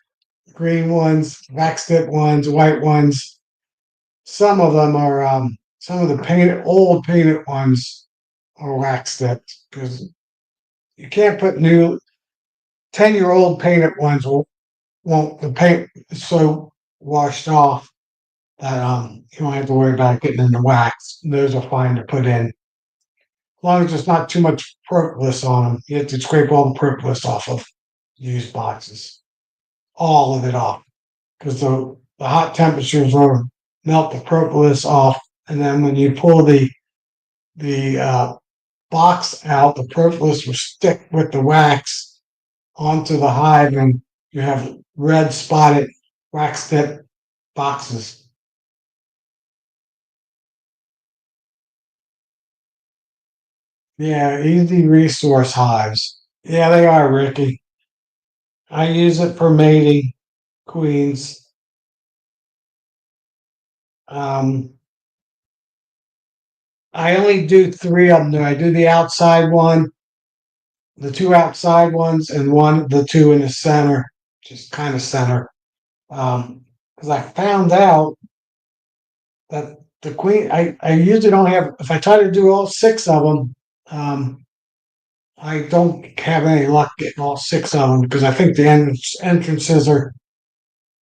Green ones, wax dipped ones, white ones. Some of them are, some of the old painted ones are wax dipped because you can't put new 10-year-old painted ones won't, the paint is so washed off that you don't have to worry about getting in the wax. Those are fine to put in. As long as there's not too much propolis on them. You have to scrape all the propolis off of used boxes. All of it off. Because the hot temperatures will melt the propolis off. And then when you pull the box out, the propolis will stick with the wax onto the hive, and you have red spotted wax tip boxes. Yeah, easy resource hives. Yeah, they are, Ricky. I use it for mating queens. Um, I only do three of them. I do the outside one, the two outside ones, and the two in the center, just kind of center. Because I found out that the queen, I usually don't have, if I try to do all six of them, um, I don't have any luck getting all six of them because I think the entrances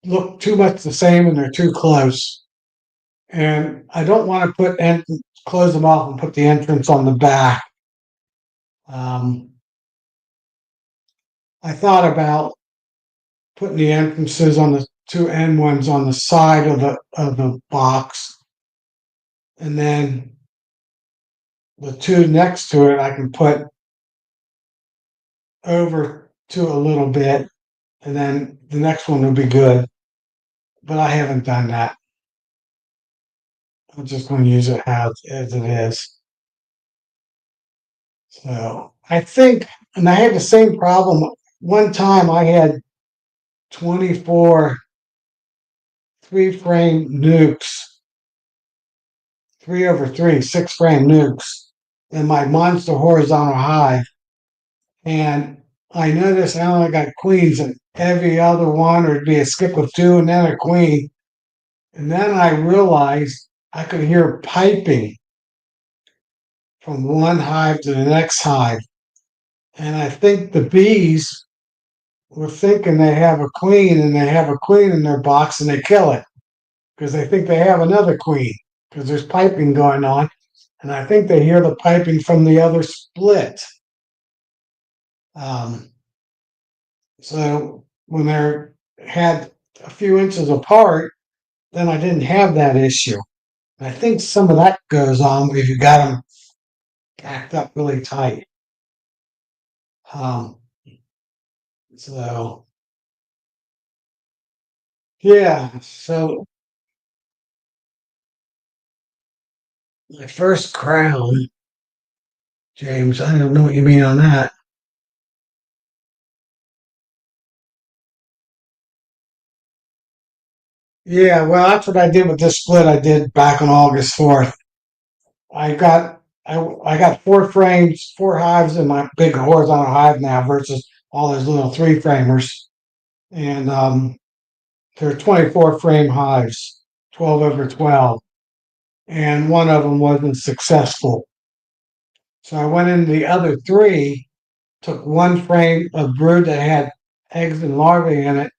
look too much the same and they're too close. And I don't want to close them off and put the entrance on the back. Um, I thought about putting the entrances on the two end ones on the side of the box, and then the two next to it I can put over to a little bit, and then the next one will be good. But I haven't done that. I'm just going to use it as it is. So I think, and I had the same problem. One time I had 24 3-frame nukes, 3/3, 6-frame nukes in my monster horizontal hive. And I noticed I only got queens in every other one, or it'd be a skip of two and then a queen. And then I realized I could hear piping from one hive to the next hive. And I think the bees were thinking they have a queen and they have a queen in their box and they kill it because they think they have another queen because there's piping going on. And I think they hear the piping from the other split. Um, so when they're had a few inches apart, then I didn't have that issue. And I think some of that goes on if you got them packed up really tight. Um, so yeah, so my first crown, James, I don't know what you mean on that. Yeah, well, that's what I did with this split I did back on August 4th. I got 4 frames, 4 hives in my big horizontal hive now versus all those little 3-framers. And they're 24 frame hives, 12/12. And one of them wasn't successful. So I went into the other three, took 1 frame of brood that had eggs and larvae in it,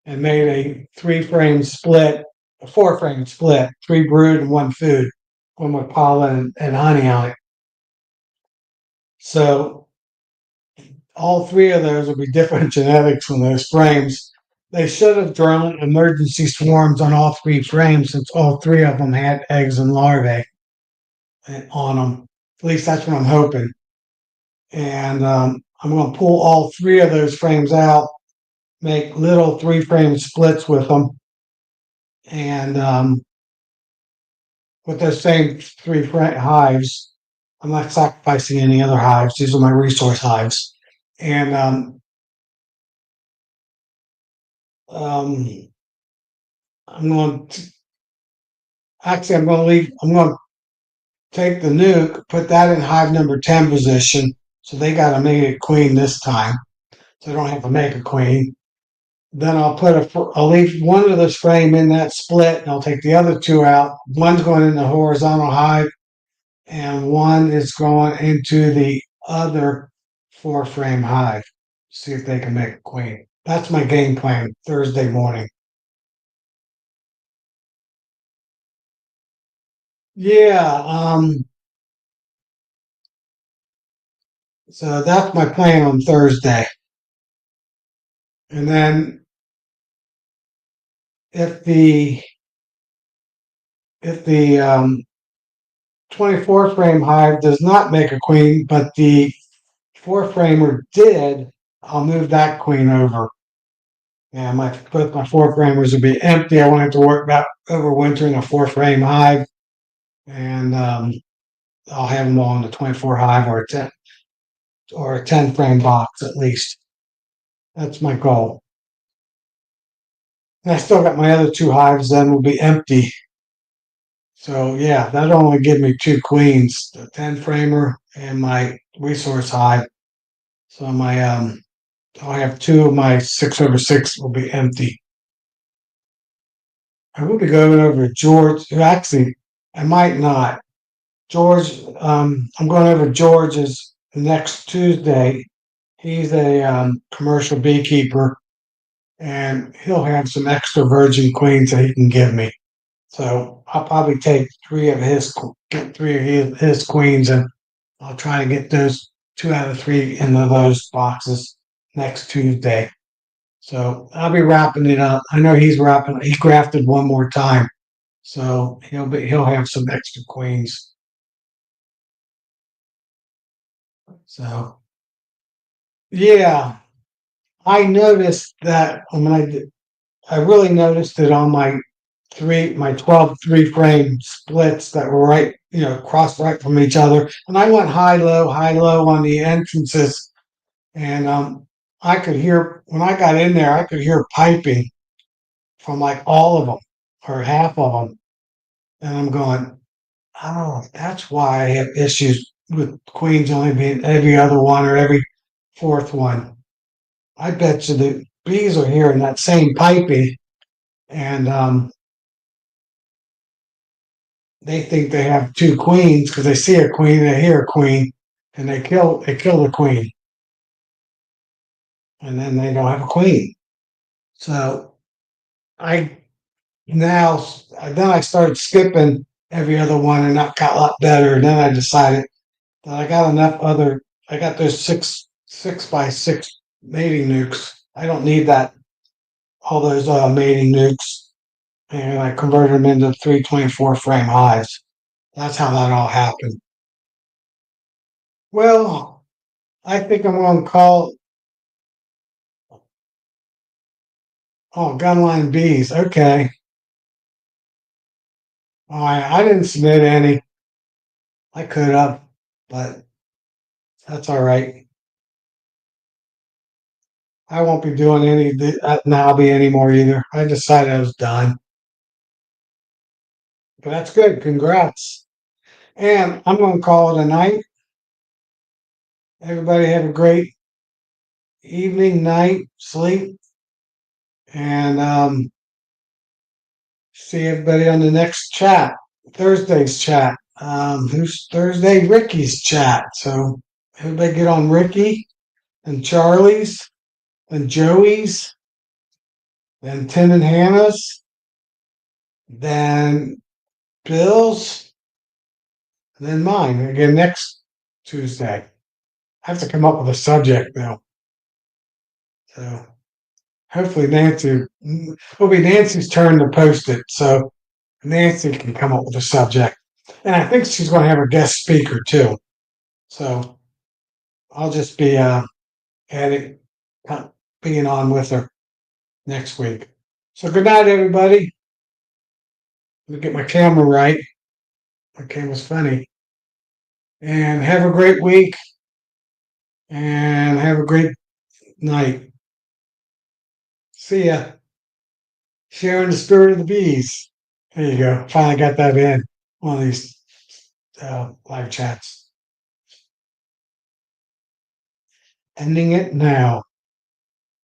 and made a 3-frame split, a 4-frame split, 3 brood and 1 food, one with pollen and honey on it. So all three of those will be different genetics from those frames. They should have drawn emergency swarms on all 3 frames since all three of them had eggs and larvae on them. At least that's what I'm hoping. And I'm going to pull all three of those frames out, make little 3-frame splits with them, and with those same 3 hives. I'm not sacrificing any other hives. These are my resource hives. And I'm going to I'm going to leave. I'm going to take the nuke, put that in hive number 10 position. So they got to make a queen this time. So I don't have to make a queen. Then I'll leave one of this frame in that split and I'll take the other two out. One's going in the horizontal hive and one is going into the other 4-frame hive. See if they can make a queen. That's my game plan Thursday morning. Yeah, so that's my plan on Thursday. And then if the if the 24 frame hive does not make a queen, but the 4-framer did, I'll move that queen over. And both my 4-framers will be empty. I won't have to worry about overwintering a 4-frame hive. And I'll have them all in the 24 hive or a 10 frame box at least. That's my goal. And I still got my other 2 hives then will be empty. So yeah, that'll only give me 2 queens, the 10 framer and my resource hive. So I'll have 2 of my 6/6 will be empty. I will be going over to George. Actually, I might not. George, I'm going over George's next Tuesday. He's a commercial beekeeper, and he'll have some extra virgin queens that he can give me. So I'll probably take 3 of his queens, and I'll try to get those 2 out of 3 into those boxes next Tuesday. So I'll be wrapping it up. I know he's wrapping. He grafted one more time, so he'll have some extra queens. So yeah, I noticed that when I really noticed it on my 12 3 frame splits that were right, crossed right from each other. And I went high low on the entrances. And I could hear, when I got in there, I could hear piping from like all of them or half of them. And I'm going, oh, that's why I have issues with queens only being every other one or every fourth one. I bet you the bees are hearing that same piping, and they think they have 2 queens because they see a queen, they hear a queen, and they kill the queen, and then they don't have a queen. So I now then I started skipping every other one, and that got a lot better. And then I decided that I got enough other. I got those 6x6 mating nukes. I don't need all those mating nukes, and I converted them into 324 frame hives. That's how that all happened. Well, I think I'm going to call. Oh, gunline bees. Okay. All right. I didn't submit any. I could have, but that's all right. I won't be doing any Nabi anymore either. I decided I was done. But that's good. Congrats. And I'm going to call it a night. Everybody have a great evening, night, sleep, and see everybody on the next chat, Thursday's chat. Who's Thursday? Ricky's chat. So everybody get on Ricky and Charlie's and Joey's, then Tim and Hannah's, then Bill's, and then mine again next Tuesday. I have to come up with a subject though. So hopefully it'll be Nancy's turn to post it. So Nancy can come up with a subject. And I think she's going to have a guest speaker too. So I'll just be adding, being on with her next week. So good night, everybody. Let me get my camera right. My camera's funny. And have a great week. And have a great night. See ya. Sharing the spirit of the bees. There you go. Finally got that in one of these live chats. Ending it now.